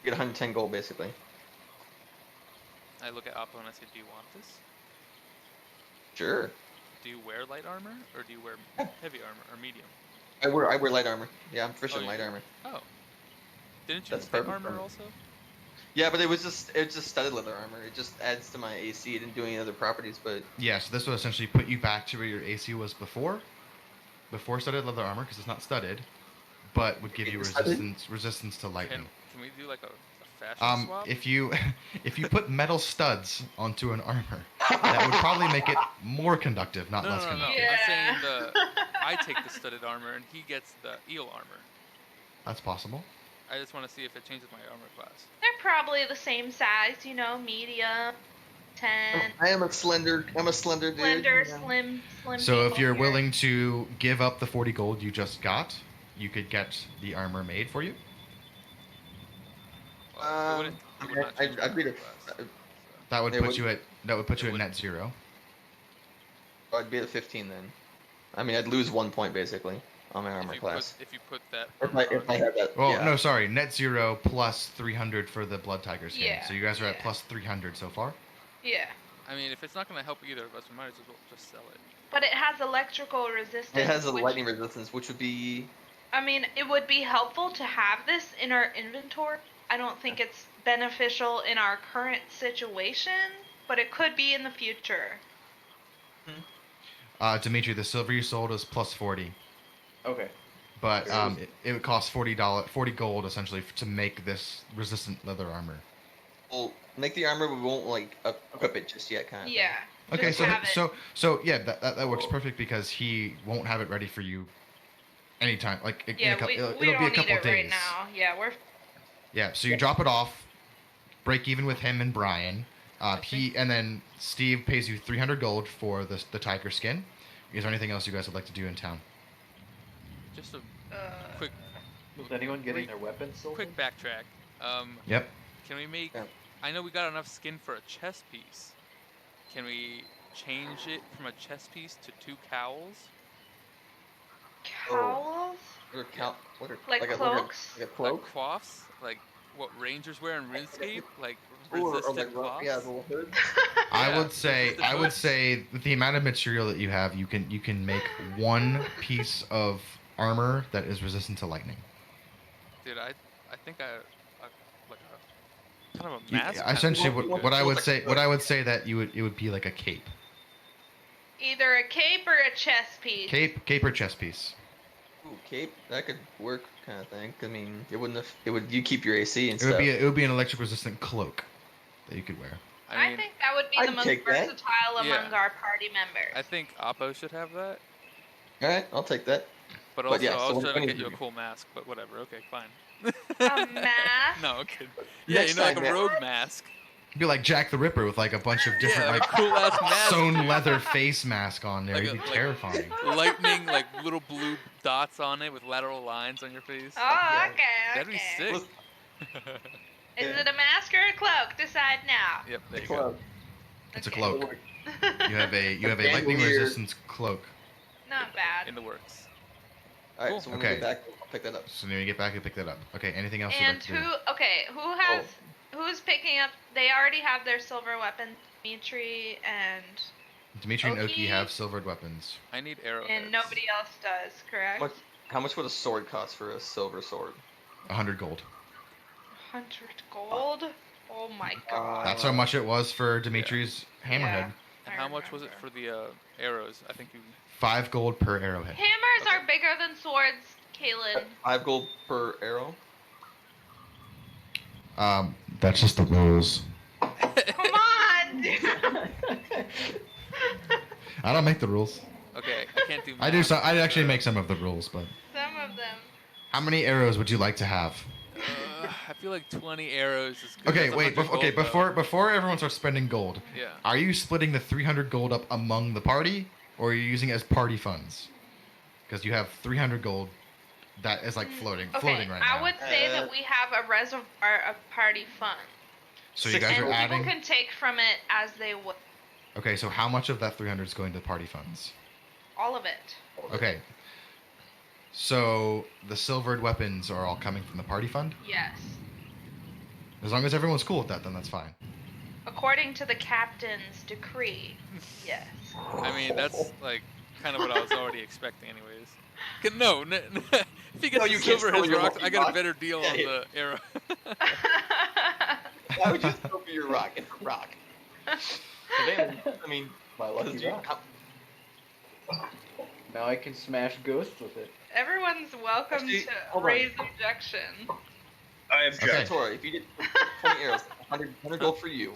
You get 110 gold, basically. I look at Appo and I say, "Do you want this? Sure. Do you wear light armor, or do you wear heavy armor or medium?" I wear light armor. Yeah, I'm proficient Oh, in light you do? armor. Oh. Didn't you That's get perfect armor for me. also? Yeah, but it's just studded leather armor. It just adds to my AC. It didn't do any other properties, but Yeah, so this will essentially put you back to where your AC was before studded leather armor, because it's not studded, but would give you It's studded? resistance to lightning. Can we do like a fashion swap? If you put metal studs onto an armor, that would probably make it more conductive, not No, less no, no, no. conductive. Yeah. I'm saying I take the studded armor and he gets the eel armor. That's possible. I just want to see if it changes my armor class. They're probably the same size, medium, 10, I'm a slender dude. slender, you know. slim So if people you're here. willing to give up the 40 gold you just got, you could get the armor made for you. Well, it would not change my I'd be armor the. class. That would It put you at It net wouldn't. 0. I'd be at 15 then. I mean, I'd lose 1 point basically on my armor class. If you put that. If I had that. Well, yeah. no, sorry, net 0 plus 300 for the blood tiger skin. Yeah, So you guys are at yeah. plus 300 so far. Yeah. I mean, if it's not gonna help either of us, we might as well just sell it. But it has electrical resistance. It has a which- lightning resistance, which would be. I mean, it would be helpful to have this in our inventory. I don't think it's beneficial in our current situation, but it could be in the future. Dimitri, the silver you sold is plus 40, Okay. but it would cost $40 gold essentially to make this resistant leather armor. We'll make the armor, but we won't like equip it just yet, kind of. Yeah. Okay, just so have it. so yeah, that works perfect because he won't have it ready for you anytime. Like in Yeah, a couple, we it'll don't be a need couple it days. right now. Yeah, we're. Yeah, so you drop it off, break even with him and Brian. And then Steve pays you 300 gold for the tiger skin. Is there anything else you guys would like to do in town? Just a Uh, quick, Was anyone getting their weapons sold? quick backtrack. Yep. Can we make? Yeah. I know we got enough skin for a chest piece. Can we change it from a chest piece to 2 cowls? Cowls? What are Like a cloaks? Like a cloak? Like coifs? Like what rangers wear in RuneScape? Like Or resistant like coifs? yeah, little hoods. I Yeah, would say with the amount of material that you have, you can make 1 piece of armor that is resistant to lightning. Dude, I think like a kind of a You- mask. essentially, would be what good. I would say that it would be like a cape, Either a cape or a chest piece. cape or chest piece. Ooh, cape. That could work, kind of thing. I mean, it wouldn't. You keep your AC and It would stuff. be an electric resistant cloak that you could wear. I mean, think that would be I'd the most take that. versatile among Yeah. our party members. I think Appo should have that. All right, I'll take that. But But also, yeah, I so was what trying to do get you a you- cool mask. But whatever. Okay, fine. A mask? No, I'm kidding. Yeah, Next like a time, man. rogue mask. It'd be like Jack the Ripper with like a bunch of different Yeah, like cool ass mask. sewn leather face mask on there. Like It'd a- be like- terrifying. Lightning, like little blue dots on it with lateral lines on your face. Oh, okay, That'd be okay. sick. Is it a mask or a cloak? Decide now. Yep, there you Cloak. go. It's a Okay. cloak. You have a Okay, lightning weird. resistance cloak. Not bad. In the works. All right, Cool. so when Okay. we get back, I'll pick that up. So when you get back, you pick that up. Okay. Anything else you'd And like to do? who's picking up? They already have their silver weapons. Dimitri and Dimitri and Ohkee Ohkee? have silvered weapons. I need arrowheads. and nobody else does, correct? How much would a sword cost for a silver sword? 100 gold. 100 gold. Oh my god. That's how much it was for Dimitri's hammerhead. And how much was it for the arrows? I think you. 5 gold per arrowhead. Hammers Okay. are bigger than swords, Kaylin. 5 gold per arrow. That's just the rules. Come on, dude. I don't make the rules. Okay, I can't do. I do. math, So I actually so- make some of the rules, but Some of them. how many arrows would you like to have? I feel like 20 arrows is good. Okay, That's wait. 100 gold, though. Before everyone starts spending gold, Yeah. are you splitting the 300 gold up among the party, or are you using it as party funds? Because you have 300 gold that is like floating Okay, right now. I would say that we have a reservoir of party funds. So you guys And are people adding. can take from it as they would. Okay, so how much of that 300 is going to party funds? All of it. Okay. So the silvered weapons are all coming from the party fund? Yes. As long as everyone's cool with that, then that's fine. According to the captain's decree. Yes. I mean, that's like kind of what I was already expecting, anyways. No, if he gets No, the you can't silver steal his your rocks, lucky I got a rock. better deal Yeah, on yeah. the arrow. Why would you steal for your rock? It's a rock. I mean, My lucky does you- rock. Now I can smash ghosts with it. Everyone's welcome Actually, to hold on. raise objection. I object. Okay. Satora, if you get 20 arrows, 100 gold for you.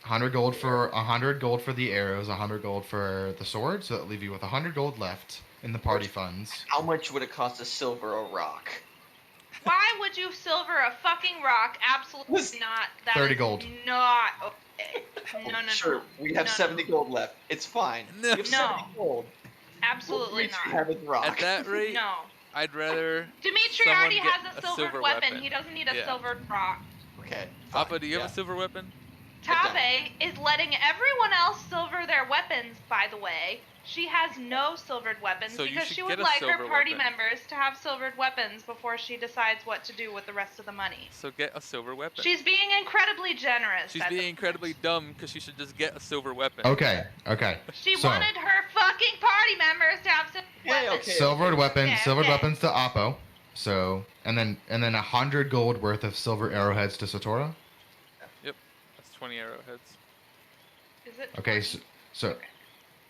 100 gold for 100 gold for the arrows, 100 gold for the sword, so that leave you with 100 gold left in the party funds. How much would it cost to silver a rock? Why would you silver a fucking rock? Absolutely not. That 30 is gold. Not okay. No. Sure, we have No, 70 gold left. It's fine. No. We have No. 70 gold. Absolutely Dimitri not. have his rock. At that rate, No. I'd rather. Dimitri Someone already get has a a silvered silver weapon. weapon. He doesn't need a Yeah. silvered rock. Okay. fine, Appo, do you yeah. have a silver weapon? Tabe is letting everyone else silver their weapons, by the way. She has no silvered weapons So you because should she get would a like her silver party weapon. members to have silvered weapons before she decides what to do with the rest of the money. So get a silver weapon. She's being incredibly generous. She's at being this incredibly point. dumb because she should just get a silver weapon. Okay. She So, wanted her fucking party members to have silver Yeah, weapons. okay. silvered Okay. weapons to Appo. So, and then 100 gold worth of silver arrowheads to Satora. That's 20 arrowheads. Is it? Okay, 20? so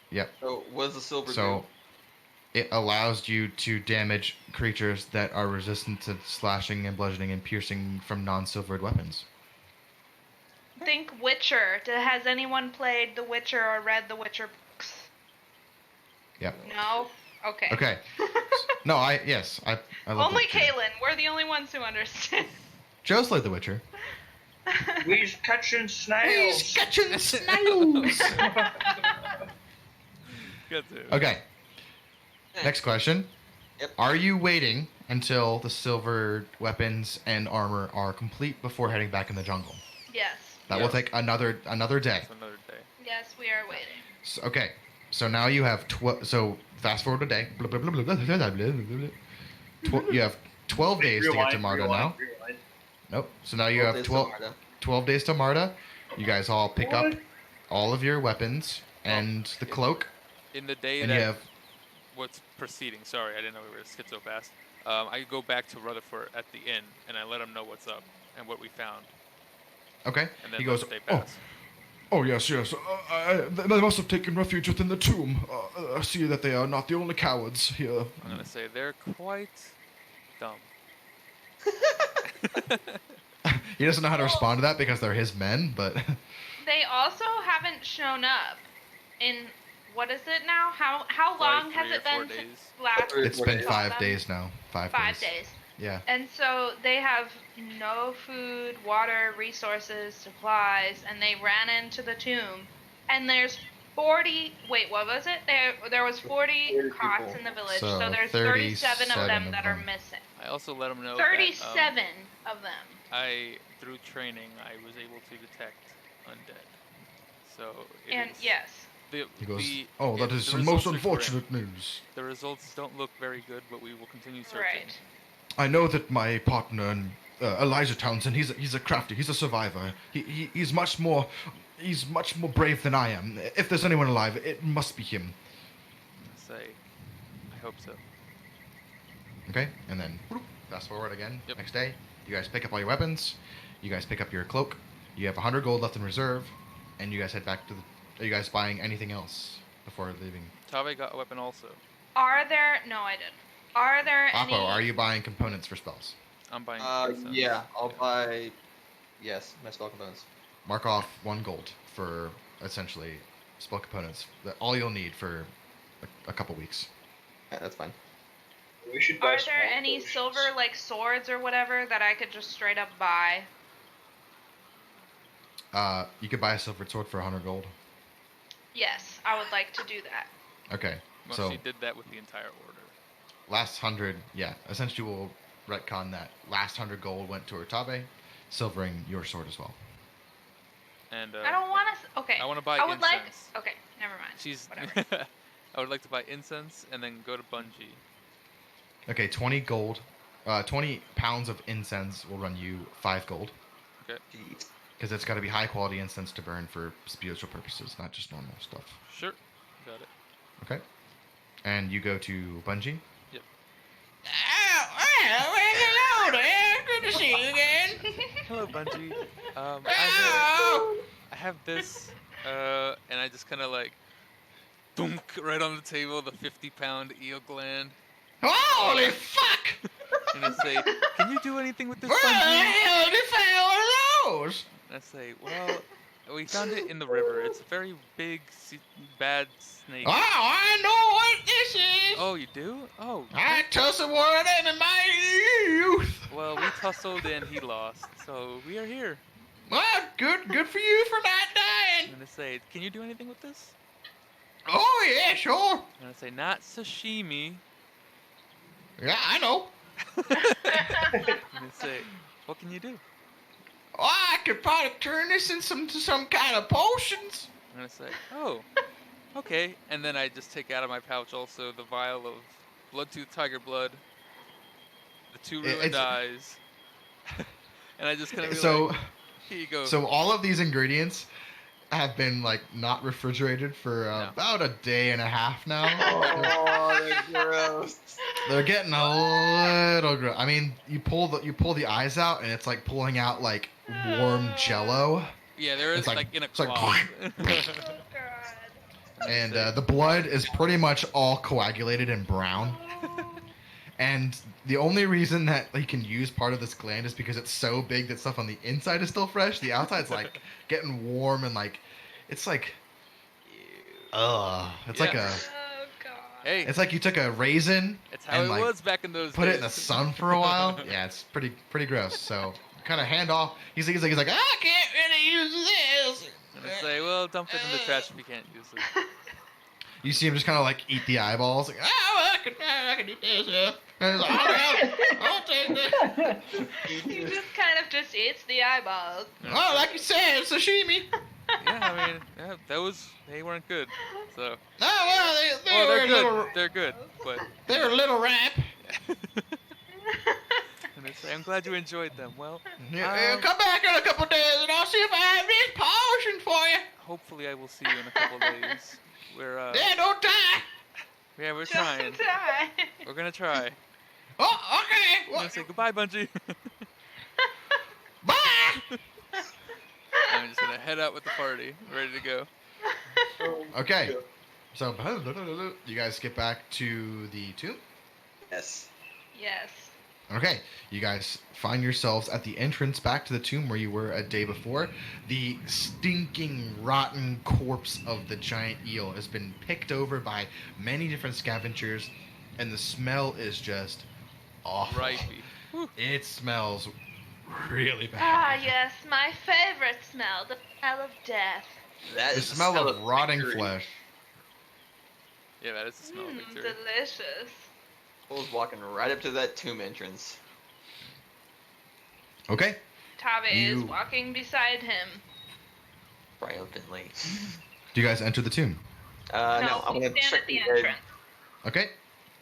yep. So, what does the silver So it allows you to damage creatures that are resistant to slashing and bludgeoning and piercing from non-silvered weapons. Think Witcher. Has anyone played The Witcher or read The Witcher books? Yep. No? Okay. Okay. No, I love Only The Witcher. Kaylin. We're the only ones who understand. Joe's played The Witcher. We's catching snails. catching snails. Good dude. Okay. do? Next question. Yep. Are you waiting until the silver weapons and armor are complete before heading back in the jungle? Yes. That will Yes. take another day. That's another day. Yes, we are waiting. So, okay. So now you have so fast forward a day. Blah, blah, blah, blah, blah, blah, blah, blah, blah. You have 12 days to get to Marta now. Rewind. Nope. So now you have 12 days to Marta. You guys all pick up all of your weapons and the cloak, In the day and that you have what's preceding. Sorry, I didn't know we were skip so fast. I go back to Rutherford at the inn and I let him know what's up and what we found, okay. and then He let goes, the day oh, pass. Oh, yes. They must have taken refuge within the tomb. I see that they are not the only cowards here. I'm gonna say they're quite dumb. he doesn't know how to respond to that because they're his men, but They also haven't shown up in what is it now? How long has 3 or it 4 been days. since last? it's been days. 5 days now. 5 5 days. Yeah. And so they have no food, water, resources, supplies, and they ran into the tomb. And there's 40. Wait, what was it? There was 40 40 cots people. in the village. So So there's 37 of 37 them of that are them. missing. I also let him know 37 that of them. through training I was able to detect undead. So it And is- yes. the, He goes, the, oh, that yeah, is the some most results are grim. unfortunate news. The results don't look very good, but we will continue searching. Right. I know that my partner, Elijah Townsend, he's a crafty, he's a survivor. He's much more brave than I am. If there's anyone alive, it must be him. Say, I hope so. Okay. And then whoop, fast forward again. Yep. Next day, you guys pick up all your weapons. You guys pick up your cloak. You have 100 gold left in reserve, and you guys head back to the. Are you guys buying anything else before leaving? Tabe got a weapon also. Are there? No, I didn't. Are there any? Appo, are you buying components for spells? I'm buying. stones. Yeah, I'll buy. Yes, my spell components. Mark off 1 gold for essentially spell components. All you'll need for a couple weeks. Yeah, that's fine. We should buy Are some there more any potions. silver like swords or whatever that I could just straight up buy? You could buy a silver sword for 100 gold. Yes, I would like to do that. Okay. Well, So she did that with the entire order. last 100, yeah. Essentially, we'll retcon that. Last 100 gold went to Tabe, silvering your sword as well. and I don't want to. Okay. I want to buy I would incense. like. Okay, never mind. She's. Whatever. I would like to buy incense and then go to Bungie. Okay, 20 gold. 20 pounds of incense will run you 5 gold. Okay. Jeez. Because it's got to be high quality incense to burn for spiritual purposes, not just normal stuff. Sure. Got it. Okay. And you go to Bungie. Yep. Hello there. Good to see you again. Hello, Bungie. I have this, and I just kind of like, dunk right on the table, the 50-pound eel gland, Holy fuck! and I say, "Can you do anything with this, Where the Bungie?" hell did you find one of those? And I say, "Well, we found it in the river. It's a very big, bad snake." Oh, I know what this is. Oh, you do? Oh. I tussled one of them in my youth. Well, we tussled and he lost, so we are here. Well, good for you for not dying. And I say, "Can you do anything with this?" Oh yeah, sure. And I say, "Not sashimi." Yeah, I know. And I say, "What can you do?" Oh, I could probably turn this into some kind of potions. And I say, "Oh, okay." And then I just take out of my pouch also the vial of Bloodtooth Tiger blood, the 2 ruined It's- eyes, and I just kind of So, like, "Here you go." so all of these ingredients have been like not refrigerated for No. about a day and a half now. Oh, they're gross. They're getting a little gross. I mean, you pull the eyes out, and it's like pulling out like warm Jello, Yeah, there is it's like- like in a it's like- cloth. Oh God. and the blood is pretty much all coagulated and brown. And the only reason that you can use part of this gland is because it's so big that stuff on the inside is still fresh. The outside's like getting warm and like it's like, it's like Yeah. a, Oh God. Hey, it's like you took a raisin it's how and it like was back in those put days. it in the sun for a while. Yeah, it's pretty gross. So kind of hand off. He's like I can't really use this. And I say, "Well, dump it in the trash if you can't use it." You see him just kind of like eat the eyeballs. Like, I can eat this. Yeah. And he's like, I'll take this. He just kind of just eats the eyeballs. Oh, like you said, sashimi. Yeah, I mean, yeah, they weren't good. So, Oh well, they oh, were they're a good. little, They're good, but. they were a little ramp. And I say, "I'm glad you enjoyed them. Well, Yeah, come back in a couple days and I'll see if I have this potion for you. hopefully I will see you in a couple days. We're Yeah, don't die. yeah, we're Just trying. in time. We're gonna try. Oh, okay. I'm Well, gonna say goodbye, Bungie. bye. I'm just gonna head out with the party, ready to go. Okay. So you guys get back to the tomb. Yes. Yes. Okay, you guys find yourselves at the entrance back to the tomb where you were a day before. The stinking, rotten corpse of the giant eel has been picked over by many different scavengers, and the smell is just awful. Ripey. Whew. It smells really Ah, bad. yes, my favorite smell, the smell of death. That The is smell of rotting victory. flesh. Yeah, that is the smell of victory. Delicious. Bull's walking right up to that tomb entrance. Okay, Tabe is You- walking beside him. Triumphantly. do you guys enter the tomb? No, I'm we gonna stand check at the the edge. entrance. Okay.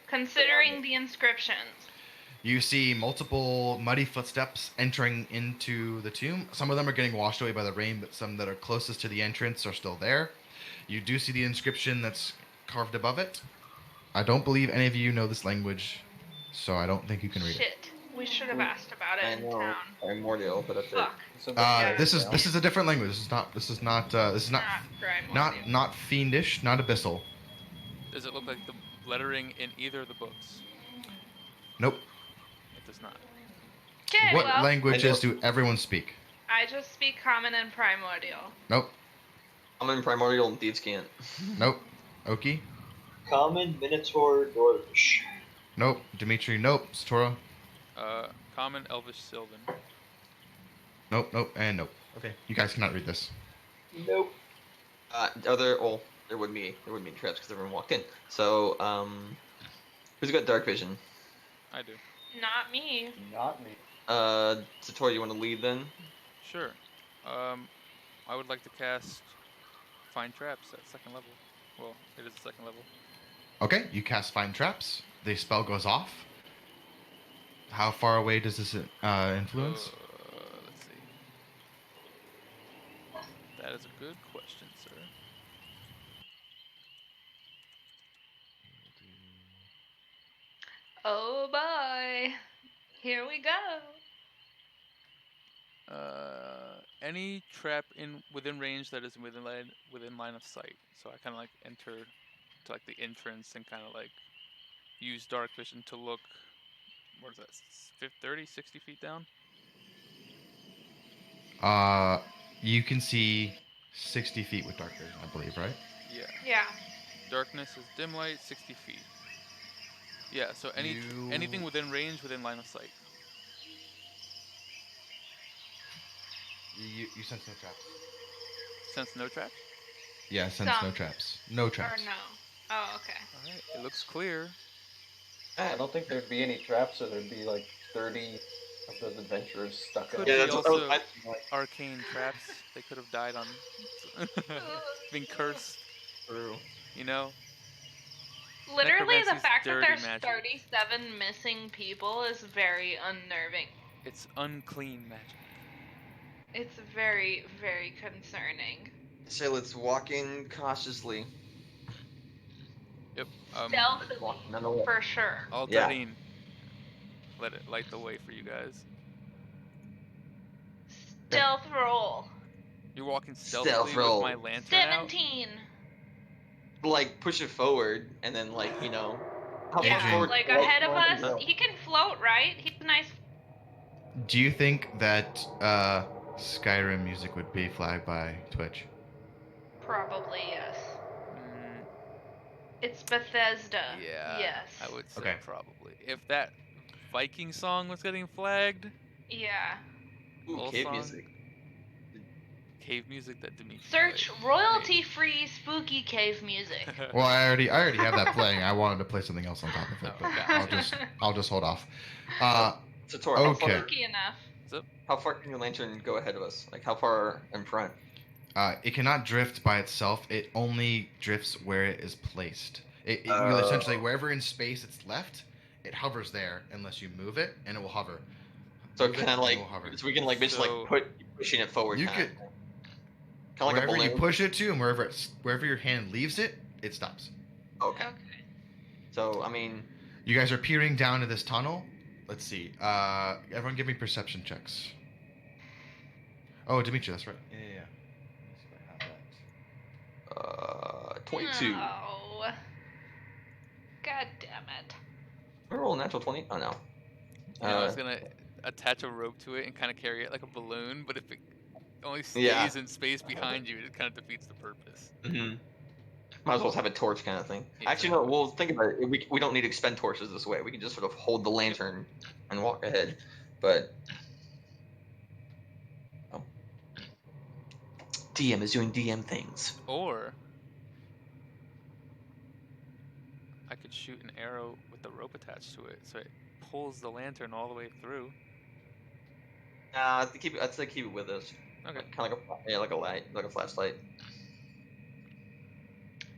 Considering the inscriptions. You see multiple muddy footsteps entering into the tomb. Some of them are getting washed away by the rain, but some that are closest to the entrance are still there. You do see the inscription that's carved above it. I don't believe any of you know this language, so I don't think you can read it. Shit. We should have asked about it I in know. town. Primordial, but that's it. Fuck. This is a different language. This is not Primordial. not fiendish, not abyssal. Does it look like the lettering in either of the books? Nope. It does not. Okay, What well, languages do everyone speak? I just speak common and primordial. Nope. I'm in primordial and thieves can't. Nope. Ohkee? Common, Minotaur, Dwarvish. Nope. Dimitri? Nope. Satora? Common, Elvish, Sylvan. Nope. Nope. And nope. Okay. You guys cannot read this. Nope. There wouldn't be traps because everyone walked in. So, who's got dark vision? I do. Not me. Not me. Satori, you want to lead then? Sure. I would like to cast Find Traps at 2nd level. Well, it is 2nd level. Okay, you cast Find Traps. The spell goes off. How far away does this influence? Let's see. That is a good question, sir. Oh boy. Here we go. Any trap within range that is within line of sight. So I kind of like enter to like the entrance and kind of like use dark vision to look. What is that? 30, 60 feet down. You can see 60 feet with dark vision, I believe, right? Yeah. Yeah. Darkness is dim light, 60 feet. Yeah. So You- anything within range, within line of sight. You sense no traps. Sense no traps. Yeah, sense no Some. traps. No traps. Or no. Oh, okay. All right. It looks clear. I don't think there'd be any traps, so there'd be like 30 of those adventurers stuck Could in. be Yeah, that's what I was. also arcane traps. They could have died on being cursed. True. You know. Literally, the Necromancy's fact that dirty there's magic. 37 missing people is very unnerving. It's unclean magic. It's very, very concerning. So let's walk in cautiously. Yep. Stealthily, Nonetheless. for sure. Altarin. Let it light the way for you guys. Stealth roll. You're walking Stealth stealthily roll. with my lantern out. 17. Like push it forward, and then like how far Yeah, forward? like ahead of us. No. He can float, right? He's nice. Do you think that Skyrim music would be flagged by Twitch? Probably, yes. Mm, It's Bethesda. yeah. Yes. I would say Okay. probably. If that Viking song was getting flagged, Yeah. Ooh, Whole cave song. music. cave music that Dimitri Search played. royalty-free spooky cave music. Well, I already have that playing. I wanted to play something else on top of it, Oh, but gotcha. I'll just hold off. Satora, Okay. Spooky enough. how far can your lantern go ahead of us? Like how far in front? It cannot drift by itself. It only drifts where it is placed. It you Oh. essentially wherever in space it's left, it hovers there unless you move it, and it will hover. So Move it, kind of and like it will hover. so we can like basically So- like pushing it forward. You kinda. could- Kind of like a wherever you balloon. push it to, and wherever your hand leaves it, it stops. Okay. Okay. So I mean, You guys are peering down into this tunnel. Let's see. Everyone, give me perception checks. Oh, Dimitri, that's right. Yeah. Let's see if I have that. 22. No. God damn it. I roll a natural 20. Oh no. I was gonna attach a rope to it and kind of carry it like a balloon, but if it only stays Yeah. in space behind you, it kind of defeats the purpose. Mm-hmm. Might as well have a torch kind of thing. Actually, no. We'll think about it. We don't need to expend torches this way. We can just sort of hold the lantern and walk ahead. But DM is doing DM things. Or I could shoot an arrow with the rope attached to it, so it pulls the lantern all the way through. I'd say keep it with us. Okay. Kind of like a light, like a flashlight.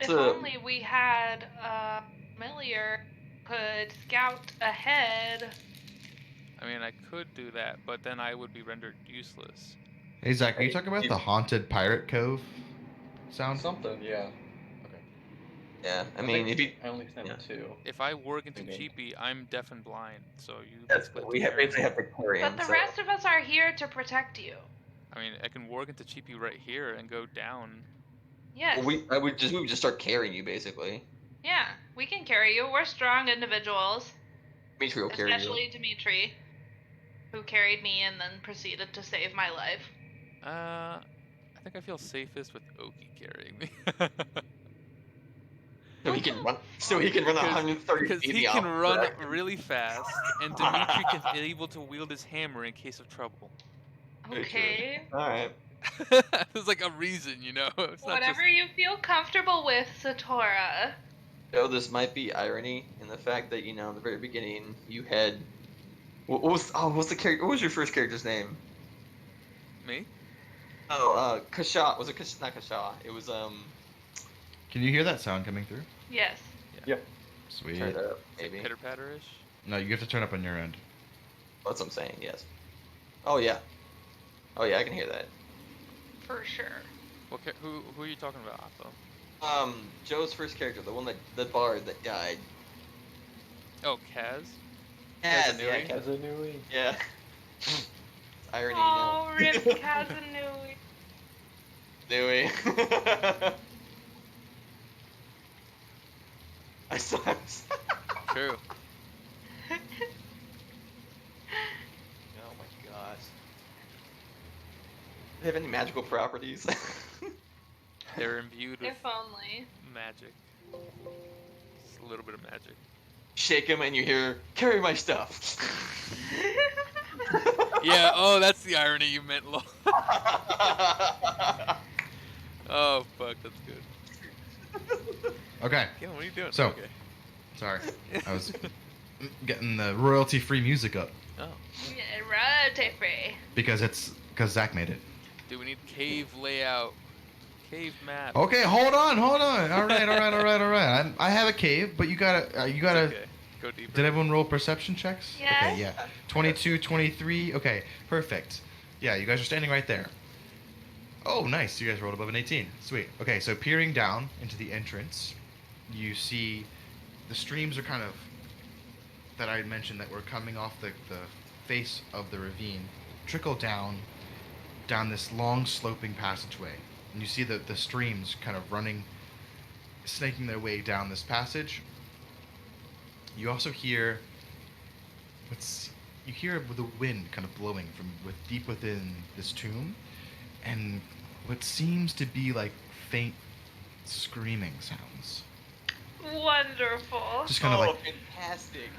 If So- only we had a familiar could scout ahead. I mean, I could do that, but then I would be rendered useless. Hey Zach, are you talking about the haunted pirate cove sound? Something, yeah. Yeah. I mean, if you I only sent yeah. 2. If I work into Okay. Chiipi, I'm deaf and blind, so you that's basically we have, carry basically me. have to carry him. But the so- rest of us are here to protect you. I mean, I can work into Chiipi right here and go down. Yes. we would just start carrying you basically. Yeah, we can carry you. We're strong individuals. Dimitri will carry you. Especially Dimitri, who carried me and then proceeded to save my life. I think I feel safest with Ohkee carrying me. So he can run. So he can run 130 Because feet. he off can the run track. really fast, and Dimitri is able to wield his hammer in case of trouble. Very true. Okay. All right. There's like a reason, you know. It's not Whatever you feel comfortable with, Satora. So this might be irony in the fact that in the very beginning you had. What was the character? What was your first character's name? just me. Oh, Kasha. Was it Kasha? Not Kasha. It was Can you hear that sound coming through? Yes. Yeah. Sweet. Turn it up, Is it maybe. pitter patter-ish? No, you have to turn up on your end. That's what I'm saying. Yes. Oh yeah. Oh yeah, I can hear that. For sure. Who are you talking about, Appo? Joe's first character, the one the bard that died. Oh, Kaz? Yes, Kazanui? yeah, Kazanui. yeah. Irony, Oh, Rip Kazanui. Dewey. I saw. True. Oh my gosh. Do they have any magical properties? They're imbued with If only. magic. Just a little bit of magic. Shake him and you hear, carry my stuff. Yeah, oh, that's the irony you meant, lol. Oh, fuck, that's good. Okay. Yeah, what are you doing? So- Okay. Sorry. I was getting the royalty-free music up Oh. Yeah, royalty free. because Zach made it. Do we need cave layout? Cave map? Okay, hold on. All right. I have a cave, but you gotta. It's okay. Go deeper. Did everyone roll perception checks? Yes. Okay, yeah. 22, 23. Okay, perfect. Yeah, you guys are standing right there. Oh, nice. You guys rolled above an 18. Sweet. Okay, so peering down into the entrance, you see the streams are kind of that I had mentioned that were coming off the face of the ravine trickle down this long sloping passageway. And you see the streams kind of running, snaking their way down this passage. You also hear the wind kind of blowing from deep within this tomb, and what seems to be like faint screaming sounds. Wonderful. Just kind of like fantastic.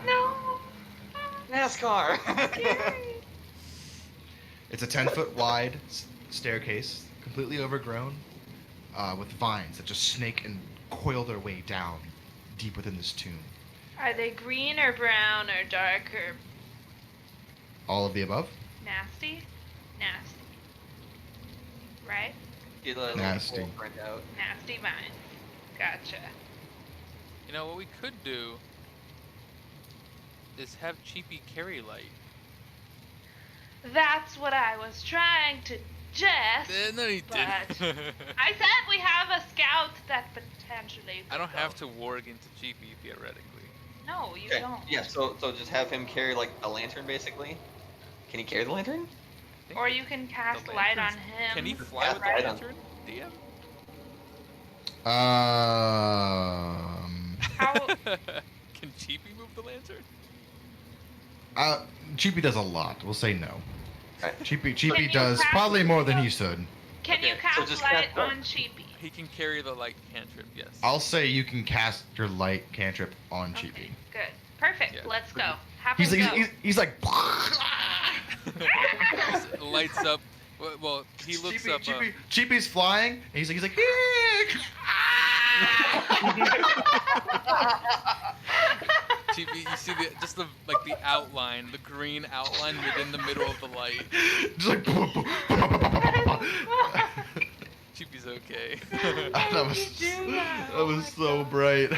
No. NASCAR. it's a 10-foot wide staircase, completely overgrown, with vines that just snake and coil their way down deep within this tomb. Are they green or brown or dark or All of the above. nasty? Nasty. Right? Get a little Nasty. friend out. Nasty vines. Gotcha. You know, what we could do is have Chiipi carry light. That's what I was trying to suggest. No, you but didn't. I said we have a scout that potentially. I don't would have go. to warg into Chiipi theoretically. No, you Okay. don't. Yeah. So just have him carry like a lantern, basically. Can he carry the lantern? I think Or you can cast the light on lanterns- him. Can he fly Yeah, with right the on. lantern? DM? How? Can Chiipi move the lantern? Chiipi does a lot. We'll say no. Right. Chiipi Can you does cast- probably more than he should. Can you Okay, so cast just light cast light. on Chiipi? He can carry the light cantrip, yes. I'll say you can cast your light cantrip on Chiipi. Okay, good. Perfect. Yeah. Let's go. Have He's him like, go. he's like. Just lights up. Well, he looks up. Chiipi's flying, and he's like. Chiipi, you see the outline, the green outline within the middle of the light. Just like. Chiipi's okay. that was so bright.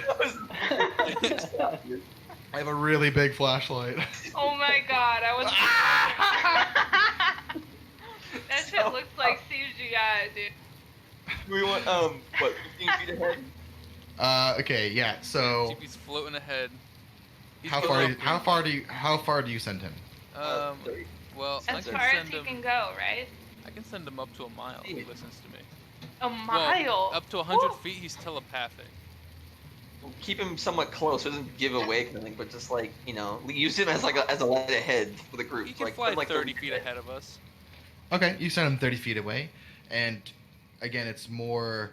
I have a really big flashlight. Oh my god, I was. That shit looks like CGI, dude. We want what 15 feet ahead? Okay, yeah. So Chiipi's floating ahead. He's how going far? up How far do you send him? Well, I As can far as send he him. can go, right? I can send him up to a mile if he listens to me. A mile. Well, up to 100 Woo. feet, he's telepathic. Keep him somewhat close, so it doesn't give away anything, but just like use him as like as a light ahead for the group. He can like, fly put, like 30 feet ahead of us. Okay, you send him 30 feet away, and again, it's more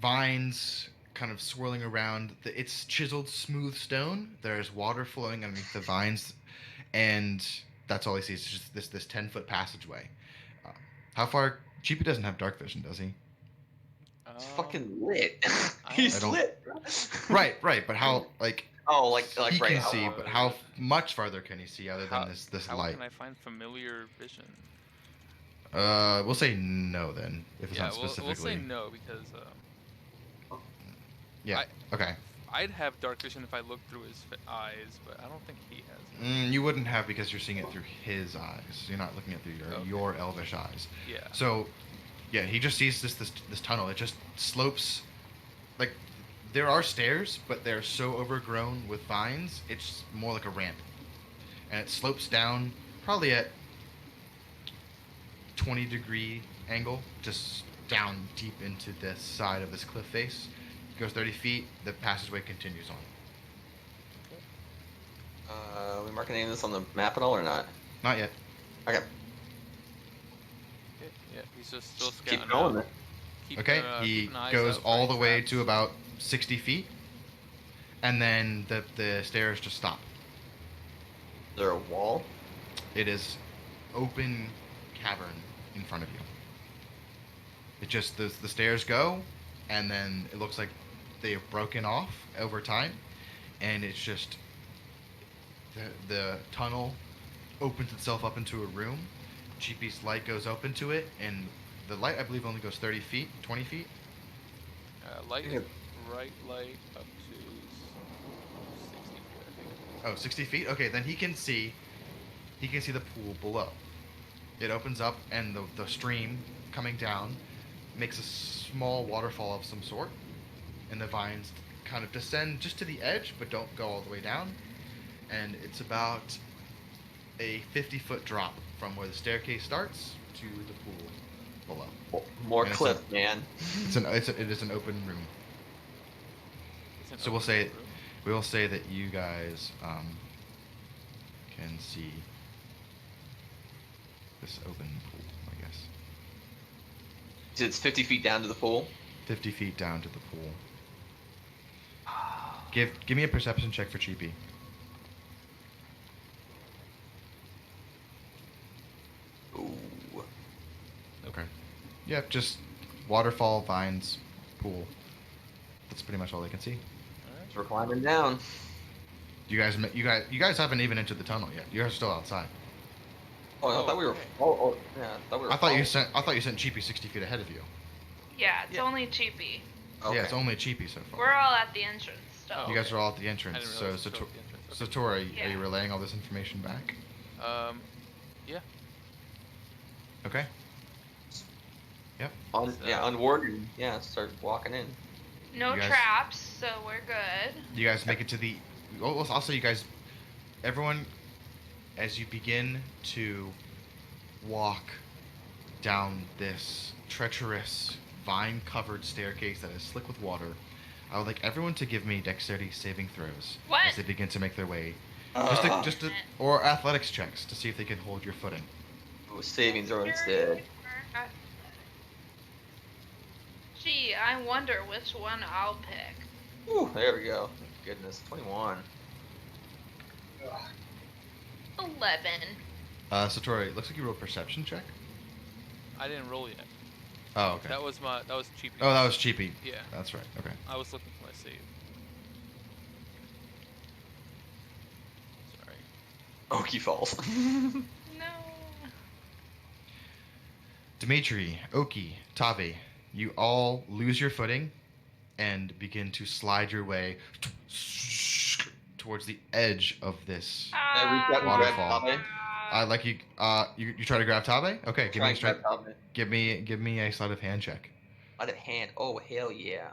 vines kind of swirling around. It's chiseled, smooth stone. There's water flowing underneath the vines, and that's all he sees. It's just this 10-foot passageway. How far? Chiipi doesn't have dark vision, does he? It's fucking lit. I He's don't- lit. Right. But how? Like, Oh, like he right. can see, but how much farther can he see other than How- this How light? can I find familiar vision? We'll say no then, if it's Yeah, not we'll specifically. say no because Yeah. Okay. I'd have dark vision if I looked through his eyes, but I don't think he has. You wouldn't have because you're seeing it through his eyes. You're not looking at through your elvish eyes. Yeah. So, yeah, he just sees this tunnel. It just slopes. Like, there are stairs, but they're so overgrown with vines, it's more like a ramp. And it slopes down probably at 20-degree angle, just down deep into the side of this cliff face. Goes 30 feet. The passageway continues on. Are we marking any of this on the map at all or not? Not yet. Okay. Yeah, he's just still scouting. Keep going. out. Keep, Okay, he keep an eye goes out for all any the way traps. to about 60 feet, and then the stairs just stop. Is there a wall? It is open cavern in front of you. It just the stairs go, and then it looks like they have broken off over time, and it's just the tunnel opens itself up into a room. Chiipi's light goes up into it, and the light I believe only goes 30 feet, 20 feet. Light Yeah. is bright light up to 60 feet, I think. Oh, 60 feet? Okay, then he can see the pool below. It opens up, and the stream coming down makes a small waterfall of some sort, and the vines kind of descend just to the edge, but don't go all the way down. And it's about a 50-foot drop from where the staircase starts to the pool below. More And it's cliff, man. It is an open room. It's an So we'll open say room. we will say that you guys can see this open pool, I guess. So it's 50 feet down to the pool. 50 feet down to the pool. Give me a perception check for Chiipi. Ooh. Okay. Yeah, just waterfall, vines, pool. That's pretty much all they can see. So we're climbing down. You guys haven't even entered the tunnel yet. You guys are still outside. Oh, I thought we were. okay. Oh, yeah. I thought we were. I thought you sent Chiipi 60 feet ahead of you. Yeah, it's Yeah. only Chiipi. Okay. Yeah, it's only Chiipi so far. We're all at the entrance still. Oh. You guys okay. are all at the I entrance. didn't So, realize it was Sator- at the entrance. Okay. Satora, are Yeah. you relaying all this information back? Yeah. Okay. Onward and start walking in. No You guys- traps, so we're good. You guys make it to the. Also, you guys, everyone, as you begin to walk down this treacherous, vine-covered staircase that is slick with water, I would like everyone to give me dexterity saving throws What? as they begin to make their way, Uh, or athletics checks to see if they can hold your footing. Savings are instead. Gee, I wonder which one I'll pick. Ooh, there we go. Thank goodness. 21. 11. Satori, it looks like you rolled a perception check. I didn't roll yet. Oh, okay. That was Chiipi. Oh, that was Chiipi. Yeah. That's right. Okay. I was looking for my save. Sorry. Ohkee falls. No. Dimitri, Ohkee, Tave, you all lose your footing and begin to slide your way towards the edge of this. I reach out and grab Waterfall. Tabe. I like you. You try to grab Tave. Okay, give Try me a and strength. grab Tabe. Give me a sleight of hand check. Out of hand. Oh, hell yeah.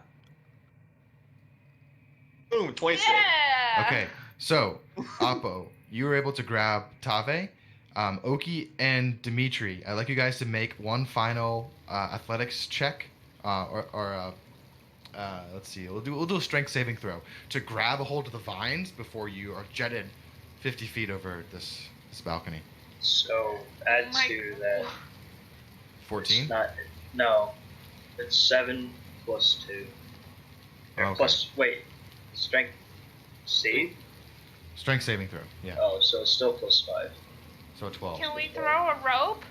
Boom, 26. Yeah. Okay, so Appo, you were able to grab Tave. Ohkee and Dimitri, I'd like you guys to make one final athletics check, let's see, we'll do a strength saving throw to grab a hold of the vines before you are jetted 50 feet over this balcony. So add Oh my to that. 14. It's not. No, it's 7 plus 2. Or Okay. plus wait, strength save. Strength saving throw. Yeah. Oh, so it's still plus 5. So 12. Can we throw a rope?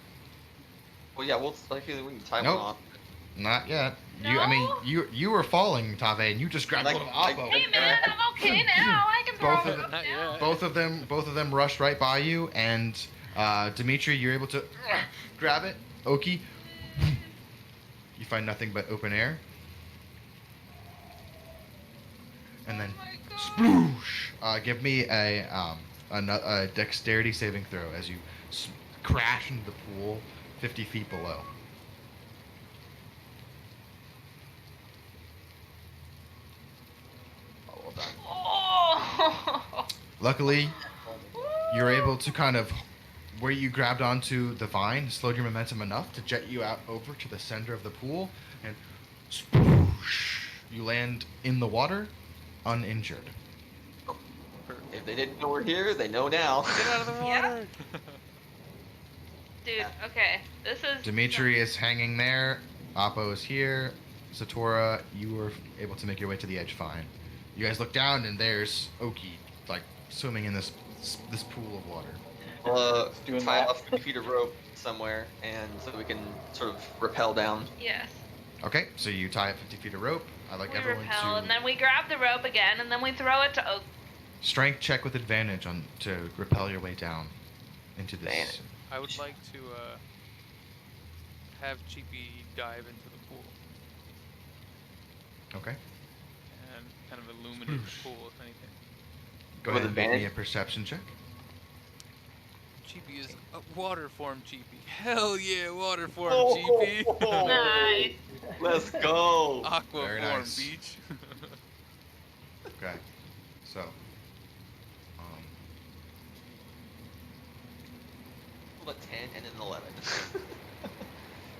Well, yeah, we can tie Nope. one off. Not yet. I mean, you were falling, Tave, and you just grabbed Like- hold of like- Appo. Hey man, I'm okay now. I can throw Both of it them- Not now. yet. Both of them rush right by you, and Dimitri, you're able to grab it. Ohkee, you find nothing but open air, and then sploosh. Give me a dexterity saving throw as you crash into the pool 50 feet below. Oh, well done. Oh. Luckily, you're able to kind of, where you grabbed onto the vine, slowed your momentum enough to jet you out over to the center of the pool, and sploosh, you land in the water, uninjured. If they didn't know we're here, they know now. Get out of the Yeah. water! Dude, okay. This is Dimitri is hanging there. Appo is here. Satora, you were able to make your way to the edge fine. You guys look down, and there's Ohkee, like, swimming in this pool of water. Doing Tie that. off 50 feet of rope somewhere, and so we can sort of rappel down. Yes. Okay, so you tie up 50 feet of rope. I'd like We everyone repel, to and then we grab the rope again, and then we throw it to Oak. strength check with advantage to rappel your way down into this. Advantage. I would like to have Chiipi dive into the pool Okay. and kind of illuminate the pool, if anything. Go With ahead and make me advantage? a perception check. Chiipi is a water form Chiipi. Hell yeah, water form Oh, Chiipi. Nice. Let's go. Aqua Very form nice. beach. Okay. So. A 10 and an 11. Our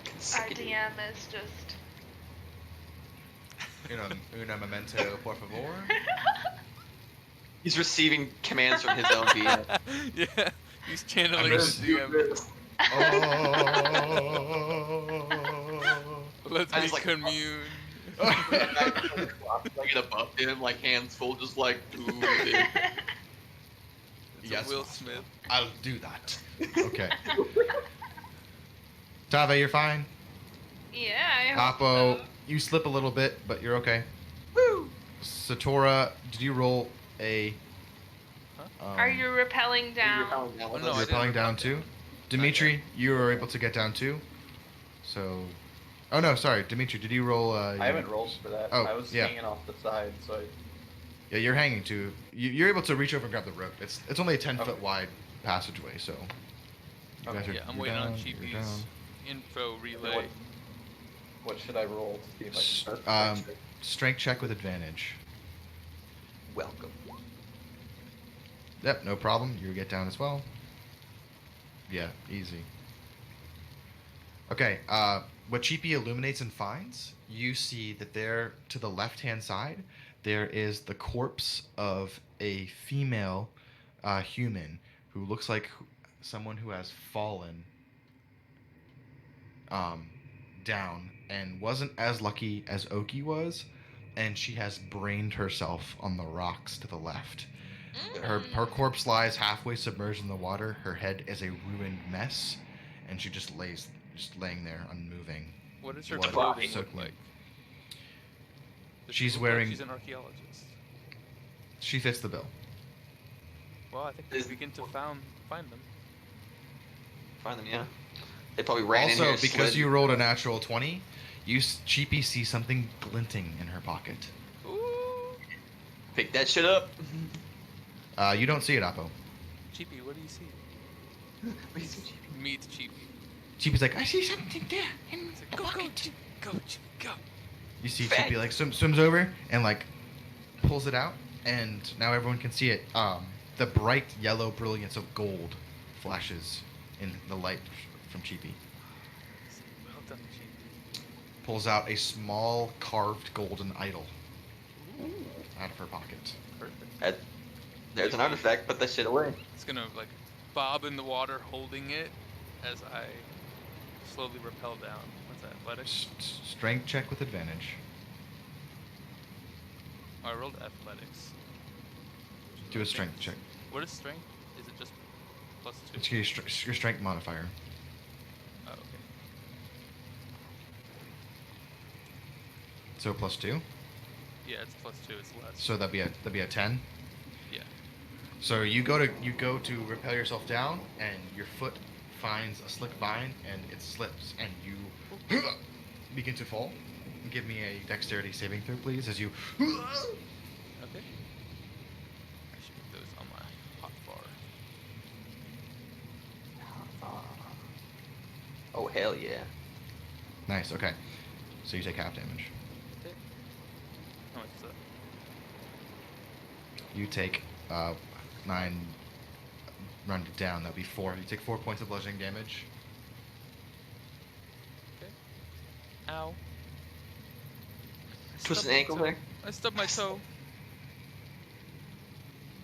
Consecutive. DM is just. Una memento, por favor. He's receiving commands from his own DM. Yeah, he's channeling just- the DM. Let's I be just, like, commune. Like above him, like hands full, just like, ooh, dude. It's Yes, a Will master. Smith. I'll do that. Okay. Tave, you're fine. Yeah, I hope Appo, so. you slip a little bit, but you're okay. Woo! Satora, did you roll a? Are you rappelling down? Oh, no, I You're didn't rappelling down repel too. down. Dimitri, you were able to get down too. So, oh no, sorry, Dimitri, did you roll? I haven't rolled for that. Oh, I was yeah. hanging off the side, so I, Yeah, you're hanging too. You're able to reach over and grab the rope. It's only a 10-foot Okay. wide passageway, so. You Okay. guys are- Yeah, I'm you're waiting on down, you're Chiipi's down. info relay. what should I roll to see if I S- can start? Strength check with advantage. Welcome. Yep, no problem. You get down as well. Yeah, easy. Okay, what Chiipi illuminates and finds, you see that there, to the left-hand side, there is the corpse of a female human who looks like someone who has fallen down and wasn't as lucky as Ohkee was, and she has brained herself on the rocks to the left. Her corpse lies halfway submerged in the water. Her head is a ruined mess, and she just laying there unmoving. What does her Blood clothing look soaking. like? Does she She's look like wearing- she's an archaeologist. She fits the bill. Well, I think we begin to find them. Find them, yeah. They probably ran in Also, here. because slid. you rolled a natural 20, Chiipi sees something glinting in her pocket. Ooh. Pick that shit up. You don't see it, Appo. Chiipi, what do you see? Meet Chiipi. Chiipi's like, I see something there in It's like, the go, bucket. Chiipi, go, Chiipi, go. You see Fang. Chiipi like swims over and like pulls it out, and now everyone can see it. The bright yellow brilliance of gold flashes in the light from Chiipi. Well done, Chiipi. Pulls out a small carved golden idol out of her pocket. Perfect. There's an artifact. Put that shit away. It's gonna like bob in the water holding it as I slowly rappel down. What's that, athletics? Strength check with advantage. Oh, I rolled athletics. Do a strength check. What is strength? Is it just +2? It's your strength modifier. Oh, okay. So +2. Yeah, it's +2. It's less. So that'd be a 10. Yeah. So you go to rappel yourself down, and your foot finds a slick vine, and it slips, and you begin to fall. Give me a dexterity saving throw, please, as you. Okay. I should put those on my hot bar. Oh hell yeah! Nice. Okay. So you take half damage. Okay. How much is that? You take 9. Rounded down, that'd be 4. You take 4 points of bludgeoning damage. Okay. Ow. I Twist stubbed an my ankle toe. there. I stubbed my toe.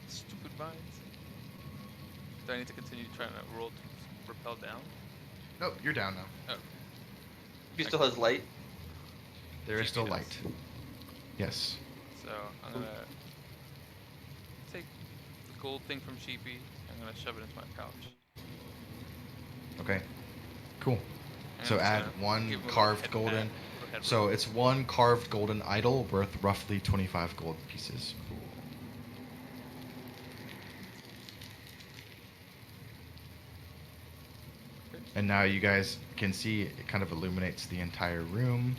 Stupid vines. Do I need to continue trying to roll to rappel down? Nope, you're down now. Oh. He still has light. There is still Chiipi light. does. Yes. So I'm gonna take the gold thing from Chiipi. I'm gonna shove it into my pouch. Okay. Cool. And So I'm just add gonna 1 give him a little carved head golden. pat, little head So rub. it's 1 carved golden idol worth roughly 25 gold pieces. Cool. Okay. And now you guys can see it kind of illuminates the entire room.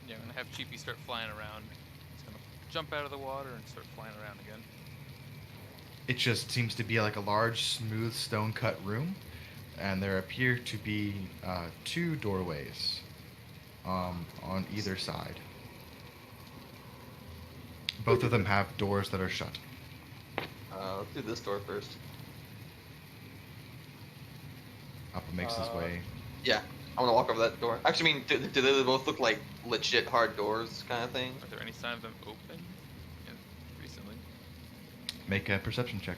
Yeah, I'm gonna have Chiipi start flying around. He's gonna jump out of the water and start flying around again. It just seems to be like a large, smooth, stone-cut room, and there appear to be 2 doorways on either side. Both of them have doors that are shut. Let's do this door first. Appo makes his way. Yeah, I want to walk over that door. Actually, I mean, do they both look like legit hard doors, kind of thing? Are there any sign of them open recently? Make a perception check.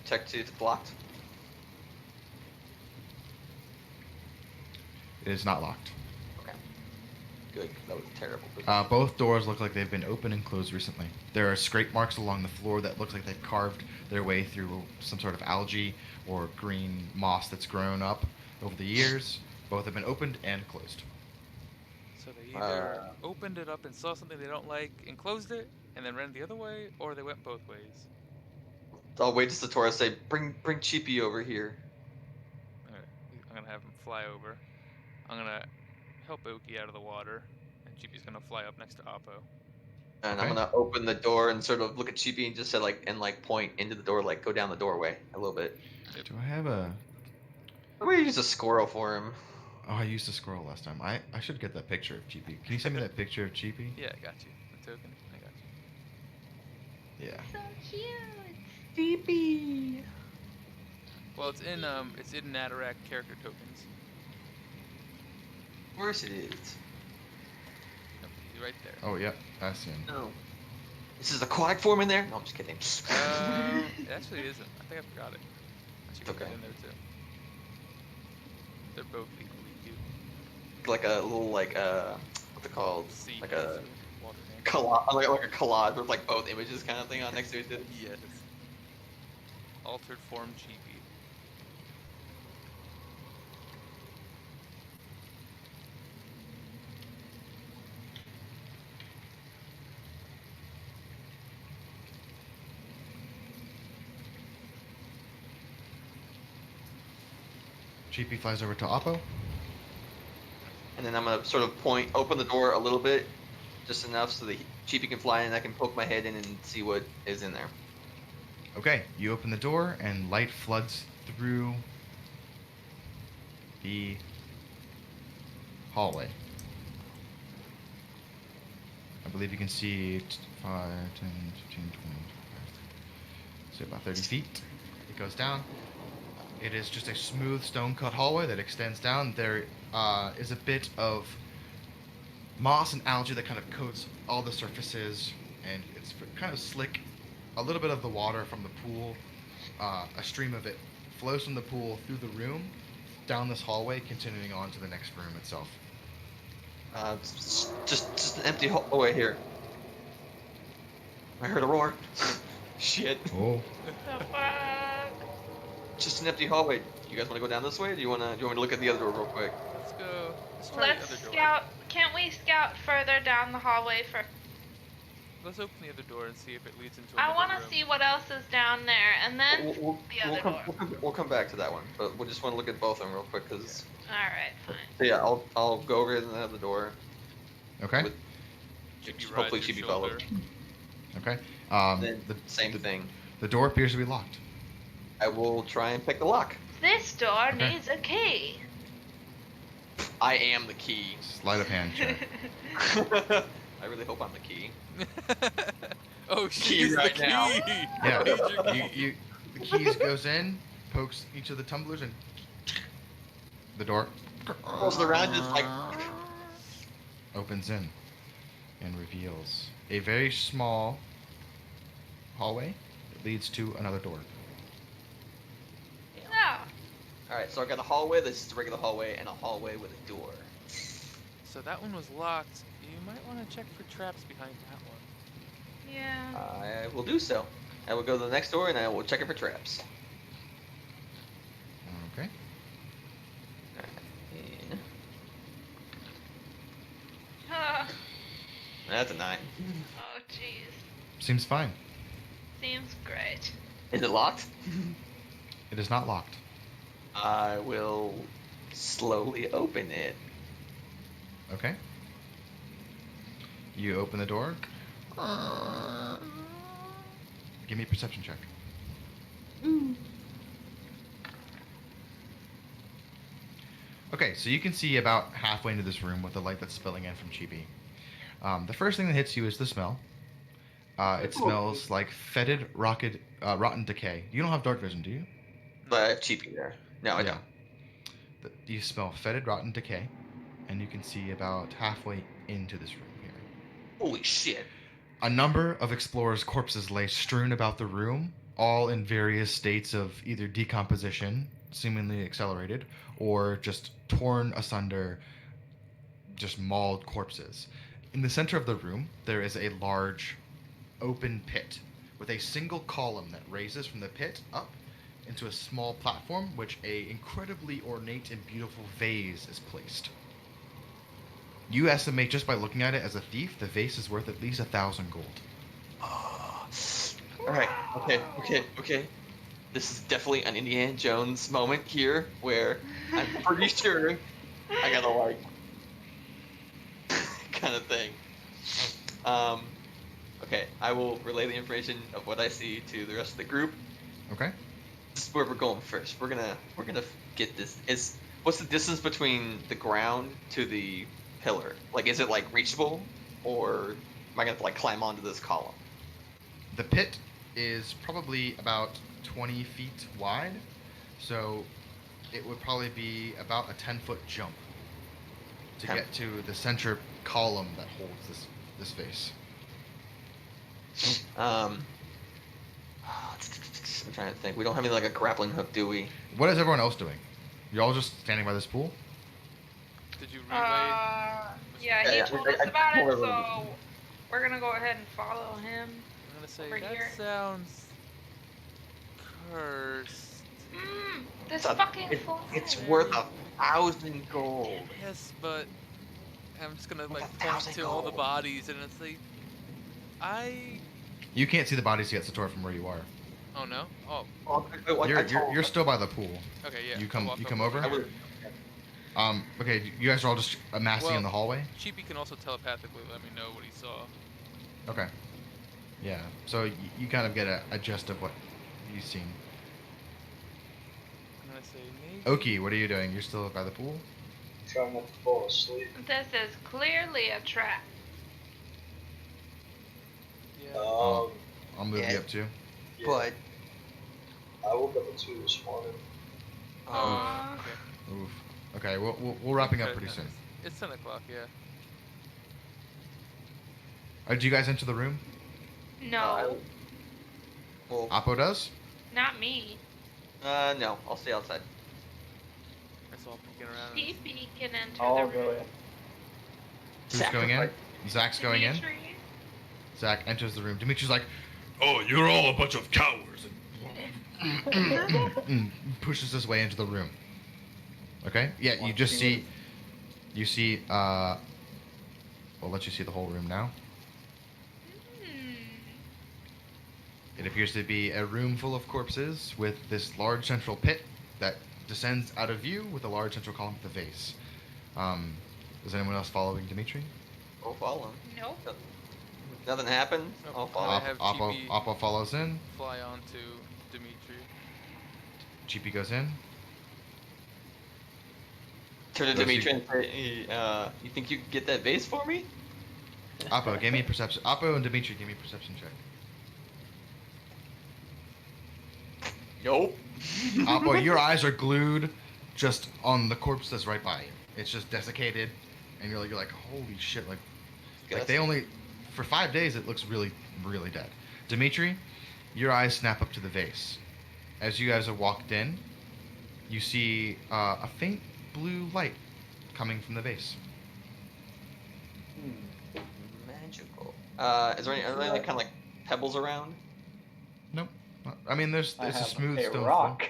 Check to it's blocked. It is not locked. Okay. Good. That was terrible. Both doors look like they've been opened and closed recently. There are scrape marks along the floor that look like they've carved their way through some sort of algae or green moss that's grown up over the years. Both have been opened and closed. So they either opened it up and saw something they don't like and closed it, and then ran the other way, or they went both ways. I'll wait till Satora say, bring Chiipi over here. Alright, I'm gonna have him fly over. I'm gonna help Ohkee out of the water, and Chiipi's gonna fly up next to Appo. And Okay. I'm gonna open the door and sort of look at Chiipi and just say point into the door, like go down the doorway a little bit. Do I have a... I'm gonna use a squirrel for him. Oh, I used a squirrel last time. I should get that picture of Chiipi. Can you send me that picture of Chiipi? Yeah, I got you. The token, I got you. Yeah. So cute. Chiipi. Well, it's in Nadorac character tokens. Of course it is. Yep, he's right there. Oh, yeah. That's in. No. This is aquatic form in there? No, I'm just kidding. It actually isn't. I think I forgot it. I should put Okay. that in there too. They're both equally cute. Like a little what's it called? Sea Like a water name. collage, like a collage with like both images kind of thing on next to each other. Yes. Altered form Chiipi. Chiipi flies over to Appo. And then I'm gonna sort of open the door a little bit, just enough so that Chiipi can fly in and I can poke my head in and see what is in there. Okay, you open the door and light floods through the hallway. I believe you can see 5, 10, 15, 20, so about 30 feet. It goes down. It is just a smooth stone-cut hallway that extends down. There is a bit of moss and algae that kind of coats all the surfaces, and it's kind of slick. A little bit of the water from the pool, a stream of it flows from the pool through the room, down this hallway, continuing on to the next room itself. Just an empty hallway here. I heard a roar. Shit. Oh. The fuck? Just an empty hallway. You guys want to go down this way? Or do you want me to look at the other door real quick? Let's go. Let's try the Let's other door. scout. Can't we scout further down the hallway for? Let's open the other door and see if it leads into I another want room. to see what else is down there, and then the other door. We'll come back to that one, but we just want to look at both of them real quick, because... All right, fine. So yeah, I'll go over to the other door. Okay. With, Chiipi hopefully rides she'd be your shoulder. followed. Okay. Then same thing. The door appears to be locked. I will try and pick the lock. This door Okay. needs a key. I am the key. Sleight of hand check. I really hope I'm the key. Oh, Key she's right the now. key. Yeah. Major key. The keys goes in, pokes each of the tumblers, and the door Rolls around just like... opens in and reveals a very small hallway that leads to another door. No. Alright, so I got a hallway that's just a regular hallway, and a hallway with a door. So that one was locked. You might want to check for traps behind that one. Yeah. I will do so. I will go to the next door, and I will check it for traps. Okay. And Ah. that's a 9. Oh, jeez. Seems fine. Seems great. Is it locked? It is not locked. I will slowly open it. Okay. You open the door. Give me a perception check. Okay, so you can see about halfway into this room with the light that's spilling in from Chiipi. The first thing that hits you is the smell. It smells like fetid, rotten decay. You don't have dark vision, do you? But I have Chiipi there. No, I Yeah. don't. You smell fetid, rotten decay, and you can see about halfway into this room here. Holy shit. A number of explorers' corpses lay strewn about the room, all in various states of either decomposition, seemingly accelerated, or just torn asunder, just mauled corpses. In the center of the room, there is a large open pit with a single column that raises from the pit up into a small platform, which a incredibly ornate and beautiful vase is placed. You estimate just by looking at it as a thief, the vase is worth at least 1,000 gold. Alright, okay. This is definitely an Indiana Jones moment here, where I'm pretty sure I gotta, like, kind of thing. Okay, I will relay the information of what I see to the rest of the group. Okay? This is where we're going first. We're gonna get this. What's the distance between the ground to the pillar? Like, is it like reachable, or am I gonna have to like climb onto this column? The pit is probably about 20 feet wide, so it would probably be about a 10-foot jump to get to the center column that holds this vase. I'm trying to think. We don't have any like a grappling hook, do we? What is everyone else doing? You're all just standing by this pool? Did you relay? Yeah, he Yeah, told I us about it, told so everyone. we're gonna go ahead and follow him. I'm gonna say over that here. sounds cursed. This It's a- fucking It's flower. worth 1,000 gold. Yes, but I'm just gonna like point 1,000 to all the gold. bodies, and it's like, You can't see the bodies yet, Satora, from where you are. Oh no. Oh, You're still by the pool. okay, yeah. You I'll come walk over? I would. Okay, you guys are all just amassing in the hallway? Chiipi can also telepathically let me know what he saw. Okay. Yeah, so you kind of get a gist of what you've seen. I'm gonna say maybe. Ohkee, what are you doing? You're still by the pool? Trying not to fall asleep. This is clearly a trap. Yeah. I'll move Yeah. you up too. Yeah, But I woke up at 2 this morning. Aww. Okay. Oof. Okay, we're wrapping up Okay, pretty soon. It's 10 o'clock, yeah. Do you guys enter the room? No, well, Appo does? not me. no. I'll stay outside. It's all peeking around. Chiipi can enter I'll the go room. in. Who's going in? Zach's going in? Dimitri? Zach enters the room. Dimitri's like, Oh, you're all a bunch of cowards. and pushes his way into the room. Okay? Yeah, you just see We'll let you see the whole room now. Hmm. It appears to be a room full of corpses with this large central pit that descends out of view with a large central column with a vase. Is anyone else following Dimitri? We'll follow him. Nope. Nothing happened. Nope. I'll I follow. have Appo, Chiipi Appo follows in. fly onto Dimitri. Chiipi goes in. Turn to Those Dimitri who- and say, you think you could get that vase for me? Appo, give me a perception. Appo and Dimitri, give me a perception check. Nope. Appo, your eyes are glued just on the corpse that's right by you. It's just desiccated, and you're like, holy shit! Like they only, for 5 days, it looks really, really dead. Dimitri, your eyes snap up to the vase. As you guys have walked in, you see a faint blue light coming from the vase. Magical. Is there any are there like kind of like pebbles around? Nope. I mean, it's I a have smooth a stone rock.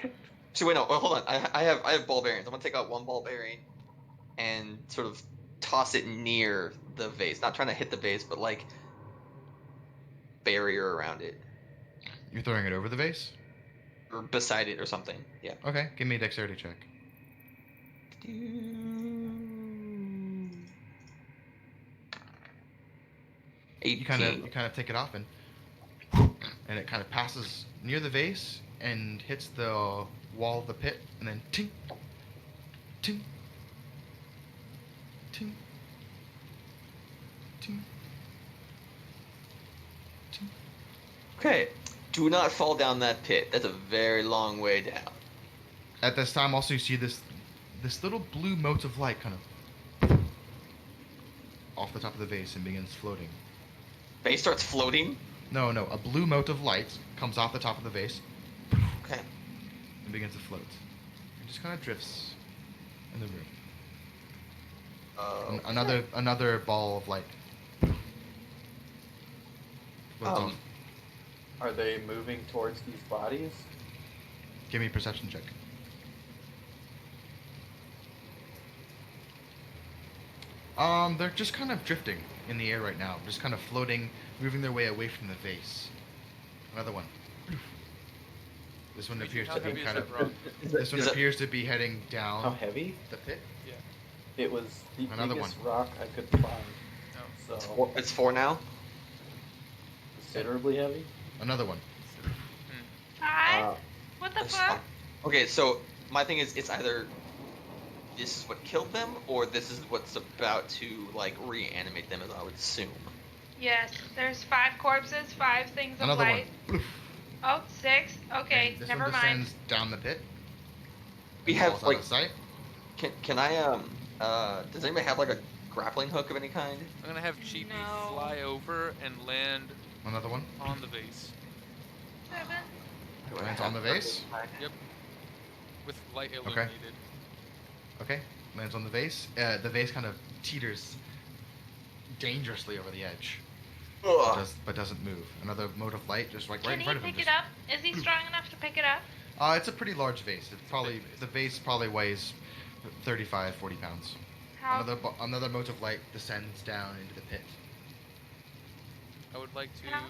So wait, no. Well, hold on. I have ball bearings. I'm gonna take out one ball bearing and sort of toss it near the vase. Not trying to hit the vase, but like barrier around it You're throwing it over the vase? or beside it or something. Yeah. Okay, give me a dexterity check. You kind of take it off and it kind of passes near the vase and hits the wall of the pit and then ting, ting, ting, ting, ting. Okay. Do not fall down that pit. That's a very long way down. At this time, also you see this little blue mote of light kind of off the top of the vase and begins floating. Vase starts floating. No, a blue mote of light comes off the top of the vase Okay. and begins to float. It just kind of drifts in the room. Another ball of light. Floats off. Are they moving towards these bodies? Give me a perception check. They're just kind of drifting in the air right now, just kind of floating, moving their way away from the vase. Another one. This one appears How to be heavy is kind that of. rock? This one is it- appears to be heading How down heavy? the pit. Yeah. It was the Another biggest one. rock I could find. No. So It's 4 now. considerably heavy. Another one. Hi. What the It's- fuck? Okay, so my thing is, it's either this is what killed them, or this is what's about to like reanimate them, as I would assume. Yes. There's 5 corpses, 5 things of Another light. one. Oh, 6. Okay, And this never one mind. descends down the pit. We and have falls out like, of sight. can I does anybody have like a grappling hook of any kind? I'm gonna have Chiipi No. fly over and land Another one. on the vase 7. Do I Lands have on the vase? with light Okay. illuminated. Okay, lands on the vase. The vase kind of teeters dangerously over the edge, Ugh. but doesn't move. Another mote of light just like right Can in he front of him. pick it up? Is he strong enough to pick it up? It's a pretty large vase. It's probably the vase probably weighs 35, 40 pounds. How? Another mote of light descends down into the pit. I would like to How?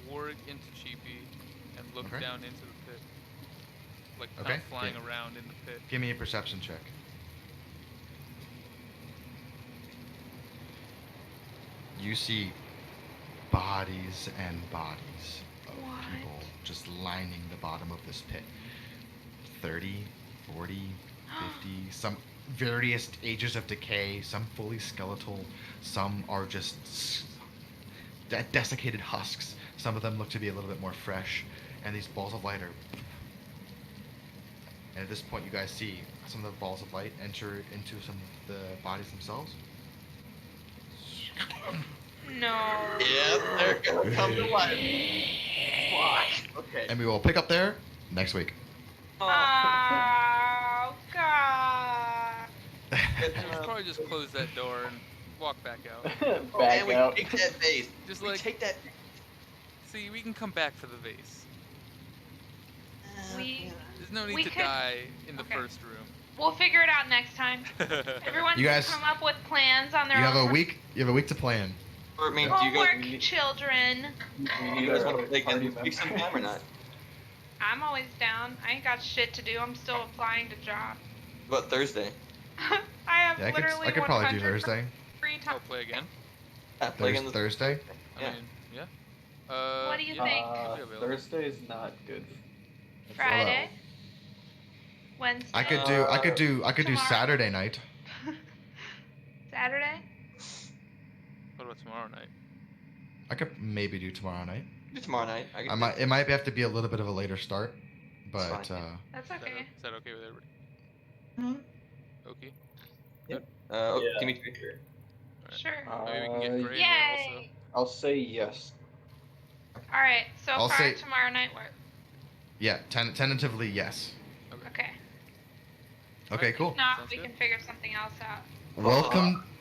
warg into Chiipi and look Okay. down into the pit. Like Okay, not flying great. around in the pit. Give me a perception check. You see bodies and bodies of What? people just lining the bottom of this pit. 30, 40, 50, some various ages of decay, some fully skeletal, some are just desiccated husks. Some of them look to be a little bit more fresh, and these balls of light are. And at this point, you guys see some of the balls of light enter into some of the bodies themselves. No. Yep, they're gonna come to life. Fuck. Okay. And we will pick up there next week. Oh, God. We should probably just close that door and walk back out. Back and we out. take that vase. Just We like take that. see, we can come back for the vase. We There's no We need to could- die in the okay. first room. We'll figure it out next time. Everyone You can guys- come up with plans on their You own. have a week. You have a week to plan. Or, I mean, do you Homework, guys, children. you guys want to play again this week sometime or not? I'm always down. I ain't got shit to do. I'm still applying to jobs. What about Thursday? I have Yeah, literally I could probably do 100% Thursday. free time. I'll play again. Yeah, play again this Thursday. I Yeah. mean, yeah. What do you yeah, think? I'll be available. Thursday's not good. Friday? Wednesday? I could do Tomorrow? Saturday night. Saturday? What about tomorrow night? I could maybe do tomorrow night. Do tomorrow night. I I can might. It might have to be a little bit of a later start, but It's fine. That's Is that, okay. is that okay with everybody? Okay. oh, Yeah. Dimitri. Sure. Maybe we can get Gray in there Yay! I'll say yes. Alright, so I'll far say- tomorrow night work. yeah, tentatively yes. Okay. Okay, cool. If not, Sounds we good. can figure something else out.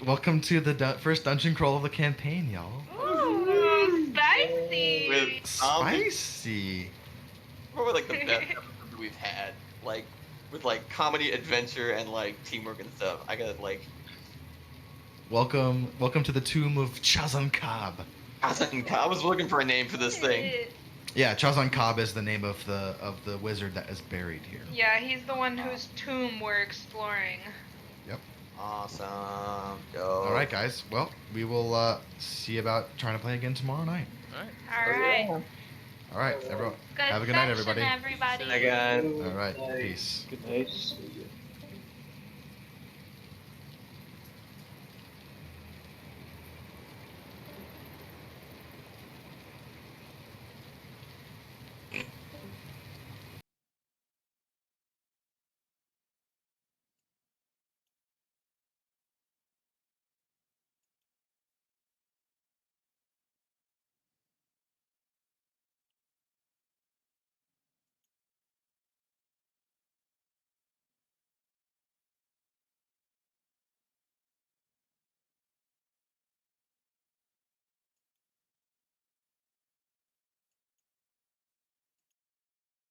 Welcome to the first dungeon crawl of the campaign, y'all. Ooh, spicy! With Spicy. probably like the best episode we've had. Like with like comedy, adventure, and like teamwork and stuff. I got like Welcome to the tomb of Chazan Kab. I was looking for a name for this thing. Yeah, Chazan Kab is the name of the wizard that is buried here. Yeah, he's the one whose tomb we're exploring. Awesome. Go. All right, guys. Well, we will see about trying to play again tomorrow night. Alright. Alright. All right, everyone. Good Have a good night, session, everybody. everybody. Hi guys. All right, peace. Good night.